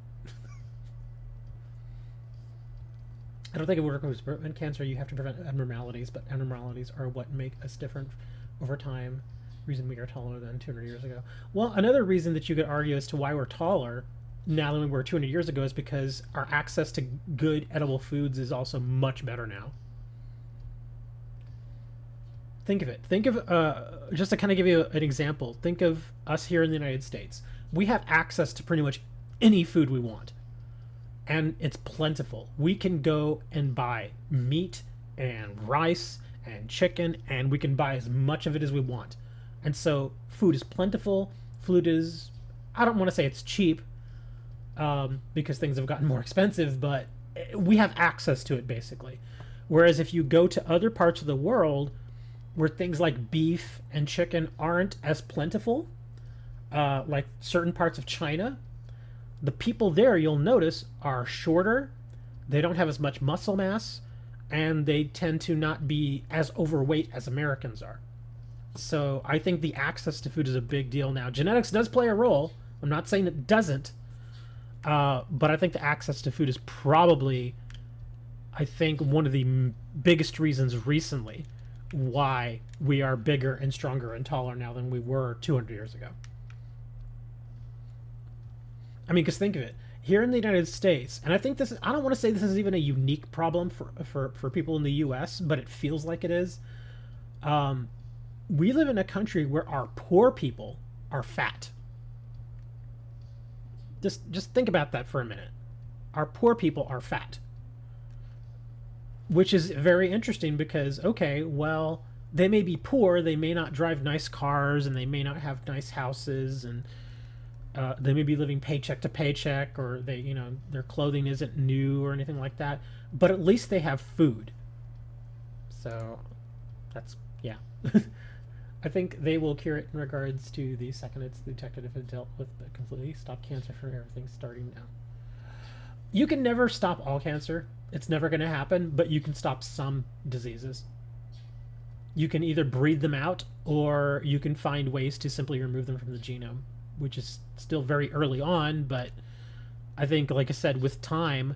A: I don't think it would work with prevent cancer. You have to prevent abnormalities, but abnormalities are what make us different over time. Reason we are taller than 200 years ago. Well, another reason that you could argue as to why we're taller now than we were 200 years ago is because our access to good edible foods is also much better now. Think of it. Think of, just to kind of give you an example, think of us here in the United States. We have access to pretty much any food we want. And it's plentiful. We can go and buy meat and rice and chicken, and we can buy as much of it as we want. And so food is plentiful. Food is, I don't want to say it's cheap, because things have gotten more expensive, but we have access to it basically. Whereas if you go to other parts of the world where things like beef and chicken aren't as plentiful, like certain parts of China, the people there, you'll notice, are shorter. They don't have as much muscle mass. and they tend to not be as overweight as Americans are. So I think the access to food is a big deal now. Genetics does play a role. I'm not saying it doesn't, but I think the access to food is probably, I think, one of the biggest reasons recently why we are bigger and stronger and taller now than we were 200 years ago. I mean, because think of it. Here in the United States, and I think this, I don't want to say this is even a unique problem for people in the U.S., but it feels like it is. We live in a country where our poor people are fat. Just think about that for a minute. Our poor people are fat. Which is very interesting because, okay, well, they may be poor, they may not drive nice cars, and they may not have nice houses, and they may be living paycheck to paycheck, or they, you know, their clothing isn't new or anything like that, but at least they have food. So that's, yeah. I think they will cure it in regards to the second it's detected if it dealt with, but completely stop cancer from everything starting now. You can never stop all cancer. It's never going to happen, but you can stop some diseases. You can either breed them out, or you can find ways to simply remove them from the genome, which is still very early on, but I think, like I said, with time,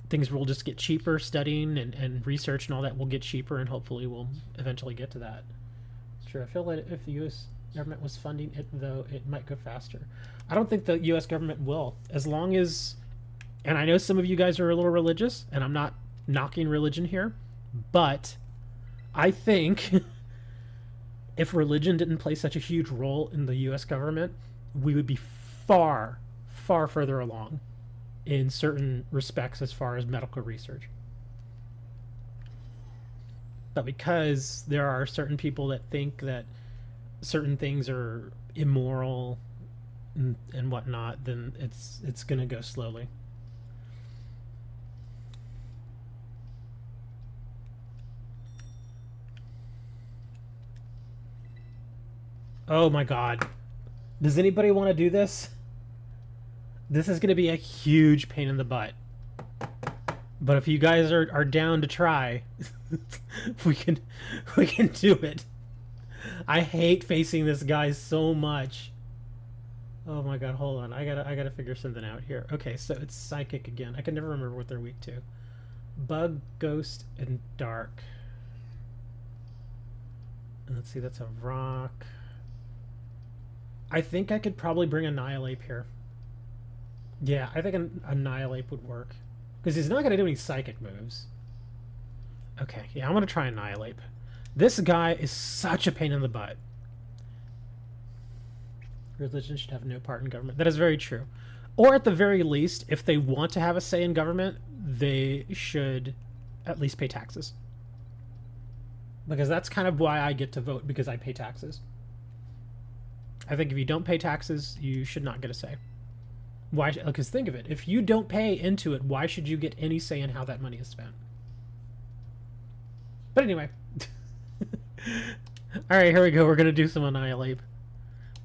A: things will just get cheaper. Studying and research and all that will get cheaper, and hopefully we'll eventually get to that. Sure, I feel that if the U.S. government was funding it, though, it might go faster. I don't think the U.S. government will. As long as... And I know some of you guys are a little religious, and I'm not knocking religion here, but I think if religion didn't play such a huge role in the U.S. government, we would be far, far further along in certain respects as far as medical research. But because there are certain people that think that certain things are immoral and whatnot, then it's going to go slowly. Oh my god. Does anybody want to do this? This is going to be a huge pain in the butt. But if you guys are down to try, we can do it. I hate facing this guy so much. Oh my god, hold on. I gotta figure something out here. Okay, so it's psychic again. I can never remember what they're weak to. Bug, ghost, and dark. And let's see, that's a rock. I think I could probably bring Annihilate here. Yeah, I think an Annihilate would work. Because he's not going to do any psychic moves. Okay, yeah, I'm going to try Annihilate. This guy is such a pain in the butt. Religion should have no part in government. That is very true. Or at the very least, if they want to have a say in government, they should at least pay taxes. Because that's kind of why I get to vote, because I pay taxes. I think if you don't pay taxes, you should not get a say. Why? Because think of it. If you don't pay into it, why should you get any say in how that money is spent? But anyway. Alright, here we go. We're going to do some Annihilate.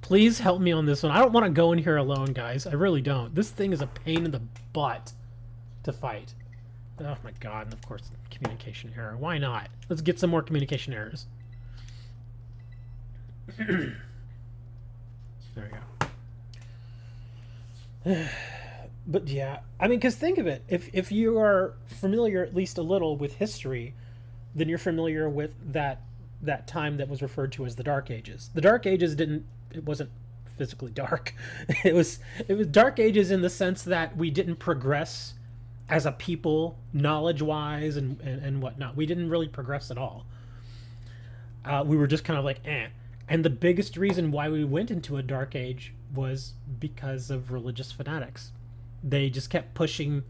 A: Please help me on this one. I don't want to go in here alone, guys. I really don't. This thing is a pain in the butt to fight. Oh my god. And of course, communication error. Why not? Let's get some more communication errors. There we go. But yeah, I mean, because think of it. If you are familiar at least a little with history, then you're familiar with that time that was referred to as the Dark Ages. The Dark Ages it wasn't physically dark. It was Dark Ages in the sense that we didn't progress as a people, knowledge-wise and whatnot. We didn't really progress at all. We were just kind of like, eh. And the biggest reason why we went into a dark age was because of religious fanatics. They just kept pushing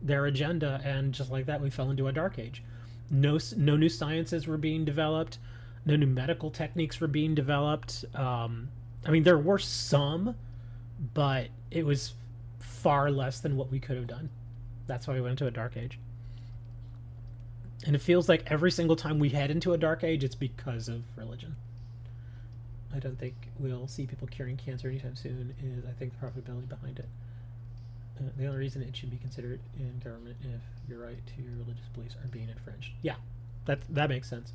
A: their agenda, and just like that, we fell into a dark age. No new sciences were being developed. No new medical techniques were being developed. I mean, there were some, but it was far less than what we could have done. That's why we went into a dark age. And it feels like every single time we head into a dark age, it's because of religion. I don't think we'll see people curing cancer anytime soon. I think the profitability behind it. The only reason it should be considered in government if your right to your religious beliefs are being infringed. Yeah, that makes sense.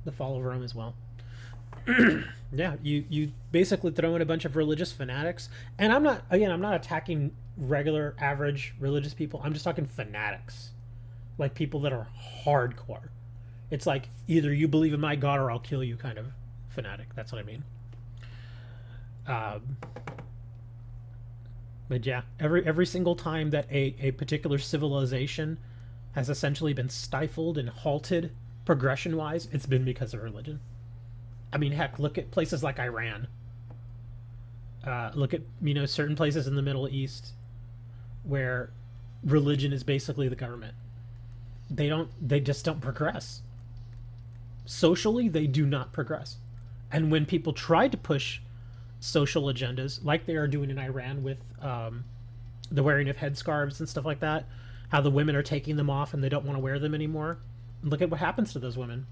A: The fall of Rome as well. Yeah, you basically throw in a bunch of religious fanatics, and I'm not attacking regular average religious people. I'm just talking fanatics, like people that are hardcore. It's like either you believe in my God or I'll kill you kind of fanatic. That's what I mean. But yeah, every single time that a particular civilization has essentially been stifled and halted progression wise, it's been because of religion. I mean, heck, look at places like Iran. Look at certain places in the Middle East where religion is basically the government. They just don't progress. Socially, they do not progress. And when people try to push social agendas, like they are doing in Iran with the wearing of headscarves and stuff like that, how the women are taking them off and they don't want to wear them anymore. Look at what happens to those women.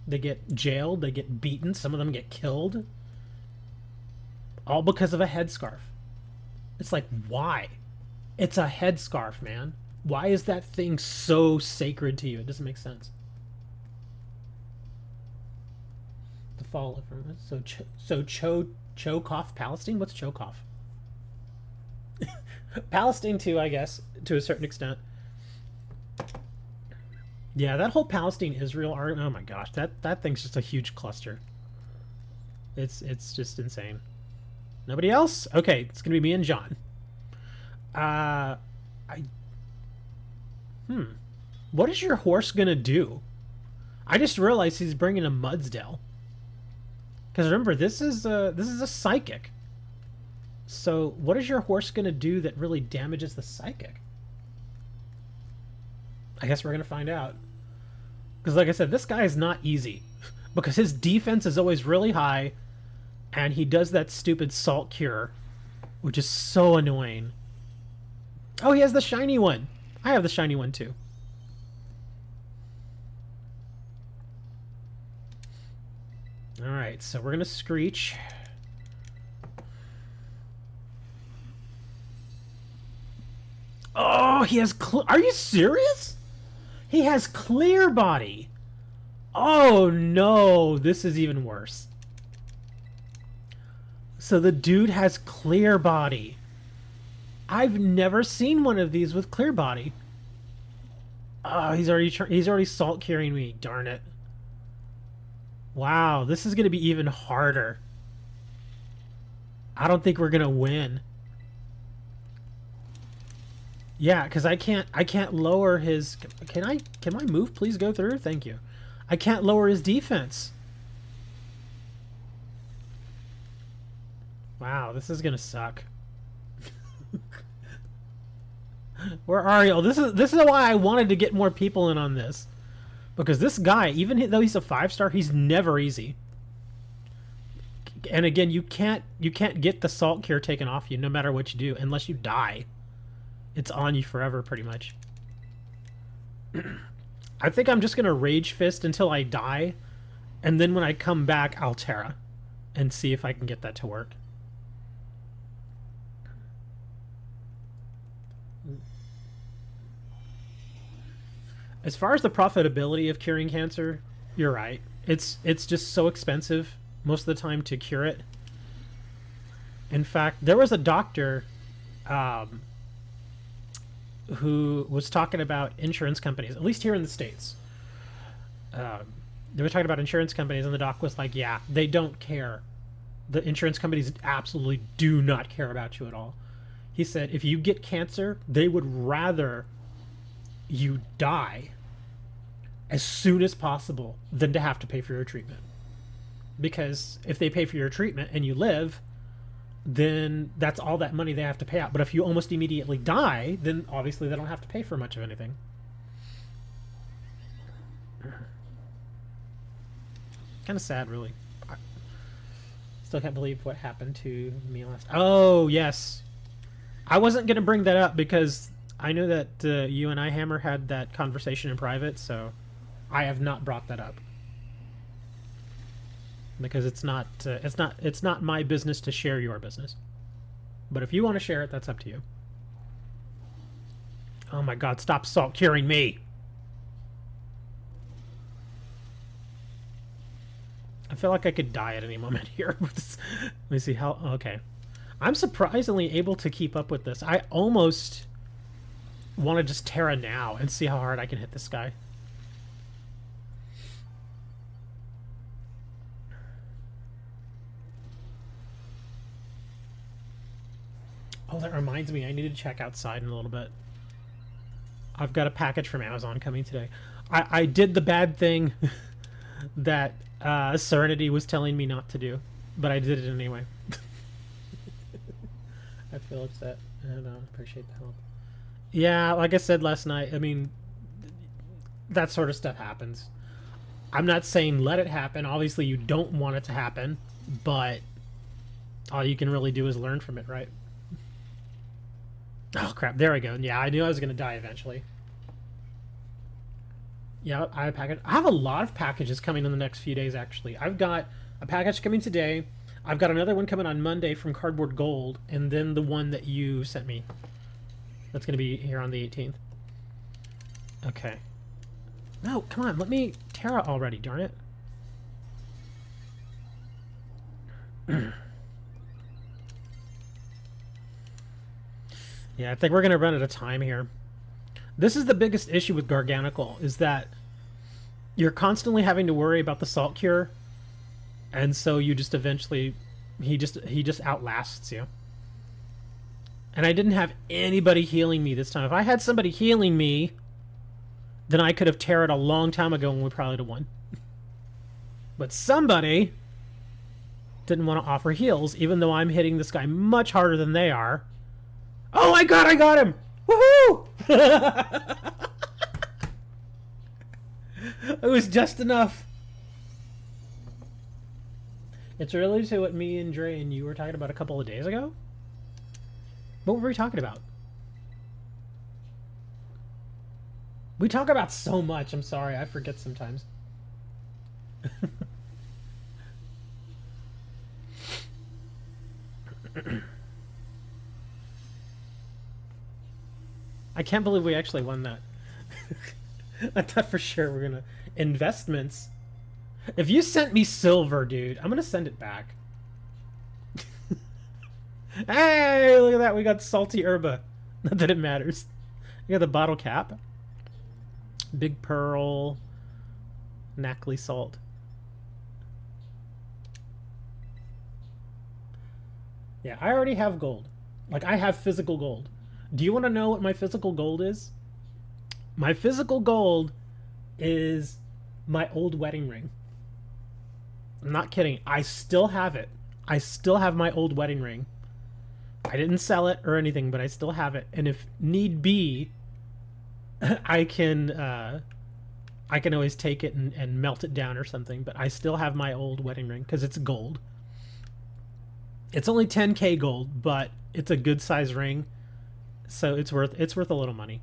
A: They get jailed, they get beaten, some of them get killed. All because of a headscarf. It's like, why? It's a headscarf, man. Why is that thing so sacred to you? It doesn't make sense. The fall of Chokoff Palestine? What's Chokoff? Palestine too, I guess, to a certain extent. Yeah, that whole Palestine-Israel argument, oh my gosh, that thing's just a huge cluster. It's just insane. Nobody else? Okay, it's gonna be me and John. What is your horse gonna do? I just realized he's bringing a Mudsdale. Because remember, this is a psychic. So what is your horse gonna do that really damages the psychic? I guess we're gonna find out. Because like I said, this guy is not easy. Because his defense is always really high. And he does that stupid salt cure. Which is so annoying. Oh, he has the shiny one. I have the shiny one too. Alright, so we're gonna screech. Oh, he has are you serious? He has clear body. Oh no, this is even worse. So the dude has clear body. I've never seen one of these with clear body. Oh, he's already salt curing me. Darn it. Wow, this is going to be even harder. I don't think we're going to win. Yeah, because I can't lower his... Can my move please go through? Thank you. I can't lower his defense. Wow, this is gonna suck. Where are you? This is why I wanted to get more people in on this, because this guy, even though he's a 5-star, he's never easy. And again, you can't get the salt cure taken off you no matter what you do unless you die. It's on you forever, pretty much. I think I'm just gonna rage fist until I die, and then when I come back, I'll Tera and see if I can get that to work. As far as the profitability of curing cancer, you're right. It's just so expensive most of the time to cure it. In fact, there was a doctor who was talking about insurance companies, at least here in the States. They were talking about insurance companies, and the doc was like, yeah, they don't care. The insurance companies absolutely do not care about you at all. He said, if you get cancer, they would rather you die as soon as possible than to have to pay for your treatment. Because if they pay for your treatment and you live, then that's all that money they have to pay out. But if you almost immediately die, then obviously they don't have to pay for much of anything. Kind of sad, really. I still can't believe what happened to me last... Oh, yes. I wasn't going to bring that up because I know that you and I, Hammer, had that conversation in private, so I have not brought that up. Because it's not my business to share your business. But if you want to share it, that's up to you. Oh my god, stop salt curing me! I feel like I could die at any moment here. Let me see how... Okay. I'm surprisingly able to keep up with this. I almost want to just Tera now and see how hard I can hit this guy. Oh, that reminds me. I need to check outside in a little bit. I've got a package from Amazon coming today. I did the bad thing that Serenity was telling me not to do, but I did it anyway. I feel upset. I don't appreciate the help. Yeah, like I said last night, I mean, that sort of stuff happens. I'm not saying let it happen. Obviously, you don't want it to happen, but all you can really do is learn from it, right? Oh, crap. There we go. Yeah, I knew I was going to die eventually. Yeah, I have a lot of packages coming in the next few days, actually. I've got a package coming today. I've got another one coming on Monday from Cardboard Gold, and then the one that you sent me. That's going to be here on the 18th. Okay. No, come on. Let me... Tera already, darn it. Yeah, I think we're going to run out of time here. This is the biggest issue with Garganical, is that you're constantly having to worry about the salt cure, and so you just eventually... He just outlasts you. And I didn't have anybody healing me this time. If I had somebody healing me, then I could have Tera'd a long time ago and we probably would have won. But somebody didn't want to offer heals, even though I'm hitting this guy much harder than they are. Oh my god, I got him! Woohoo! It was just enough. It's related to what me and Dre and you were talking about a couple of days ago. What were we talking about? We talk about so much. I'm sorry. I forget sometimes. I can't believe we actually won that. I thought for sure we're gonna... Investments. If you sent me silver, dude, I'm gonna send it back. Hey, look at that. We got salty herba. Not that it matters. We got the bottle cap. Big pearl. Knackly salt. Yeah, I already have gold. Like, I have physical gold. Do you want to know what my physical gold is? My physical gold is my old wedding ring. I'm not kidding. I still have it. I still have my old wedding ring. I didn't sell it or anything, but I still have it. And if need be, I can always take it and melt it down or something. But I still have my old wedding ring because it's gold. It's only 10K gold, but it's a good size ring, so it's worth a little money.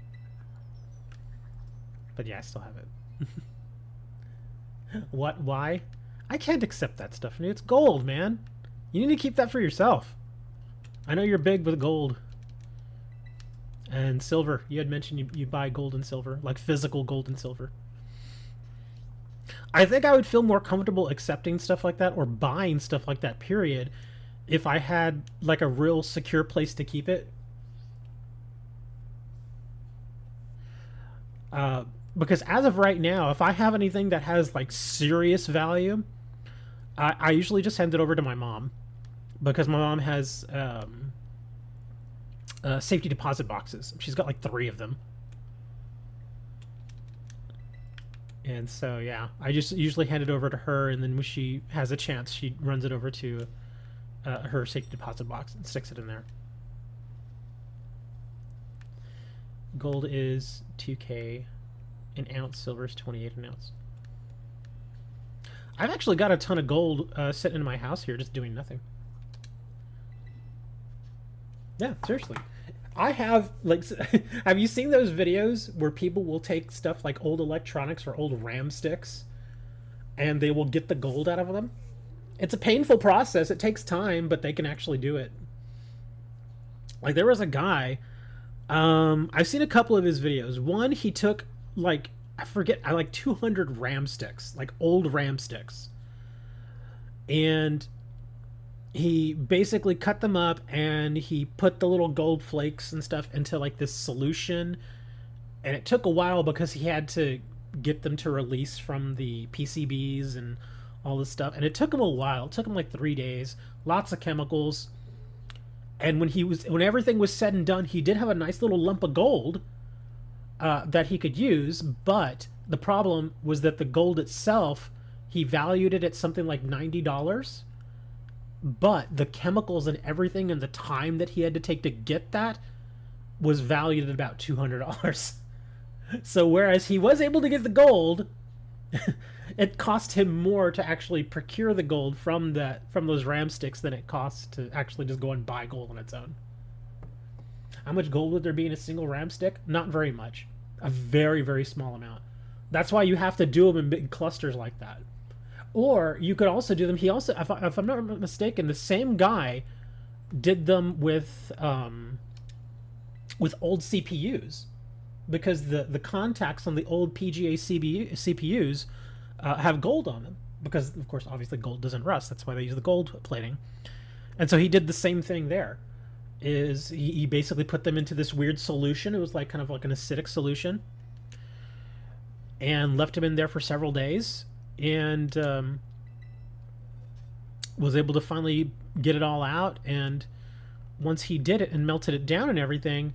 A: But yeah, I still have it. What? Why? I can't accept that stuff. It's gold, man. You need to keep that for yourself. I know you're big with gold. And silver. You had mentioned you buy gold and silver. Like physical gold and silver. I think I would feel more comfortable accepting stuff like that or buying stuff like that, period, if I had like a real secure place to keep it. Because as of right now, if I have anything that has like serious value, I usually just hand it over to my mom, because my mom has safety deposit boxes. She's got like 3 of them. And so, yeah, I just usually hand it over to her, and then when she has a chance, she runs it over to her safety deposit box and sticks it in there. Gold is 2K an ounce, silver is 28 an ounce. I've actually got a ton of gold sitting in my house here just doing nothing. Yeah, seriously. I have, like, have you seen those videos where people will take stuff like old electronics or old RAM sticks and they will get the gold out of them? It's a painful process. It takes time, but they can actually do it. Like, there was a guy, I've seen a couple of his videos. One, he took like I forget, I like 200 RAM sticks, like old RAM sticks, and he basically cut them up and he put the little gold flakes and stuff into like this solution, and it took a while because he had to get them to release from the PCBs and all this stuff, and it took him a while. It took him like 3 days, lots of chemicals. And when everything was said and done, he did have a nice little lump of gold that he could use. But the problem was that the gold itself, he valued it at something like $90. But the chemicals and everything and the time that he had to take to get that was valued at about $200. So whereas he was able to get the gold, it cost him more to actually procure the gold from those RAM sticks than it costs to actually just go and buy gold on its own. How much gold would there be in a single RAM stick? Not very much. A very, very small amount. That's why you have to do them in big clusters like that. Or you could also do them. He also, if I'm not mistaken, the same guy did them with old CPUs, because the contacts on the old PGA CPUs have gold on them, because of course obviously gold doesn't rust. That's why they use the gold plating. And so he did the same thing there. Is he basically put them into this weird solution. It was like kind of like an acidic solution, and left them in there for several days, and was able to finally get it all out. And once he did it and melted it down and everything,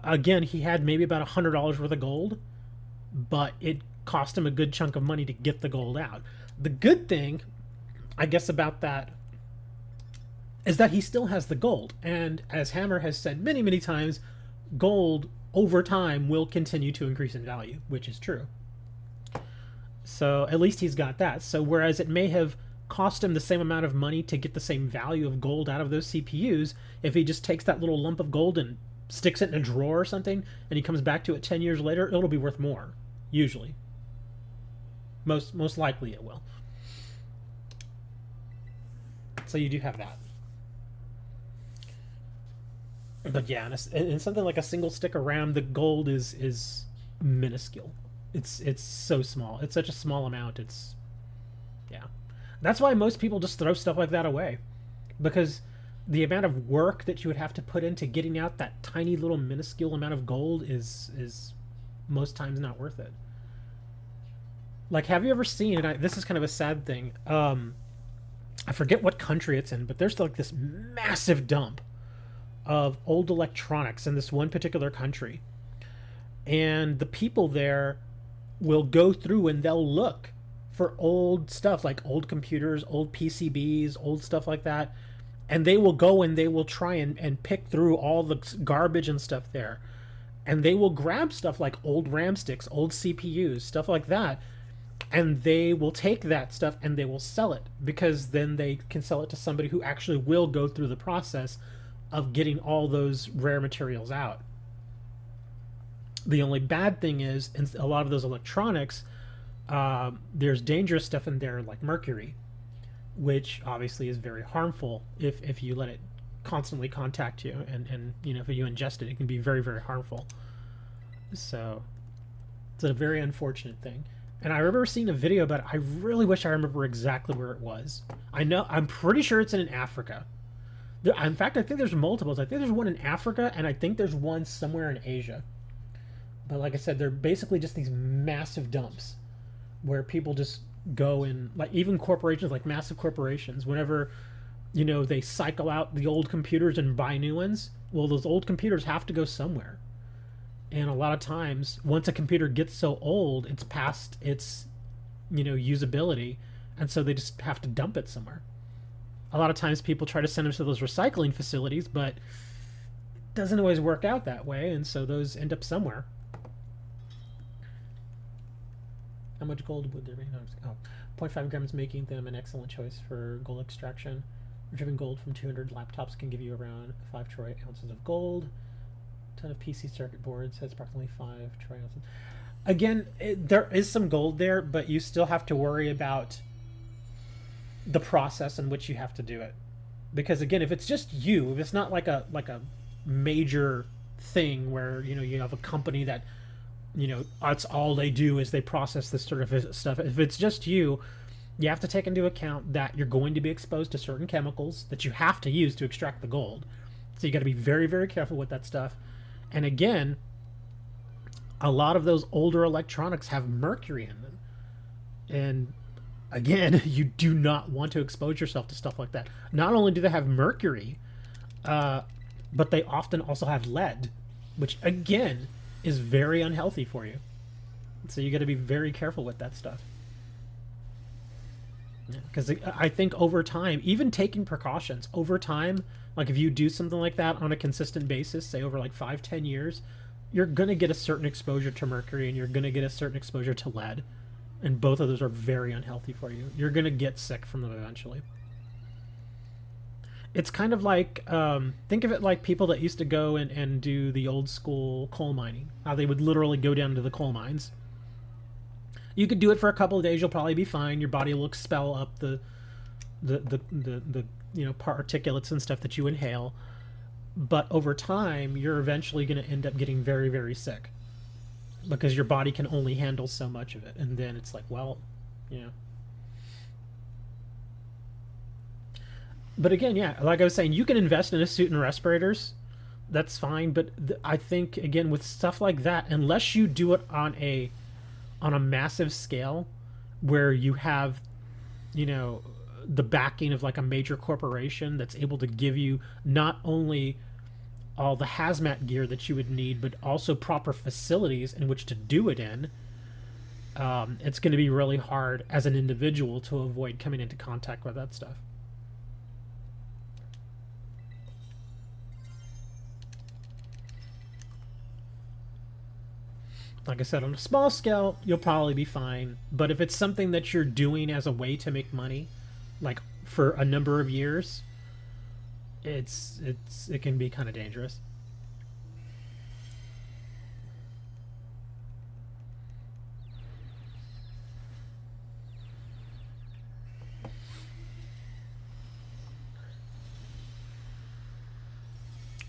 A: again, he had maybe about $100 worth of gold, but it cost him a good chunk of money to get the gold out. The good thing, I guess, about that is that he still has the gold. And as Hammer has said many, many times, gold over time will continue to increase in value, which is true. So at least he's got that. So whereas it may have cost him the same amount of money to get the same value of gold out of those CPUs, if he just takes that little lump of gold and sticks it in a drawer or something, and he comes back to it 10 years later, it'll be worth more, usually. Most likely it will. So you do have that. But yeah, in something like a single stick of RAM, the gold is minuscule. It's so small. It's such a small amount. Yeah. That's why most people just throw stuff like that away, because the amount of work that you would have to put into getting out that tiny little minuscule amount of gold is most times not worth it. Like, have you ever seen, and this is kind of a sad thing, I forget what country it's in, but there's like this massive dump of old electronics in this one particular country. And the people there will go through and they'll look for old stuff, like old computers, old PCBs, old stuff like that. And they will go and they will try and pick through all the garbage and stuff there. And they will grab stuff like old RAM sticks, old CPUs, stuff like that. And they will take that stuff and they will sell it, because then they can sell it to somebody who actually will go through the process of getting all those rare materials out. The only bad thing is, in a lot of those electronics, there's dangerous stuff in there, like mercury, which obviously is very harmful if you let it constantly contact you, and you know, if you ingest it, it can be very, very harmful. So it's a very unfortunate thing. And I remember seeing a video about it. I really wish I remember exactly where it was. I'm pretty sure it's in Africa. In fact, I think there's multiples. I think there's one in Africa, and I think there's one somewhere in Asia. But like I said, they're basically just these massive dumps where people just go and, like, even corporations, like massive corporations, whenever, you know, they cycle out the old computers and buy new ones, well, those old computers have to go somewhere. And a lot of times, once a computer gets so old, it's past its, you know, usability, and so they just have to dump it somewhere. A lot of times people try to send them to those recycling facilities, but it doesn't always work out that way, and so those end up somewhere. How much gold would there be? No, 0.5 grams, making them an excellent choice for gold extraction. Retrieving gold from 200 laptops can give you around 5 troy ounces of gold. A ton of PC circuit boards has approximately 5 troy ounces. Again, there is some gold there, but you still have to worry about the process in which you have to do it. Because again, if it's just you, if it's not like a major thing where, you know, you have a company that, you know, that's all they do is they process this sort of stuff. If it's just you, you have to take into account that you're going to be exposed to certain chemicals that you have to use to extract the gold. So you got to be very, very careful with that stuff. And again, a lot of those older electronics have mercury in them. And again, you do not want to expose yourself to stuff like that. Not only do they have mercury, but they often also have lead, which again is very unhealthy for you. So you got to be very careful with that stuff. Because I think over time, even taking precautions over time, like if you do something like that on a consistent basis, say over like 5-10 years, you're going to get a certain exposure to mercury and you're going to get a certain exposure to lead. And both of those are very unhealthy for you. You're going to get sick from them eventually. It's kind of like, think of it like people that used to go and do the old school coal mining. How they would literally go down to the coal mines. You could do it for a couple of days. You'll probably be fine. Your body will expel up the you know, particulates and stuff that you inhale. But over time, you're eventually going to end up getting very, very sick. Because your body can only handle so much of it. And then it's like, well, you know. But again, yeah, like I was saying, you can invest in a suit and respirators. That's fine. But I think, again, with stuff like that, unless you do it on a massive scale where you have, you know, the backing of like a major corporation that's able to give you not only all the hazmat gear that you would need, but also proper facilities in which to do it in, it's going to be really hard as an individual to avoid coming into contact with that stuff. Like I said, on a small scale, you'll probably be fine. But if it's something that you're doing as a way to make money, like for a number of years, it can be kind of dangerous.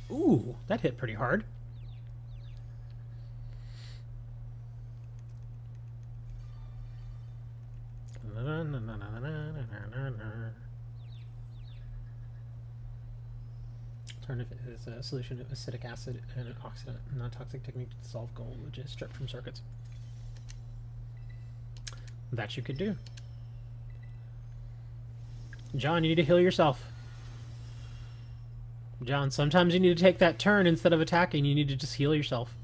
A: Ooh, that hit pretty hard. Alternative is a solution of acidic acid and an oxidant, non-toxic technique to dissolve gold, which is stripped from circuits. That you could do. John, you need to heal yourself. John, sometimes you need to take that turn instead of attacking. You need to just heal yourself.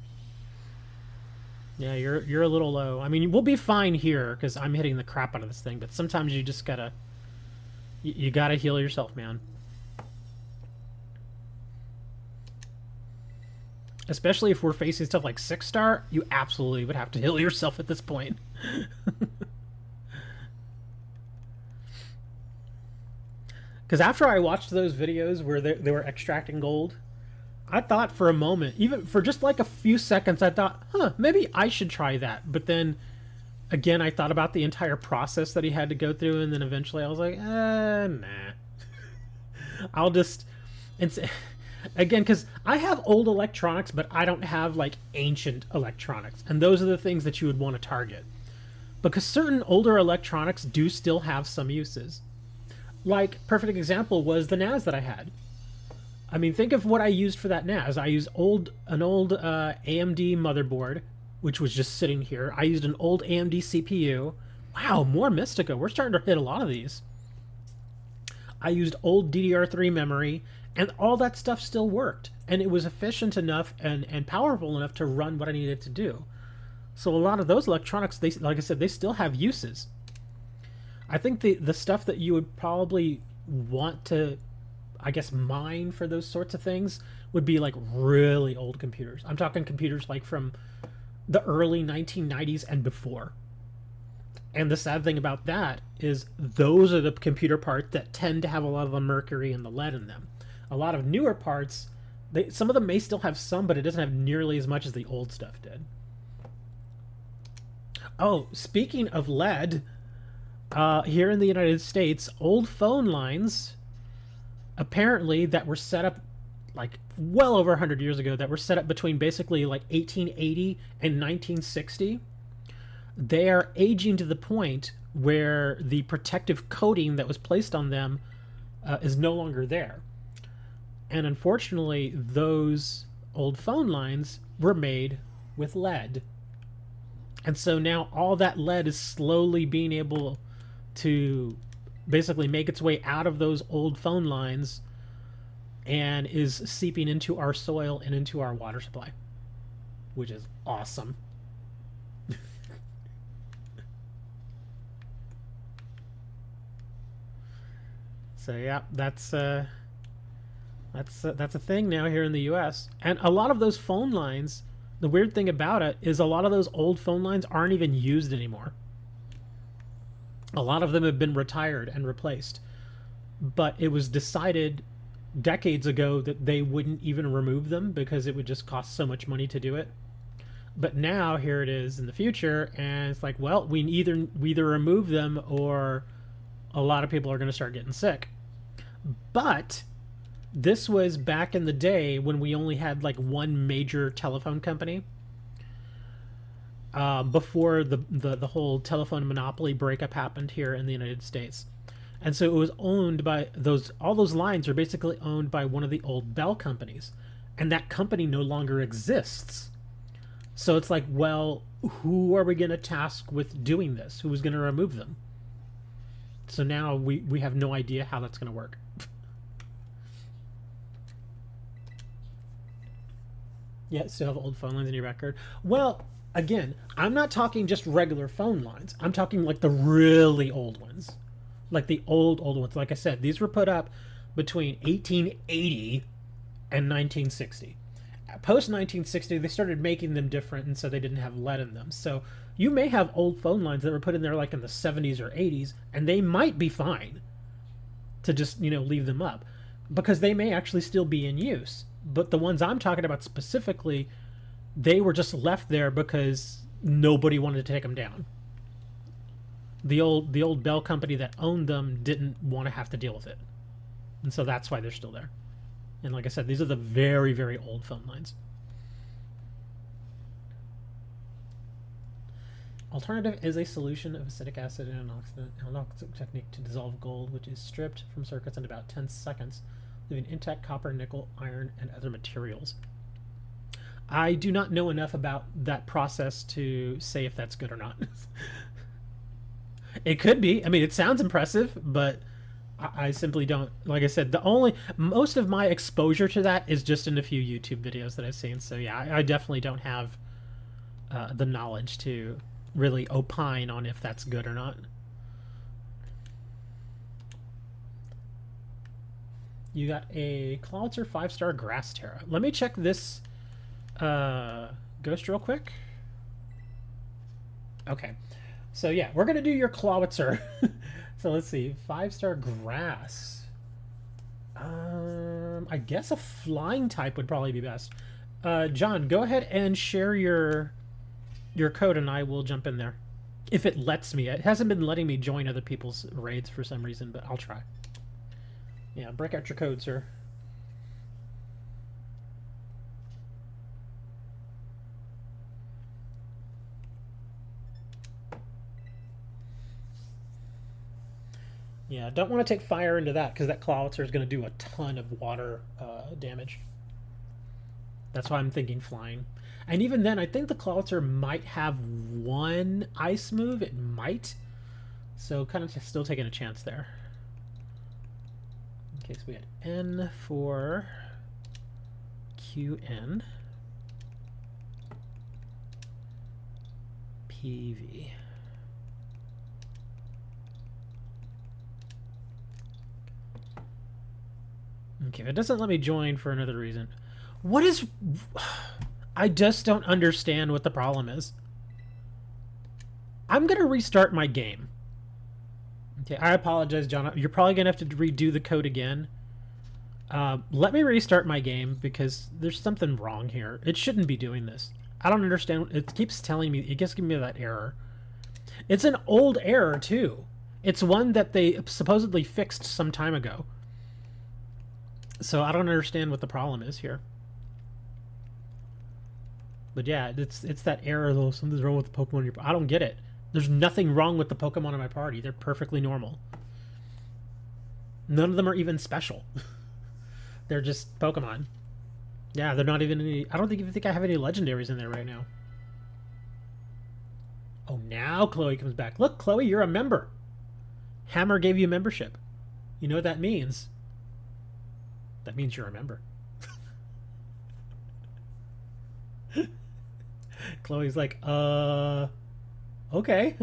A: Yeah, you're a little low. I mean, we'll be fine here because I'm hitting the crap out of this thing. But sometimes you just gotta, you gotta heal yourself, man. Especially if we're facing stuff like 6-star, you absolutely would have to heal yourself at this point. Because after I watched those videos where they were extracting gold, I thought for a moment, even for just like a few seconds, I thought, huh, maybe I should try that. But then, again, I thought about the entire process that he had to go through, and then eventually I was like, nah. I'll just... It's, again, because I have old electronics, but I don't have, like, ancient electronics. And those are the things that you would want to target. Because certain older electronics do still have some uses. Like, perfect example was the NAS that I had. I mean, think of what I used for that NAS. I used an old AMD motherboard, which was just sitting here. I used an old AMD CPU. Wow, more Mystica. We're starting to hit a lot of these. I used old DDR3 memory, and all that stuff still worked. And it was efficient enough and powerful enough to run what I needed to do. So a lot of those electronics, they, like I said, they still have uses. I think the stuff that you would probably want to, I guess, mine for those sorts of things would be like really old computers. I'm talking computers like from the early 1990s and before. And the sad thing about that is those are the computer parts that tend to have a lot of the mercury and the lead in them. A lot of newer parts, some of them may still have some, but it doesn't have nearly as much as the old stuff did. Oh, speaking of lead, here in the United States, old phone lines, apparently, that were set up like well over 100 years ago that were set up between basically like 1880 and 1960, they are aging to the point where the protective coating that was placed on them is no longer there. And unfortunately, those old phone lines were made with lead. And so now all that lead is slowly being able to basically make its way out of those old phone lines and is seeping into our soil and into our water supply, which is awesome. So yeah, that's a thing now here in the U.S. And a lot of those phone lines, the weird thing about it is a lot of those old phone lines aren't even used anymore. A lot of them have been retired and replaced. But it was decided decades ago that they wouldn't even remove them because it would just cost so much money to do it. But now here it is in the future, and it's like, well, we either remove them or a lot of people are going to start getting sick. But this was back in the day when we only had like one major telephone company. Before the whole telephone monopoly breakup happened here in the United States. And so it was owned by all those lines are basically owned by one of the old Bell companies. And that company no longer exists. So it's like, well, who are we going to task with doing this? Who's going to remove them? So now we have no idea how that's going to work. Yeah, still have old phone lines in your backyard. Well, again, I'm not talking just regular phone lines. I'm talking like the really old ones. Like the old ones. Like I said, these were put up between 1880 and 1960. Post 1960, they started making them different, and so they didn't have lead in them. So you may have old phone lines that were put in there like in the 70s or 80s, and they might be fine to just, leave them up because they may actually still be in use. But the ones I'm talking about specifically, they were just left there because nobody wanted to take them down. The old Bell company that owned them didn't want to have to deal with it. And so that's why they're still there. And like I said, these are the very, very old phone lines. Alternative is a solution of acetic acid and an oxidant technique to dissolve gold, which is stripped from circuits in about 10 seconds, leaving intact copper, nickel, iron, and other materials. I do not know enough about that process to say if that's good or not. It could be. I mean, it sounds impressive, but I simply don't. Like I said, most of my exposure to that is just in a few YouTube videos that I've seen. So yeah, I definitely don't have the knowledge to really opine on if that's good or not. You got a Clawitzer 5-star grass Tera. Let me check this ghost real quick. Okay. So yeah, we're going to do your Clawitzer. So let's see. 5-star grass. I guess a flying type would probably be best. John, go ahead and share your code and I will jump in there. If it lets me. It hasn't been letting me join other people's raids for some reason, but I'll try. Yeah, break out your code, sir. Yeah, don't want to take fire into that because that Clawitzer is going to do a ton of water damage. That's why I'm thinking flying. And even then, I think the Clawitzer might have one ice move. It might. So kind of still taking a chance there. Okay, so we had N for QN. PV. Okay, if it doesn't let me join for another reason. What is... I just don't understand what the problem is. I'm going to restart my game. Okay, I apologize, John. You're probably going to have to redo the code again. Let me restart my game because there's something wrong here. It shouldn't be doing this. I don't understand. It keeps telling me... It keeps giving me that error. It's an old error, too. It's one that they supposedly fixed some time ago. So I don't understand what the problem is here. But yeah, it's that error though. Something's wrong with the Pokemon in your I don't get it. There's nothing wrong with the Pokemon in my party. They're perfectly normal. None of them are even special. They're just Pokemon. Yeah, they're not even any... I don't even think I have any legendaries in there right now. Oh, now Chloe comes back. Look, Chloe, you're a member. Hammer gave you membership. You know what that means? That means you're a member. Chloe's like, okay.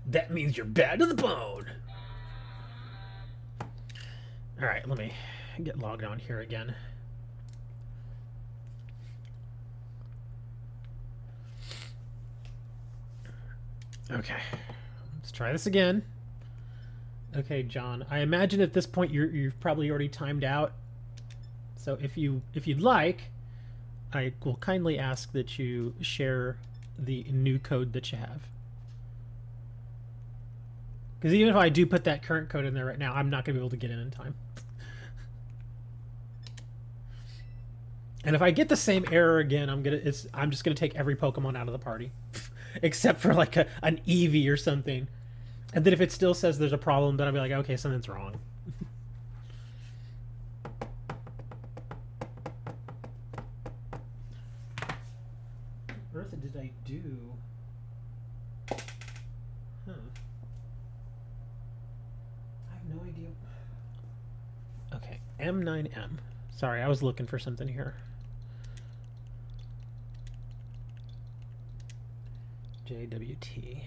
A: That means you're bad to the bone. Alright, let me get logged on here again. Okay, let's try this again. Okay, John, I imagine at this point you've probably already timed out. So if you'd like, I will kindly ask that you share the new code that you have. Because even if I do put that current code in there right now, I'm not going to be able to get in time. And if I get the same error again, I'm just gonna take every Pokemon out of the party, except for like an Eevee or something. And then if it still says there's a problem, then I'll be like, okay, something's wrong. What earth did I do? Huh. I have no idea. Okay, M9M. Sorry, I was looking for something here. JWT.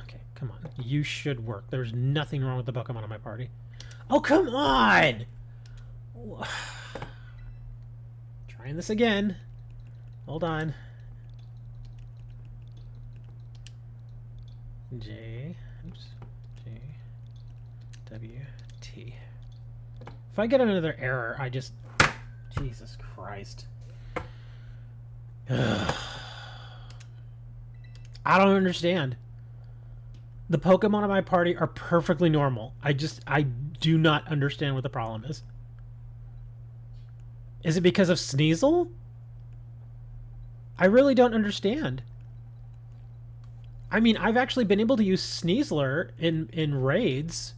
A: Okay, come on. You should work. There's nothing wrong with the Pokemon in my party. Oh, come on! Trying this again. Hold on. JWT. If I get another error, I just... Jesus Christ. I don't understand. The Pokemon in my party are perfectly normal. I do not understand what the problem is. Is it because of Sneasel? I really don't understand. I mean, I've actually been able to use Sneasler in raids.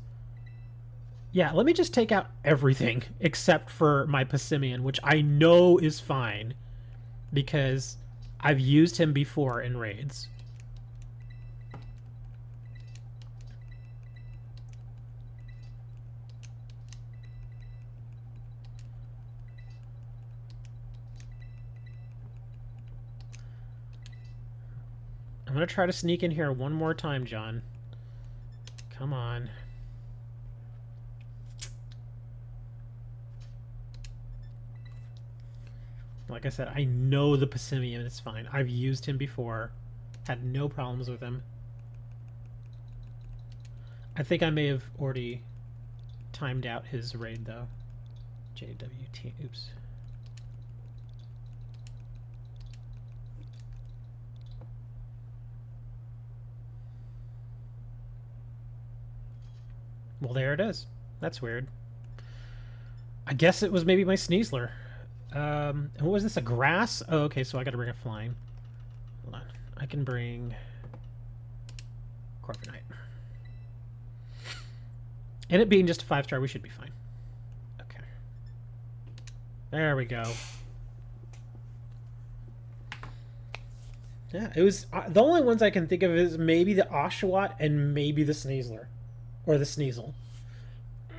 A: Yeah, let me just take out everything except for my Passimian, which I know is fine because I've used him before in raids. I'm gonna try to sneak in here one more time, John. Come on. Like I said, I know the Passimian is fine. I've used him before. Had no problems with him. I think I may have already timed out his raid, though. JWT. Oops. Well, there it is. That's weird. I guess it was maybe my Sneasler. What was this? A grass? Oh, okay, so I gotta bring a flying. Hold on. I can bring Corviknight. And it being just a 5-star, we should be fine. Okay. There we go. Yeah, it was... the only ones I can think of is maybe the Oshawott and maybe the Sneasler. Or the Sneasel.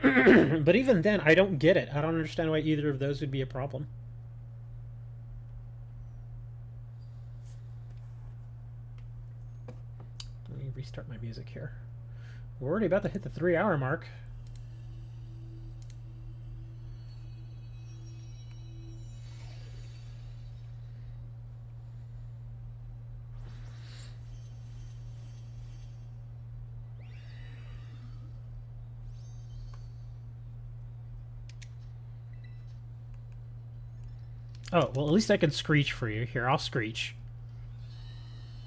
A: But even then, I don't get it. I don't understand why either of those would be a problem. Let me restart my music here. We're already about to hit the 3-hour mark. Oh, well, at least I can screech for you. Here, I'll screech.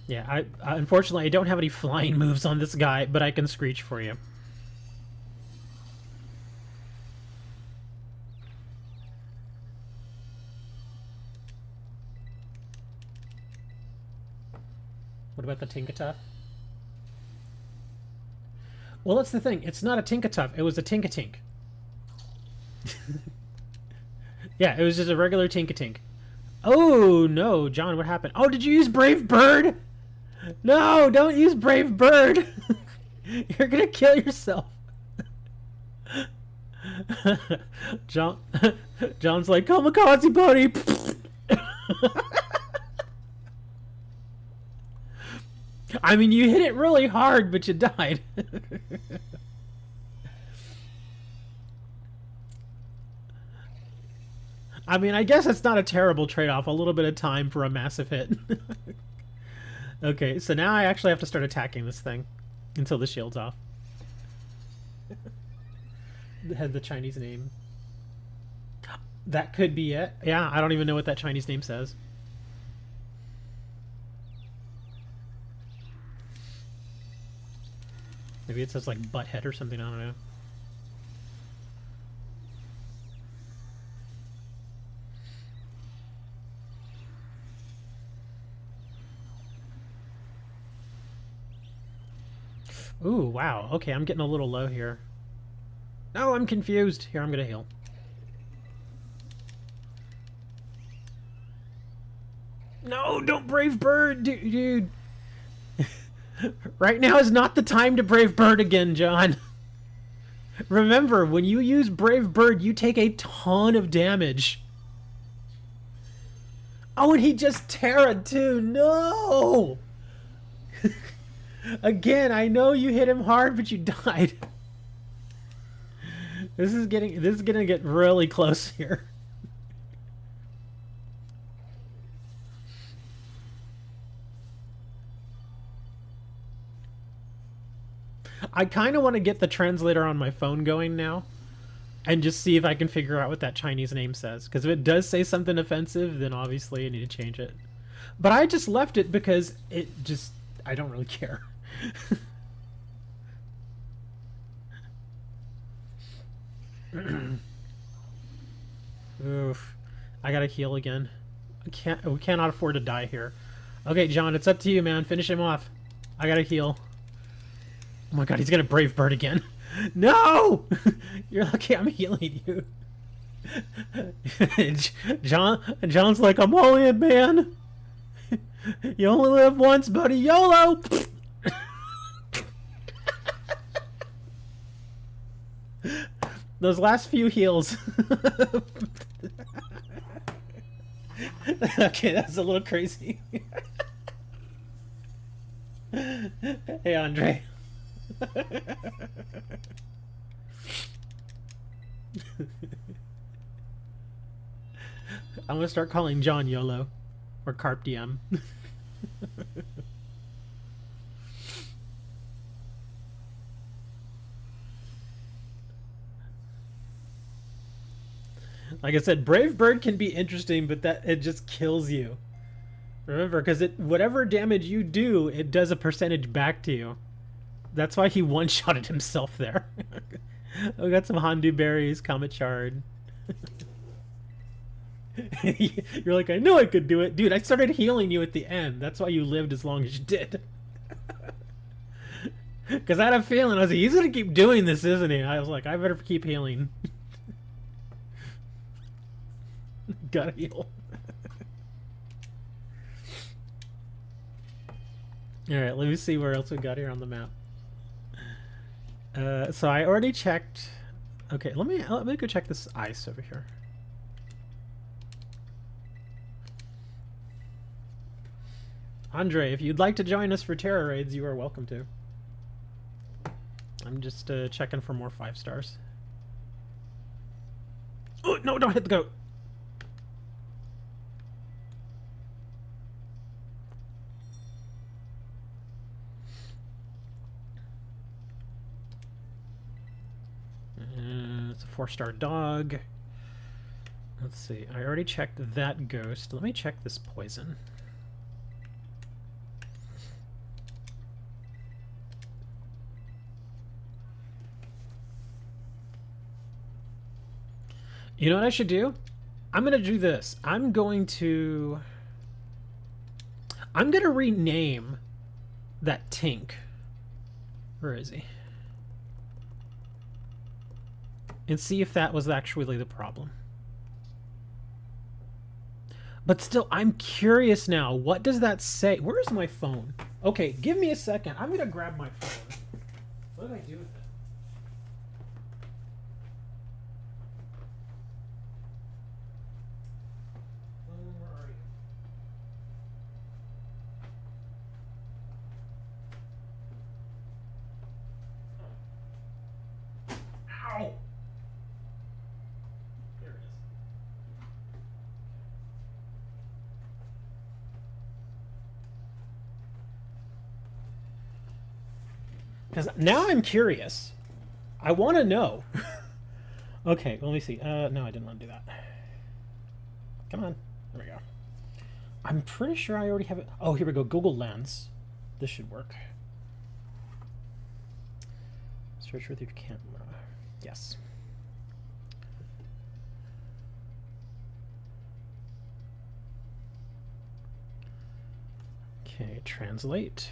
A: Yeah, unfortunately, I don't have any flying moves on this guy, but I can screech for you. What about the Tinkatuff? Well, that's the thing. It's not a Tinkatuff. It was a Tinkatink. Yeah, it was just a regular Tinkatink. Oh, no, John, what happened? Oh, did you use Brave Bird? No, don't use Brave Bird. You're gonna kill yourself. John's like, kamikaze buddy. I mean, you hit it really hard, but you died. I mean, I guess it's not a terrible trade-off. A little bit of time for a massive hit. Okay, so now I actually have to start attacking this thing until the shield's off. It had the Chinese name. That could be it. Yeah, I don't even know what that Chinese name says. Maybe it says like butthead or something, I don't know. Ooh, wow. Okay, I'm getting a little low here. No, I'm confused. Here, I'm gonna heal. No, don't Brave Bird, dude. Right now is not the time to Brave Bird again, John. Remember, when you use Brave Bird, you take a ton of damage. Oh, and he just Tera'd too. No! Again, I know you hit him hard, but you died. This is gonna get really close here. I kind of want to get the translator on my phone going now and just see if I can figure out what that Chinese name says. Because if it does say something offensive, then obviously I need to change it. But I just left it because I don't really care. Oof. I gotta heal again. We cannot afford to die here. Okay, John, it's up to you, man. Finish him off. I gotta heal. Oh my god, he's gonna Brave Bird again. No! You're lucky I'm healing you. John's like, I'm all in, man. You only live once, buddy. YOLO! Those last few heals. Okay, that's a little crazy. Hey, Andre. I'm gonna start calling John YOLO or Carp DM. Like I said, Brave Bird can be interesting, but it just kills you. Remember, because whatever damage you do, it does a percentage back to you. That's why he one-shotted himself there. We got some Hondu berries, Comet Shard. You're like, I knew I could do it. Dude, I started healing you at the end. That's why you lived as long as you did. Because I had a feeling, I was like, he's going to keep doing this, isn't he? I was like, I better keep healing. Gotta heal. Alright, let me see where else we got here on the map. So I already checked. Okay, let me go check this ice over here. Andre, if you'd like to join us for Tera raids, you are welcome to. I'm just checking for more 5 stars. Oh no! Don't hit the goat. It's a 4-star dog. Let's see. I already checked that ghost. Let me check this poison. You know what I should do? I'm going to do this. I'm going to rename that Tink. Where is he? And see if that was actually the problem. But still, I'm curious now. What does that say? Where's my phone? Okay, give me a second. I'm gonna grab my phone. What did I do with it? Phone, where are you? Ow! There it is. Because now I'm curious. I want to know. Okay, let me see. No, I didn't want to do that. Come on. There we go. I'm pretty sure I already have it. Oh, here we go. Google Lens. This should work. Search with your camera. Yes. Okay, translate.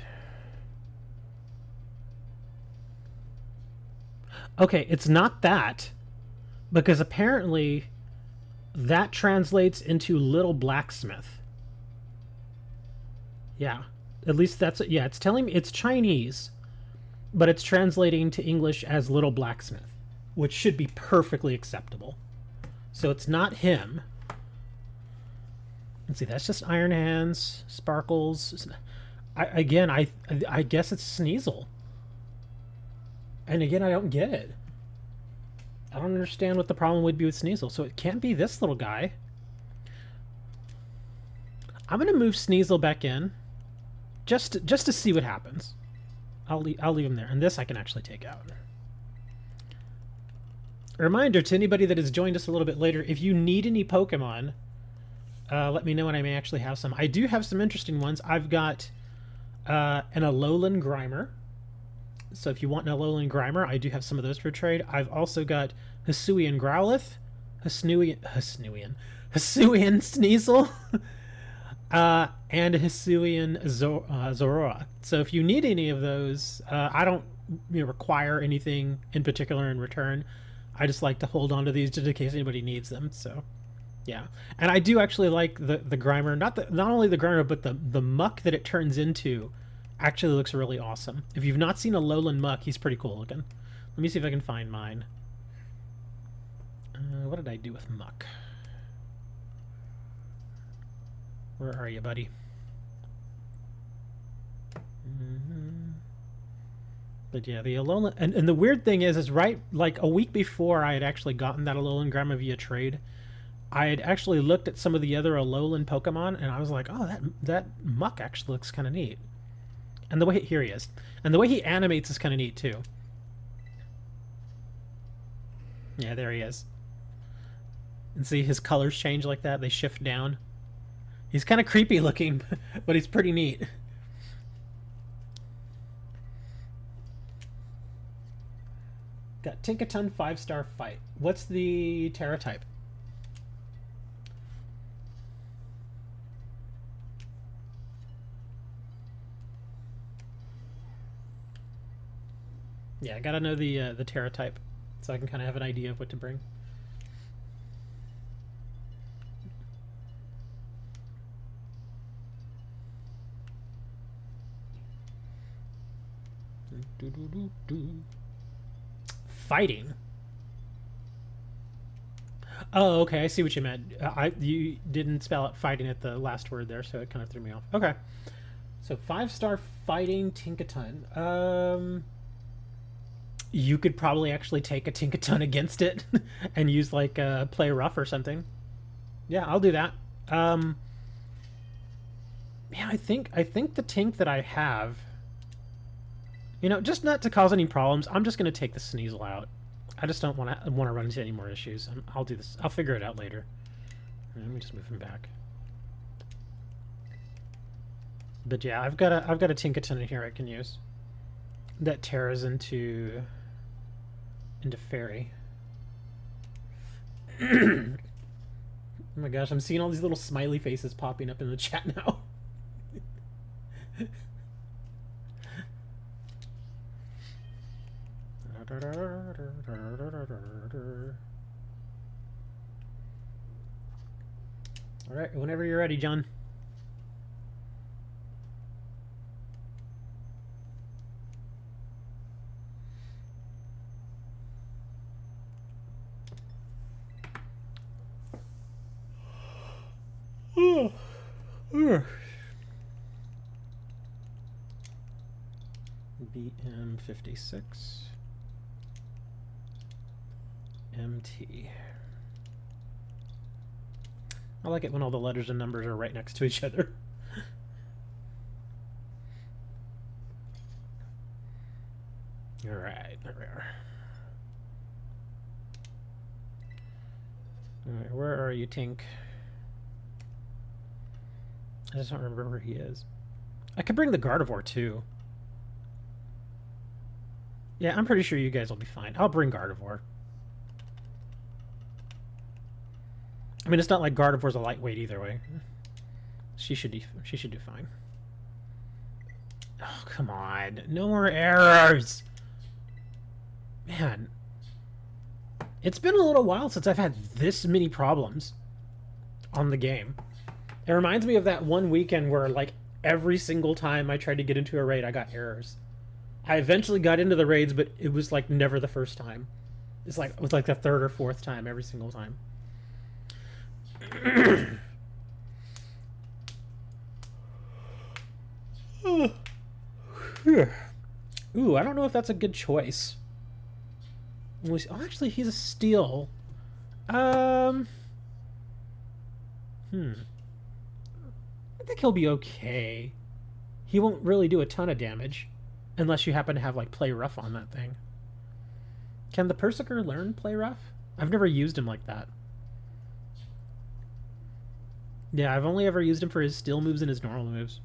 A: Okay, it's not that, because apparently that translates into little blacksmith. Yeah, at least that's it. Yeah, it's telling me it's Chinese, but it's translating to English as little blacksmith, which should be perfectly acceptable. So it's not him. Let's see, that's just Iron Hands, Sparkles. I guess it's Sneasel. And again, I don't get it. I don't understand what the problem would be with Sneasel. So it can't be this little guy. I'm gonna move Sneasel back in, just to see what happens. I'll leave him there, and this I can actually take out. A reminder to anybody that has joined us a little bit later: if you need any Pokemon, let me know, and I may actually have some. I do have some interesting ones. I've got an Alolan Grimer. So if you want an Alolan Grimer, I do have some of those for trade. I've also got Hisuian Growlithe, Hisuian Sneasel, and Hisuian Zoroa. So if you need any of those, I don't require anything in particular in return. I just like to hold on to these just in case anybody needs them. So yeah, and I do actually like the Grimer. Not only the Grimer, but the muck that it turns into. Actually looks really awesome. If you've not seen a Alolan Muck, he's pretty cool looking. Let me see if I can find mine. What did I do with Muck? Where are you, buddy? But yeah, the Alolan... And the weird thing is right, like a week before I had actually gotten that Alolan Grimer via trade, I had actually looked at some of the other Alolan Pokemon, and I was like, oh, that Muck actually looks kind of neat. And the way here he is, and the way he animates is kind of neat too. Yeah, there he is. And see his colors change like that; they shift down. He's kind of creepy looking, but he's pretty neat. Got Tinkaton 5-star fight. What's the Tera type? Yeah, I gotta know the Tera type, so I can kind of have an idea of what to bring. Fighting. Oh, okay, I see what you meant. You didn't spell out fighting at the last word there, so it kind of threw me off. Okay, so 5-star fighting Tinkaton. You could probably actually take a Tinkaton against it and use like play rough or something. Yeah, I'll do that. Yeah, I think the Tink that I have, just not to cause any problems, I'm just gonna take the Sneasel out. I just don't want to run into any more issues. I'll do this. I'll figure it out later. Let me just move him back. But yeah, I've got a Tinkaton in here I can use. That tears into Fairy. Oh my gosh, I'm seeing all these little smiley faces popping up in the chat now. All right, whenever you're ready, John. BM56 MT. I like it when all the letters and numbers are right next to each other. All right, there we are. All right, where are you, Tink? I just don't remember where he is. I could bring the Gardevoir too. Yeah, I'm pretty sure you guys will be fine. I'll bring Gardevoir. I mean, it's not like Gardevoir's a lightweight either way. She should do fine. Oh, come on. No more errors. Man. It's been a little while since I've had this many problems on the game. It reminds me of that one weekend where, like, every single time I tried to get into a raid, I got errors. I eventually got into the raids, but it was, like, never the first time. It was like the third or fourth time every single time. Ooh, I don't know if that's a good choice. Oh, actually, he's a steal. I think he'll be okay. He won't really do a ton of damage. Unless you happen to have, like, Play Rough on that thing. Can the Persiker learn Play Rough? I've never used him like that. Yeah, I've only ever used him for his steel moves and his normal moves.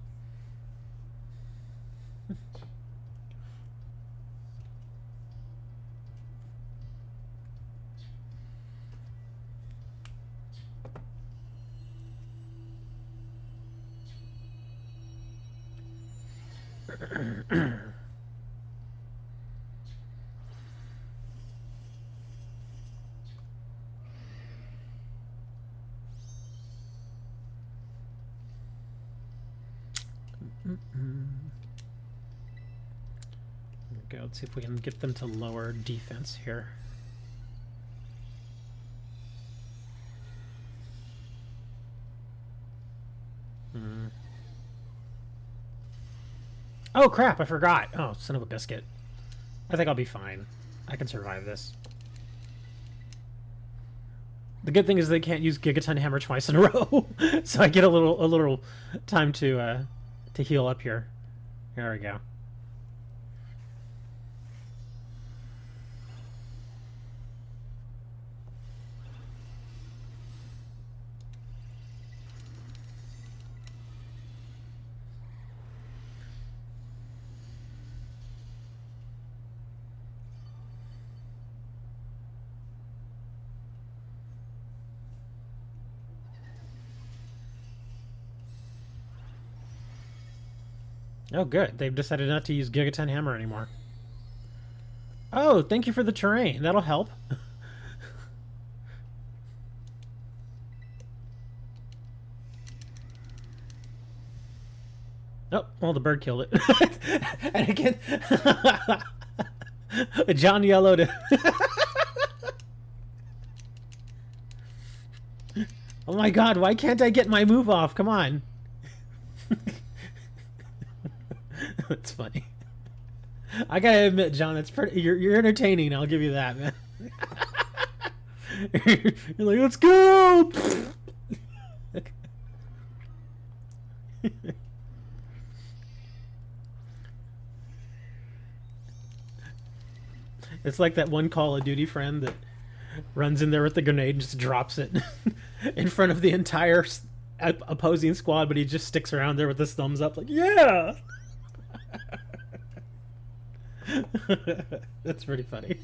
A: Okay, let's see if we can get them to lower defense here. Oh crap, I forgot. Oh, son of a biscuit. I think I'll be fine. I can survive this. The good thing is they can't use Gigaton Hammer twice in a row, so I get a little time to heal up here. There we go. Oh, good. They've decided not to use Gigaton Hammer anymore. Oh, thank you for the terrain. That'll help. Oh, well, the bird killed it. And again, John yellowed. Oh my god, why can't I get my move off? Come on. It's funny. I gotta admit, John, it's pretty. You're entertaining. I'll give you that, man. You're like, let's go. It's like that one Call of Duty friend that runs in there with the grenade and just drops it in front of the entire opposing squad, but he just sticks around there with his thumbs up, like, yeah. That's pretty funny.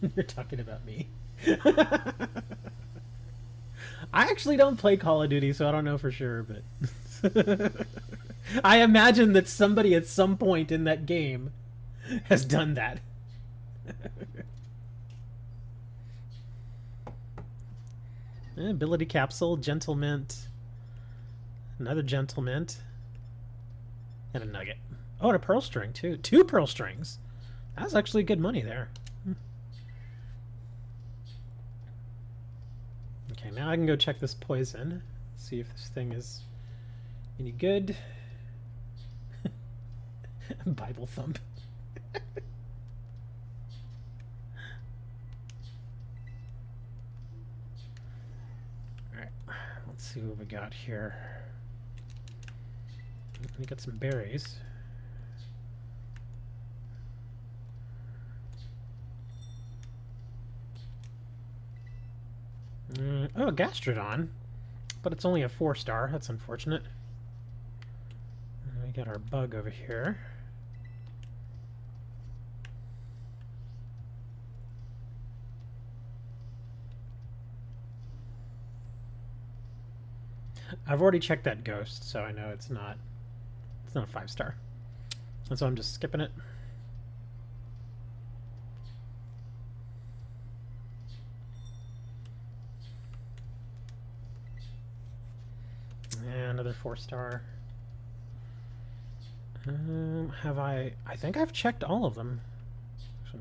A: You're talking about me. I actually don't play Call of Duty, so I don't know for sure, but I imagine that somebody at some point in that game has done that. Ability capsule, gentle mint, another gentle mint, and a nugget. Oh, and a pearl string too. 2 pearl strings. That's actually good money there. Okay, now I can go check this poison. See if this thing is any good. Bible thump. Alright, let's see what we got here. We got some berries. Oh, Gastrodon. But it's only a 4-star. That's unfortunate. And we got our bug over here. I've already checked that ghost, so I know it's not a 5-star. And so I'm just skipping it. And another 4-star. I think I've checked all of them.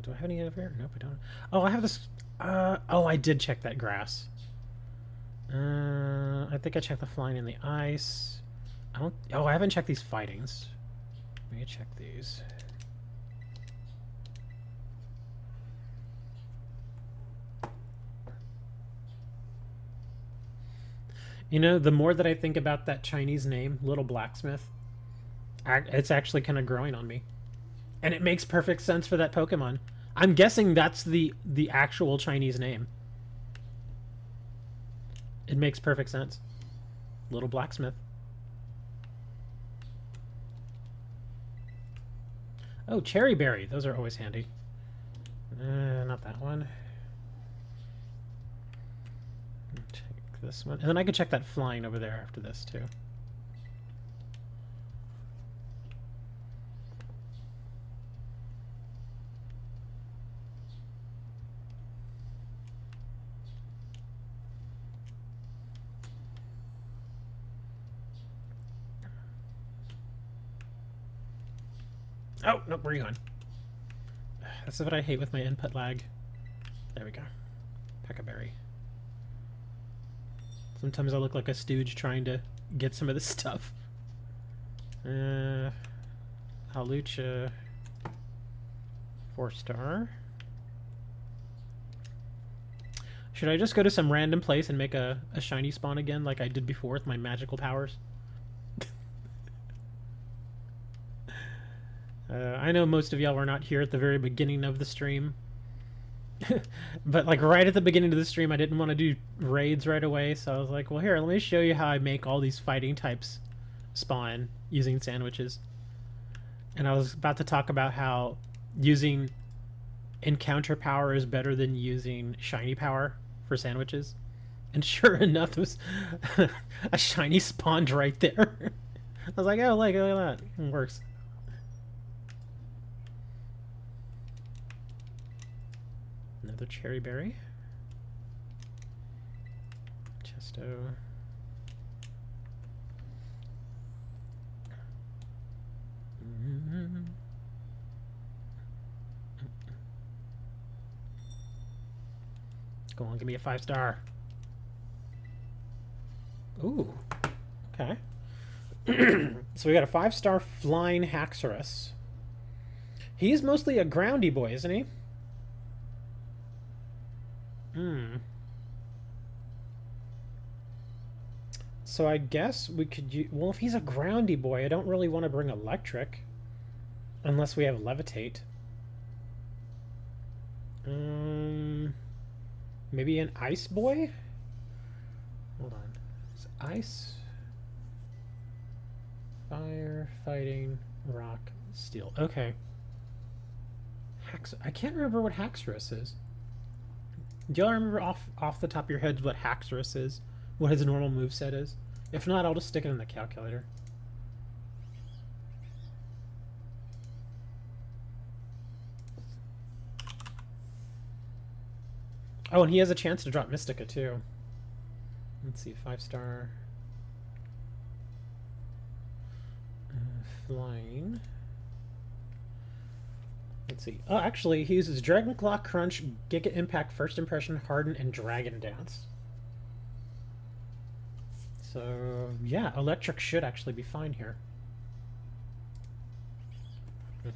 A: Do I have any over here? Nope, I don't. Oh, I have this. Oh, I did check that grass. I think I checked the flying in the ice. I don't. Oh, I haven't checked these fightings. Let me check these. You know, the more that I think about that Chinese name, Little Blacksmith, it's actually kind of growing on me. And it makes perfect sense for that Pokemon. I'm guessing that's the actual Chinese name. It makes perfect sense. Little Blacksmith. Oh, Cherry Berry. Those are always handy. Not that one. Take this one. And then I could check that flying over there after this, too. Oh, nope, where are you going? That's what I hate with my input lag. There we go. Peccaberry. Sometimes I look like a stooge trying to get some of this stuff. Halucha. 4-star. Should I just go to some random place and make a shiny spawn again like I did before with my magical powers? I know most of y'all were not here at the very beginning of the stream. But like right at the beginning of the stream I didn't want to do raids right away, so I was like, well, here, let me show you how I make all these fighting types spawn using sandwiches. And I was about to talk about how using encounter power is better than using shiny power for sandwiches. And sure enough, it was a shiny spawned right there. I was like, oh, look at that. It works. Another Cherry Berry. Chesto. Go on, give me a 5-star. Ooh. Okay. So we got a 5-star flying Haxorus. He's mostly a groundy boy, isn't he? So I guess we could use... Well, if he's a groundy boy, I don't really want to bring electric. Unless we have levitate. Maybe an ice boy? Hold on. It's ice. Fire, fighting, rock, steel. Okay. I can't remember what Haxorus is. Do y'all remember off the top of your head what Haxorus is? What his normal moveset is? If not, I'll just stick it in the calculator. Oh, and he has a chance to drop Mystica too. Let's see, 5-star. Flying. Let's see. Oh, actually, he uses Dragon Claw, Crunch, Giga Impact, First Impression, Harden, and Dragon Dance. So, yeah, Electric should actually be fine here. Okay.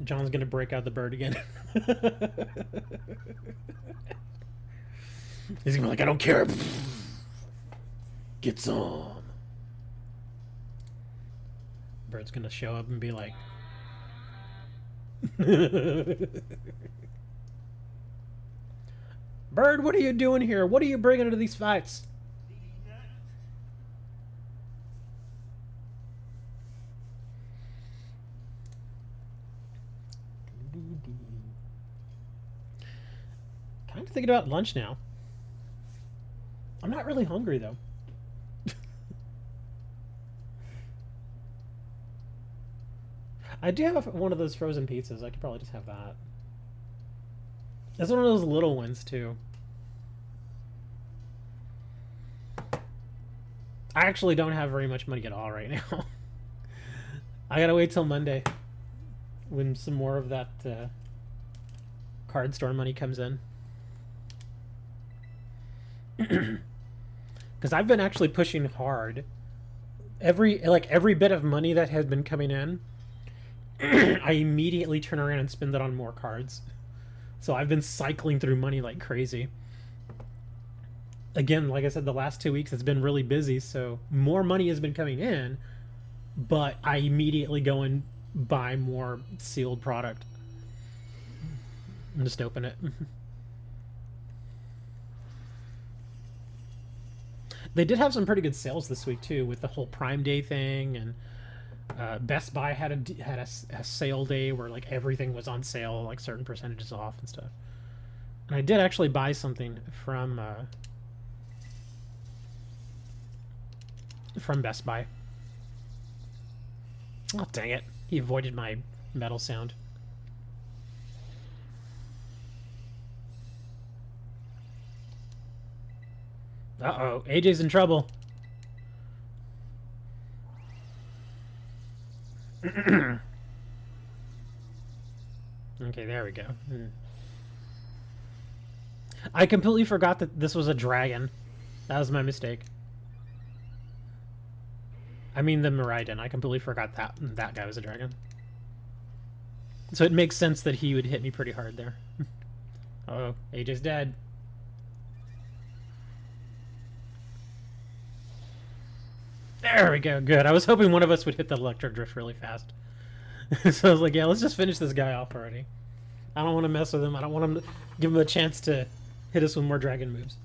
A: John's gonna break out the bird again. He's gonna be like, I don't care. Get some. Bird's gonna show up and be like, Bird, what are you doing here? What are you bringing to these fights? Kind of thinking about lunch now. I'm not really hungry though. I do have one of those frozen pizzas. I could probably just have that. It's one of those little ones too. I actually don't have very much money at all right now. I gotta wait till Monday when some more of that card store money comes in. Because I've been actually pushing hard. Every bit of money that has been coming in, I immediately turn around and spend it on more cards. So I've been cycling through money like crazy. Again, like I said, the last 2 weeks it's been really busy, so more money has been coming in, but I immediately go and buy more sealed product. Just open it. They did have some pretty good sales this week too, with the whole Prime Day thing, and Best Buy had a sale day where like everything was on sale, like certain percentages off and stuff. And I did actually buy something from Best Buy. Oh dang it! He avoided my metal sound. Uh-oh, AJ's in trouble. Okay, there we go. I completely forgot that this was a dragon. That was my mistake. I mean the Miraidon. I completely forgot that guy was a dragon. So it makes sense that he would hit me pretty hard there. Uh-oh, AJ's dead. There we go, good. I was hoping one of us would hit the electric drift really fast. So I was like, yeah, let's just finish this guy off already. I don't want to mess with him. I don't want him to give him a chance to hit us with more dragon moves.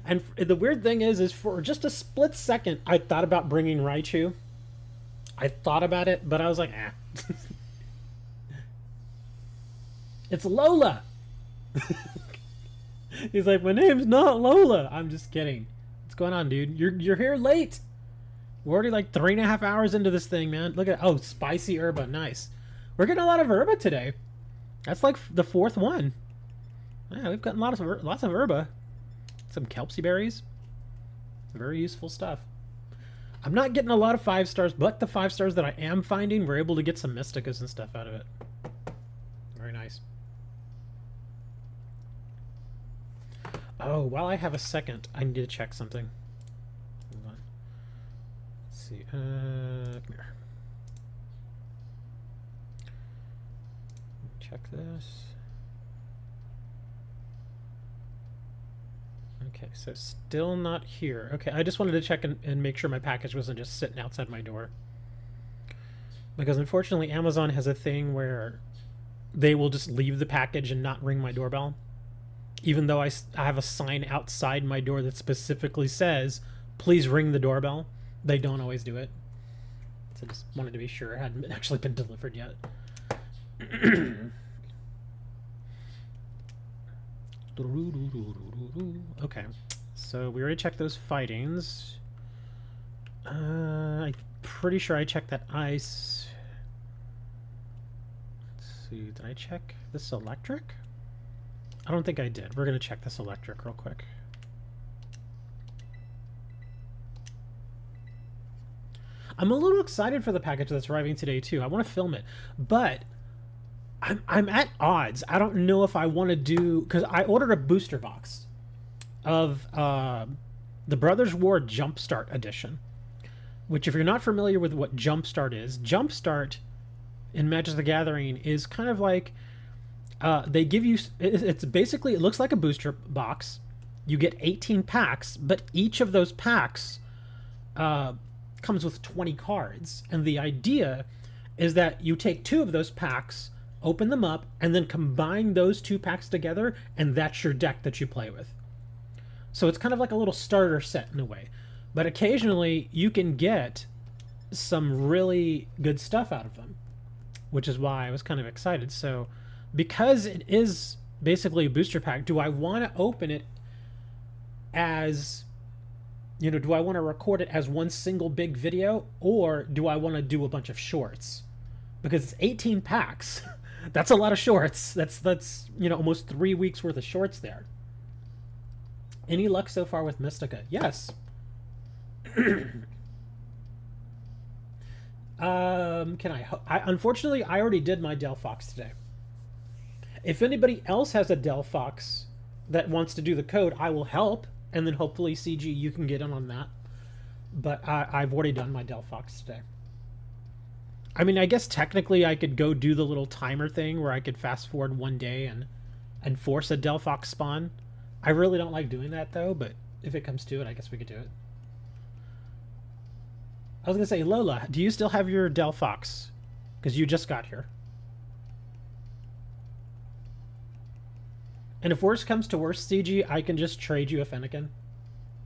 A: And the weird thing is for just a split second, I thought about bringing Raichu. I thought about it, but I was like, eh. It's Lola! He's like, my name's not Lola! I'm just kidding. What's going on, dude? You're here late! We're already like 3.5 hours into this thing, man. Look at, oh, spicy herba, nice. We're getting a lot of herba today. That's like the 4th one. Yeah, we've gotten lots of herba. Some kelpie berries. Very useful stuff. I'm not getting a lot of 5 stars, but the 5 stars that I am finding, we're able to get some Mysticas and stuff out of it. Very nice. Oh, while I have a second, I need to check something. Hold on. Let's see. Come here. Check this. Okay, so still not here. Okay, I just wanted to check and make sure my package wasn't just sitting outside my door. Because unfortunately, Amazon has a thing where they will just leave the package and not ring my doorbell. Even though I have a sign outside my door that specifically says, please ring the doorbell. They don't always do it. So just wanted to be sure it hadn't actually been delivered yet. Okay, so we already checked those fightings. I'm pretty sure I checked that ice. Let's see, did I check this electric? I don't think I did. We're gonna check this electric real quick. I'm a little excited for the package that's arriving today too. I want to film it, but I'm at odds. I don't know if I want to do, because I ordered a booster box of the Brothers War Jumpstart edition, which, if you're not familiar with what Jumpstart is, Jumpstart in Magic the Gathering is kind of like they give you, it's basically, it looks like a booster box. You get 18 packs, but each of those packs comes with 20 cards, and the idea is that you take 2 of those packs, open them up, and then combine those 2 packs together, and that's your deck that you play with. So it's kind of like a little starter set in a way, but occasionally you can get some really good stuff out of them, which is why I was kind of excited. So because it is basically a booster pack, do I want to open it as, you know, do I want to record it as one single big video, or do I want to do a bunch of shorts? Because it's 18 packs. That's a lot of shorts. That's you know, almost 3 weeks worth of shorts there. Any luck so far with Mystica? Yes. Unfortunately, I already did my Delphox today. If anybody else has a Delphox that wants to do the code, I will help, and then hopefully CG, you can get in on that. But I've already done my Delphox today. I mean, I guess technically I could go do the little timer thing where I could fast forward 1 day and force a Delphox spawn. I really don't like doing that though, but if it comes to it, I guess we could do it. I was gonna say, Lola, do you still have your Delphox? Because you just got here. And if worse comes to worse, CG, I can just trade you a Fennekin.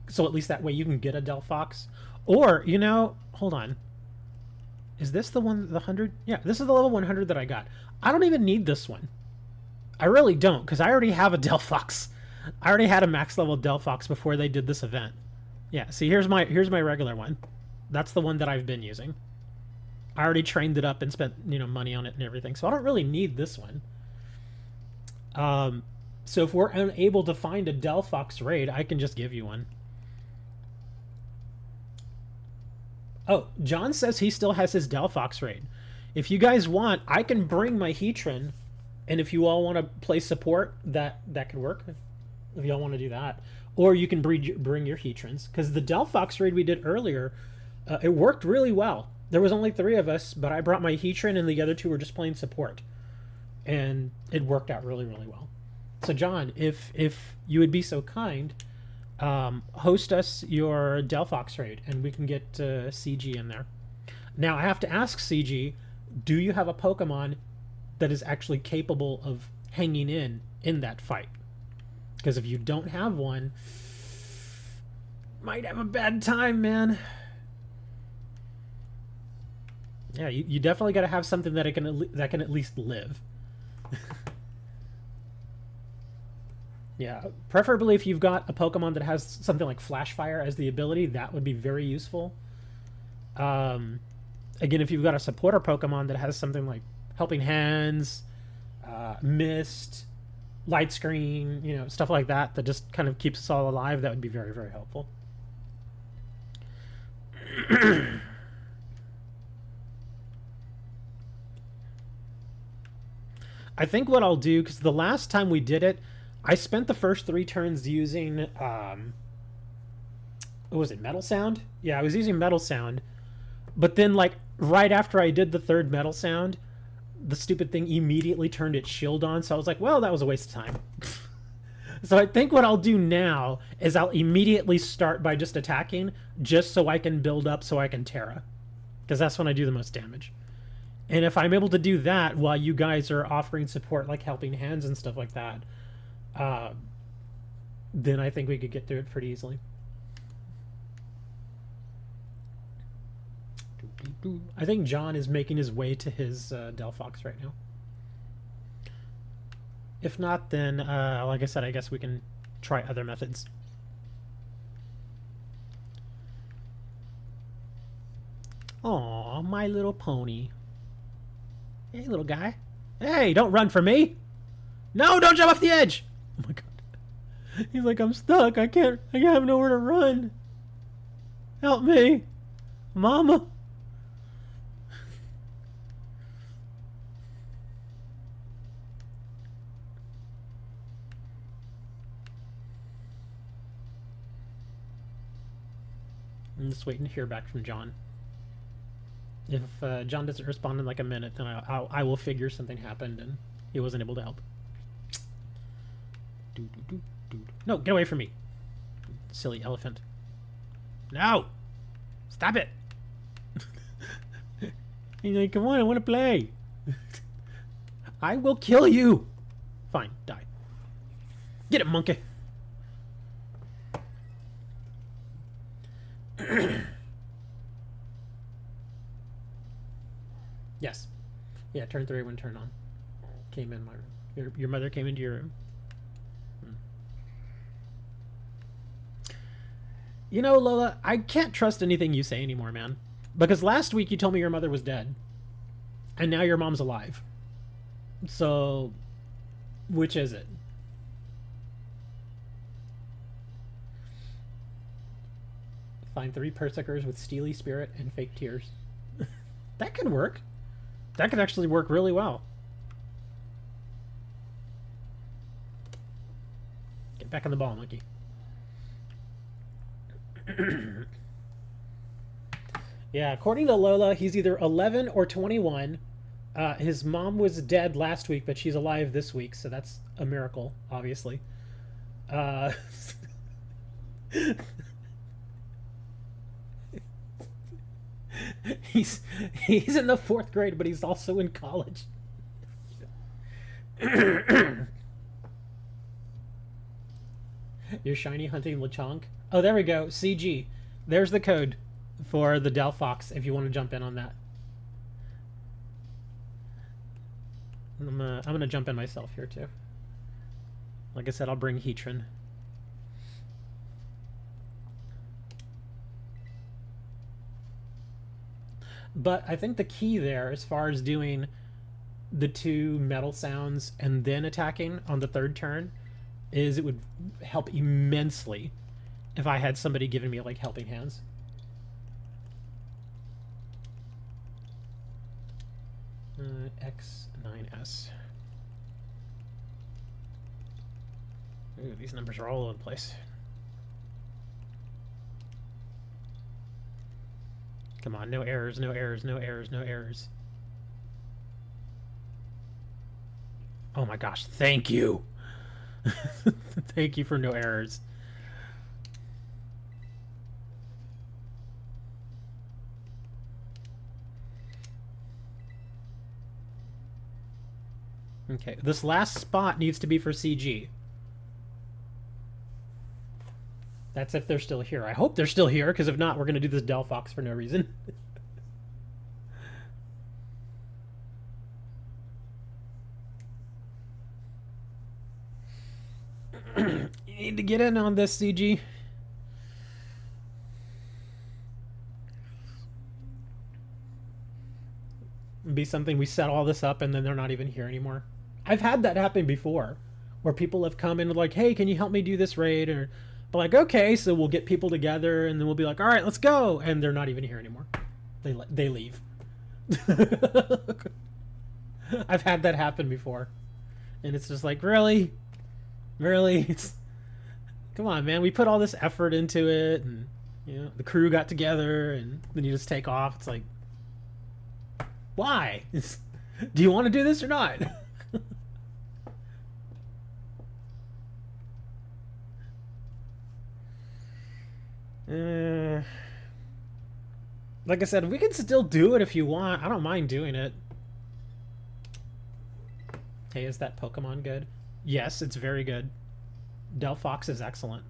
A: So at least that way you can get a Delphox. Or, you know, hold on. Is this the one, the 100? Yeah, this is the level 100 that I got. I don't even need this one. I really don't, because I already have a Delphox. I already had a max level Delphox before they did this event. Yeah, see, here's my regular one. That's the one that I've been using. I already trained it up and spent, you know, money on it and everything, so I don't really need this one. So if we're unable to find a Delphox raid, I can just give you one. Oh, John says he still has his Delphox raid. If you guys want, I can bring my Heatran, and if you all want to play support, that could work. If y'all want to do that, or you can bring your Heatrans, because the Delphox raid we did earlier, it worked really well. There was only 3 of us, but I brought my Heatran, and the other 2 were just playing support, and it worked out really, really well. So John, if you would be so kind, host us your Delphox raid, and we can get CG in there. Now, I have to ask CG, do you have a Pokemon that is actually capable of hanging in that fight? Because if you don't have one, might have a bad time, man. Yeah, you definitely got to have something that can at least live. Yeah, preferably if you've got a Pokemon that has something like Flash Fire as the ability, that would be very useful. Again, if you've got a supporter Pokemon that has something like Helping Hands, Mist, Light Screen, you know, stuff like that, that just kind of keeps us all alive, that would be very, very helpful. I think what I'll do, because the last time we did it, I spent the first 3 turns using, what was it, Metal Sound? Yeah, I was using Metal Sound. But then, like, right after I did the 3rd Metal Sound, the stupid thing immediately turned its shield on, so I was like, well, that was a waste of time. So I think what I'll do now is I'll immediately start by just attacking, just so I can build up so I can Tera. Because that's when I do the most damage. And if I'm able to do that while you guys are offering support, like helping hands and stuff like that, then I think we could get through it pretty easily. I think John is making his way to his Delphox right now. If not, then, like I said, I guess we can try other methods. Aw, My Little Pony. Hey, little guy. Hey, don't run for me! No, don't jump off the edge! Oh my god. He's like, I'm stuck. I have nowhere to run. Help me. Mama. I'm just waiting to hear back from John. If John doesn't respond in like a minute, then I will figure something happened and he wasn't able to help. No, get away from me. Silly elephant. No! Stop it! He's like, come on, I want to play. I will kill you! Fine, die. Get it, monkey! Yes. Yeah, turn 3 when turn on. Came in my room. Your mother came into your room. You know, Lola, I can't trust anything you say anymore, man. Because last week you told me your mother was dead. And now your mom's alive. So, which is it? Find 3 Persickers with steely spirit and fake tears. That could work. That could actually work really well. Get back on the ball, monkey. Yeah, according to Lola, he's either 11 or 21. His mom was dead last week, but she's alive this week, so that's a miracle, obviously. He's in the 4th grade, but he's also in college. You're shiny hunting Lechonk. Oh, there we go. CG. There's the code for the Delphox if you want to jump in on that. I'm gonna jump in myself here too. Like I said, I'll bring Heatran. But I think the key there, as far as doing the 2 metal sounds and then attacking on the 3rd turn, is it would help immensely if I had somebody giving me like helping hands. X9S. Ooh, these numbers are all over the place. Come on, no errors, no errors, no errors, no errors. Oh my gosh, thank you. Thank you for no errors. Okay, this last spot needs to be for CG. That's if they're still here. I hope they're still here, because if not, we're going to do this Delphox for no reason. You need to get in on this, CG. It'd be something we set all this up and then they're not even here anymore. I've had that happen before, where people have come in and like, hey, can you help me do this raid? Or, but like, okay, so we'll get people together and then we'll be like, all right, let's go. And they're not even here anymore. They leave. I've had that happen before. And it's just like, really? Really? Come on, man. We put all this effort into it, and you know, the crew got together, and then you just take off. It's like, why? Do you want to do this or not? Like I said, we can still do it if you want. I don't mind doing it. Hey, is that Pokemon good? Yes, it's very good. Delphox is excellent.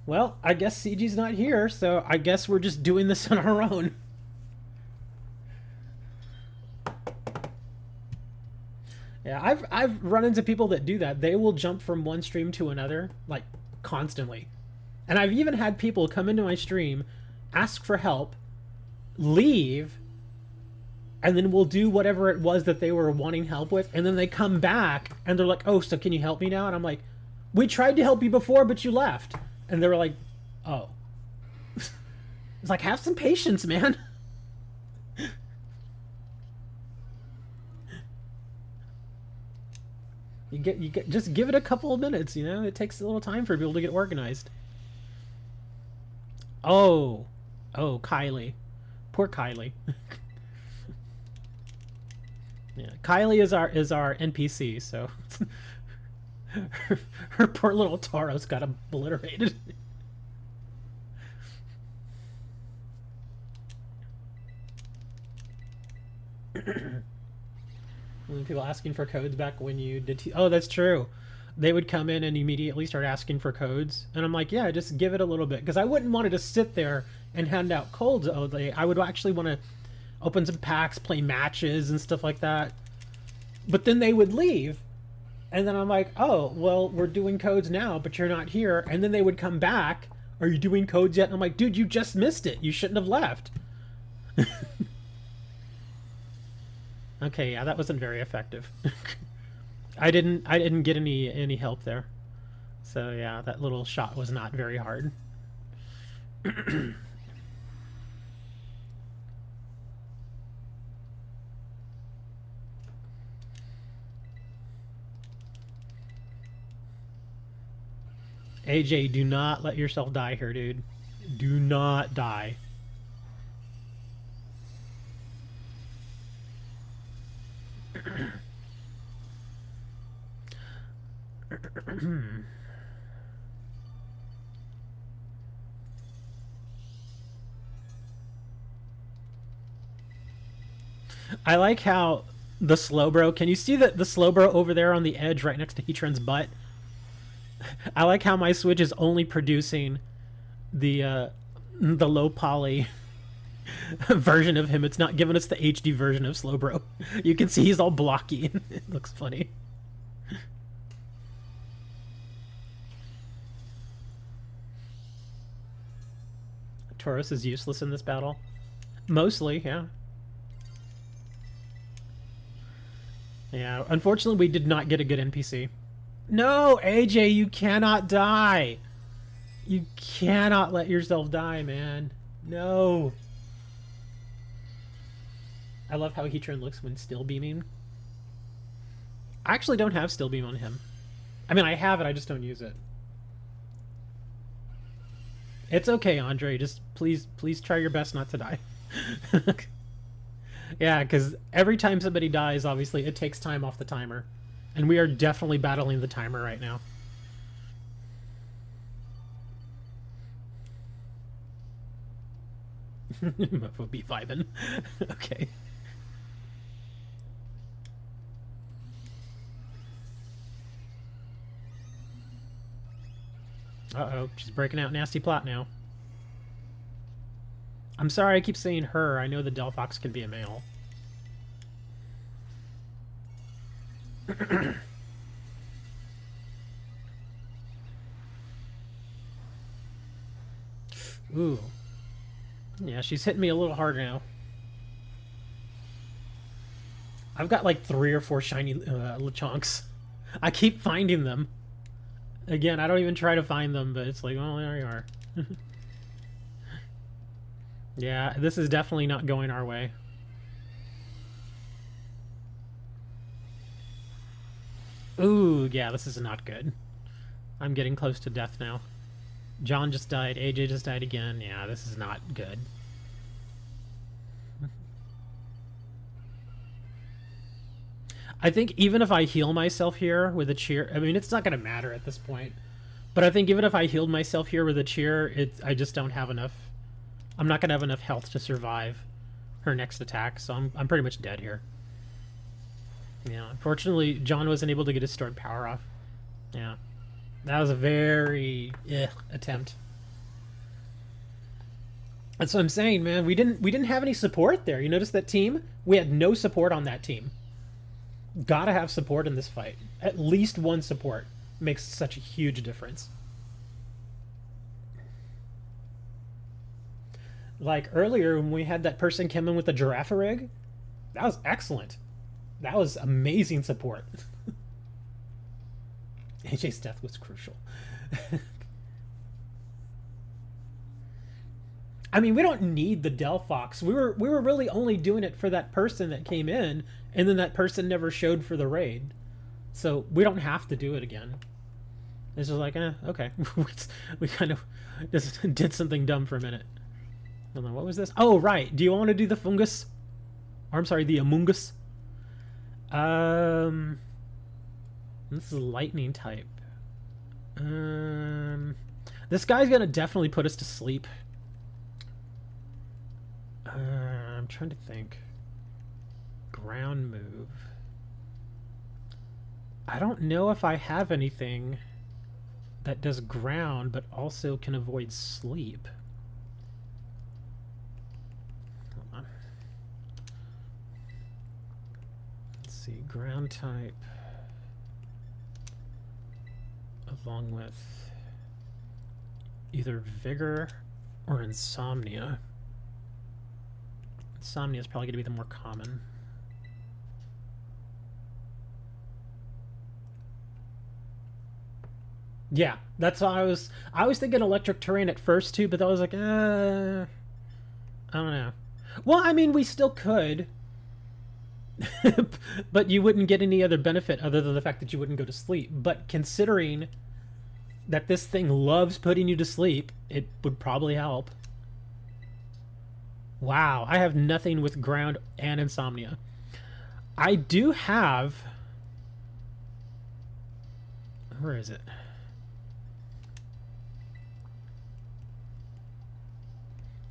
A: Well, I guess CG's not here, so I guess we're just doing this on our own. Yeah, I've run into people that do that. They will jump from one stream to another, like, constantly. And I've even had people come into my stream, ask for help, leave, and then we'll do whatever it was that they were wanting help with, and then they come back, and they're like, oh, so can you help me now? And I'm like, we tried to help you before, but you left. And they were like, oh. It's like, have some patience, man. You get, just give it a couple of minutes, you know? It takes a little time for people to get organized. Oh. Oh, Kylie. Poor Kylie. Yeah, Kylie is our NPC, so her poor little Tauros got obliterated. People asking for codes back when you did oh, that's true. They would come in and immediately start asking for codes, and I'm like, yeah, just give it a little bit, because I wouldn't want to just sit there and hand out codes all day. I would actually want to open some packs, play matches and stuff like that. But then they would leave, and then I'm like, oh, well, we're doing codes now, but you're not here. And then they would come back, are you doing codes yet? And I'm like, dude, you just missed it. You shouldn't have left. Okay, yeah, that wasn't very effective. I didn't get any help there. So yeah, that little shot was not very hard. AJ, do not let yourself die here, dude. Do not die. I like how the Slowbro, can you see the Slowbro over there on the edge right next to Heatran's butt? I like how my Switch is only producing the low poly version of him. It's not giving us the HD version of Slowbro. You can see he's all blocky and it looks funny. Tauros is useless in this battle. Mostly, yeah. Yeah, unfortunately we did not get a good NPC. No, AJ, you cannot die. You cannot let yourself die, man. No. I love how Heatran looks when still beaming. I actually don't have still beam on him. I mean, I have it, I just don't use it. It's okay, Andre. Just please try your best not to die. Yeah, because every time somebody dies, obviously, it takes time off the timer. And we are definitely battling the timer right now. We'll be vibing. Okay. Uh-oh, she's breaking out nasty plot now. I'm sorry I keep saying her. I know the Delphox can be a male. Ooh. Yeah, she's hitting me a little hard now. I've got like 3 or 4 shiny Lechonks. I keep finding them. Again, I don't even try to find them, but it's like, oh, there you are. Yeah, this is definitely not going our way. Ooh, yeah, this is not good. I'm getting close to death now. John just died. AJ just died again. Yeah, this is not good. I think even if I heal myself here with a cheer, I mean, it's not going to matter at this point. But I think even if I healed myself here with a cheer, I just don't have enough. I'm not going to have enough health to survive her next attack, so I'm pretty much dead here. Yeah, unfortunately, John wasn't able to get his stored power off. Yeah, that was a very attempt. That's what I'm saying, man. We didn't have any support there. You notice that team? We had no support on that team. Gotta have support in this fight. At least one support makes such a huge difference. Like earlier when we had that person come in with the giraffe rig, that was excellent. That was amazing support. AJ's death was crucial. I mean, we don't need the Delphox. We were really only doing it for that person that came in, and then that person never showed for the raid. So we don't have to do it again. It's just like, okay. We kind of just did something dumb for a minute. Hold on, what was this? Oh, right. Do you want to do the fungus? Or I'm sorry, the amungus? This is lightning type. This guy's gonna definitely put us to sleep. I'm trying to think. Ground move. I don't know if I have anything that does ground but also can avoid sleep. Hold on. Let's see, ground type along with either vigor or insomnia. Insomnia is probably going to be the more common. Yeah, that's how I was thinking electric terrain at first too, but I was like, I don't know. Well, I mean, we still could. But you wouldn't get any other benefit other than the fact that you wouldn't go to sleep. But considering that this thing loves putting you to sleep, it would probably help. Wow, I have nothing with ground and insomnia. I do have... Where is it?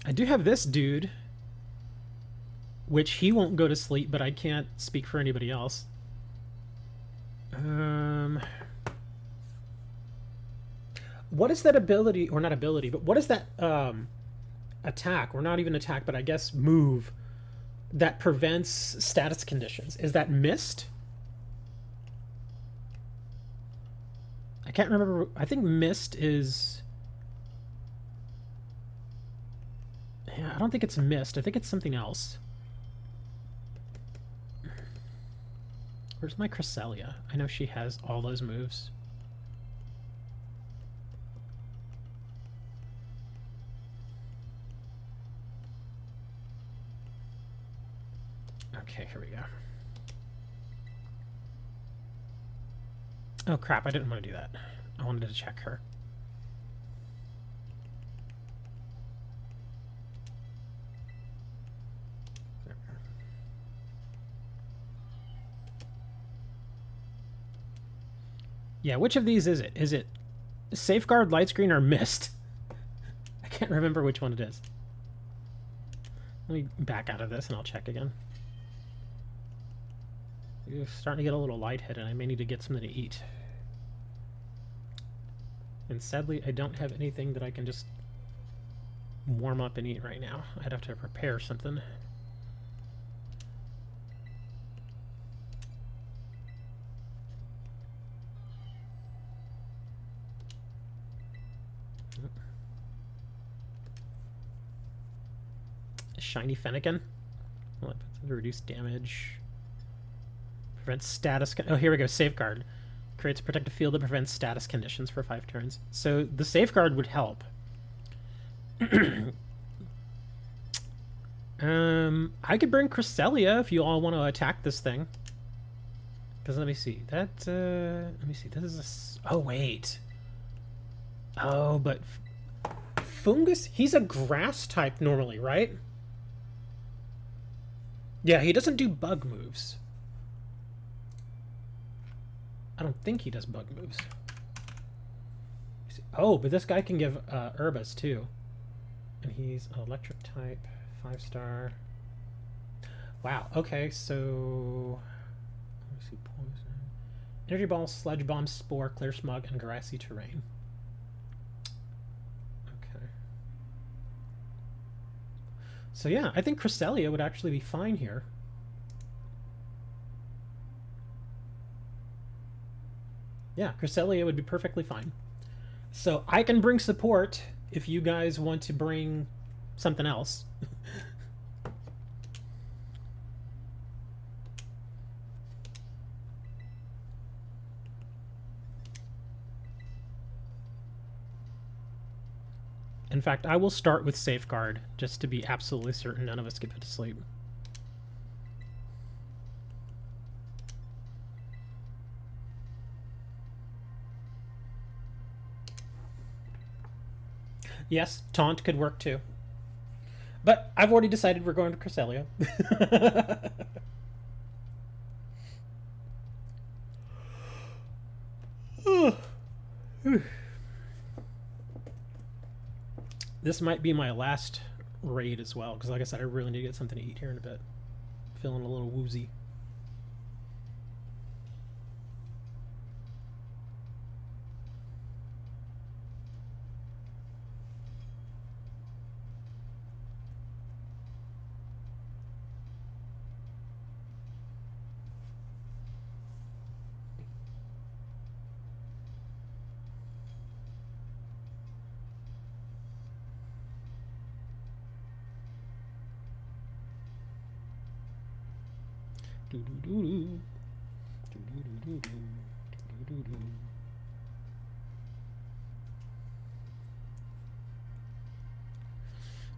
A: I do have this dude, which he won't go to sleep, but I can't speak for anybody else. What is that ability, or not ability, but what is that attack, or not even attack, but I guess move that prevents status conditions? Is that mist? I can't remember. I think mist is... Yeah, I don't think it's mist. I think it's something else. Where's my Cresselia? I know she has all those moves. Okay, here we go. Oh crap, I didn't want to do that. I wanted to check her. Yeah, which of these is it? Is it Safeguard, Light Screen, or Mist? I can't remember which one it is. Let me back out of this and I'll check again. You're starting to get a little lightheaded. I may need to get something to eat. And sadly, I don't have anything that I can just warm up and eat right now. I'd have to prepare something. Shiny Fennekin. Well, reduce damage. Prevents status... Oh, here we go. Safeguard. Creates a protective field that prevents status conditions for 5 turns. So the Safeguard would help. I could bring Cresselia if you all want to attack this thing. Because let me see. That... let me see. This is a... Oh, wait. Oh, but... Fungus? He's a grass type normally, right? Yeah, he doesn't do bug moves. I don't think he does bug moves. Oh, but this guy can give Urbas too. And he's electric type, 5-star. Wow, okay, so... Let me see, poison. Energy Ball, Sludge Bomb, Spore, Clear Smog, and Grassy Terrain. Okay. So yeah, I think Cresselia would actually be fine here. Yeah, Cresselia would be perfectly fine. So I can bring support if you guys want to bring something else. In fact, I will start with Safeguard, just to be absolutely certain none of us get put to sleep. Yes, Taunt could work too. But I've already decided we're going to Cresselia. This might be my last raid as well, because like I said, I really need to get something to eat here in a bit. Feeling a little woozy.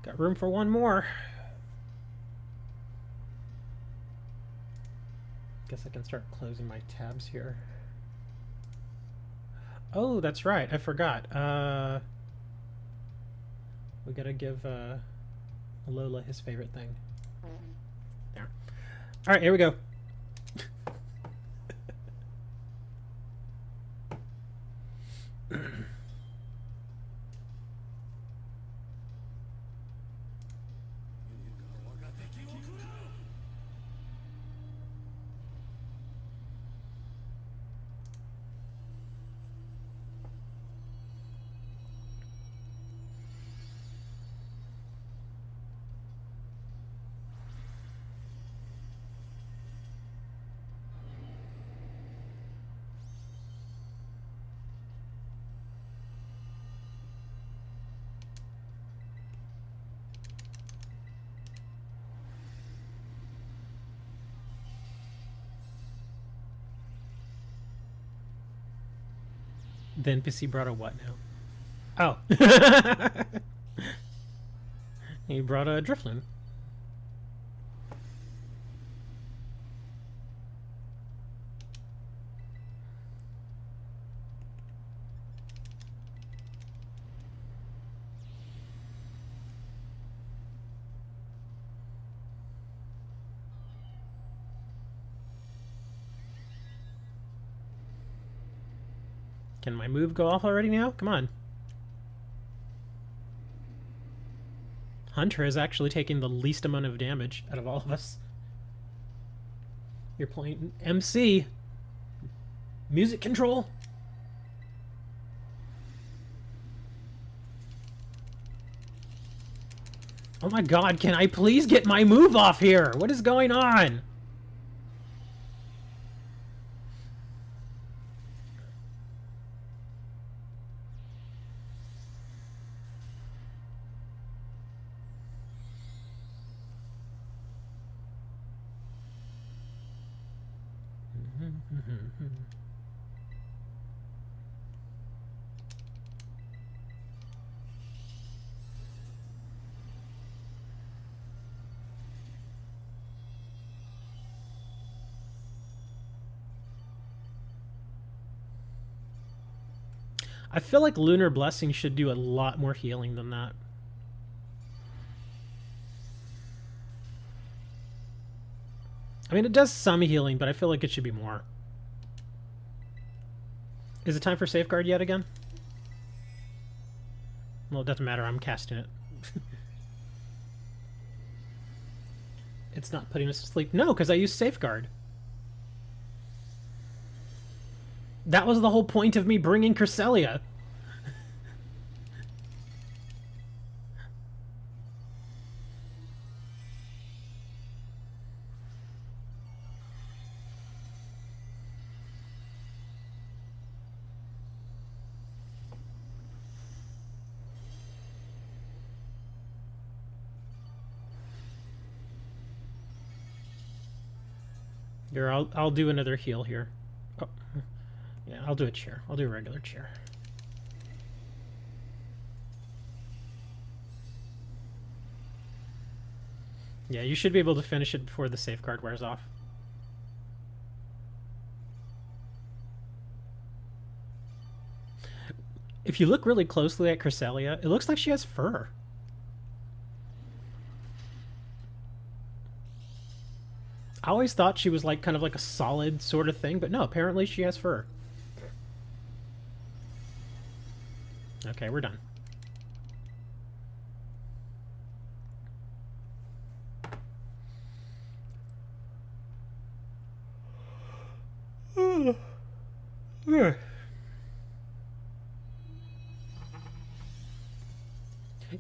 A: Got room for one more. Guess I can start closing my tabs here. Oh, that's right. I forgot. We gotta give Lola his favorite thing. There. All right, here we go. The NPC brought a what now? Oh. He brought a Drifloon. Can my move go off already now? Come on. Hunter is actually taking the least amount of damage out of all of us. You're playing MC. Music control. Oh my god, can I please get my move off here? What is going on? I feel like Lunar Blessing should do a lot more healing than that. I mean, it does some healing, but I feel like it should be more. Is it time for safeguard yet again? Well, it doesn't matter. I'm casting it. It's not putting us to sleep. No, because I used safeguard. That was the whole point of me bringing Cresselia. Here, I'll do another heal here. Oh, yeah, I'll do a chair. I'll do a regular chair. Yeah, you should be able to finish it before the safeguard wears off. If you look really closely at Cresselia, it looks like she has fur. I always thought she was like kind of like a solid sort of thing, but no, apparently she has fur. Okay, we're done.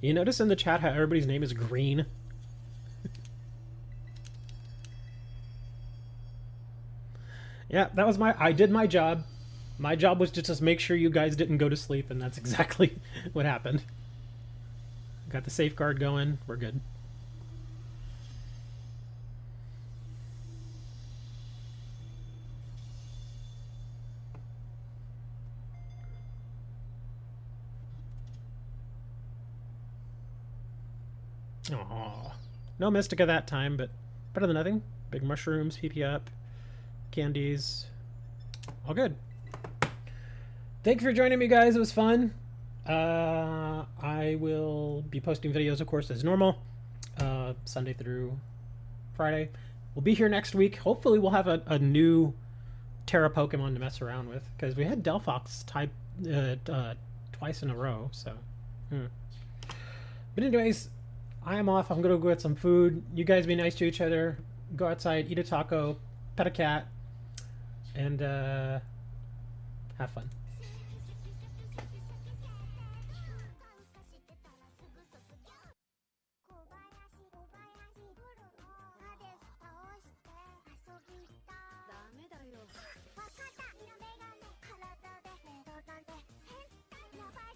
A: You notice in the chat how everybody's name is green? Yeah, that was I did my job. My job was to just make sure you guys didn't go to sleep, and that's exactly what happened. Got the safeguard going. We're good. Aww. No Mystica that time, but better than nothing. Big mushrooms, PP up. Candies. All good. Thank you for joining me, guys. It was fun. I will be posting videos, of course, as normal. Sunday through Friday. We'll be here next week. Hopefully we'll have a new Tera Pokemon to mess around with, because we had Delphox type twice in a row, so. But anyways, I am off. I'm going to go get some food. You guys be nice to each other. Go outside, eat a taco, pet a cat, and have fun.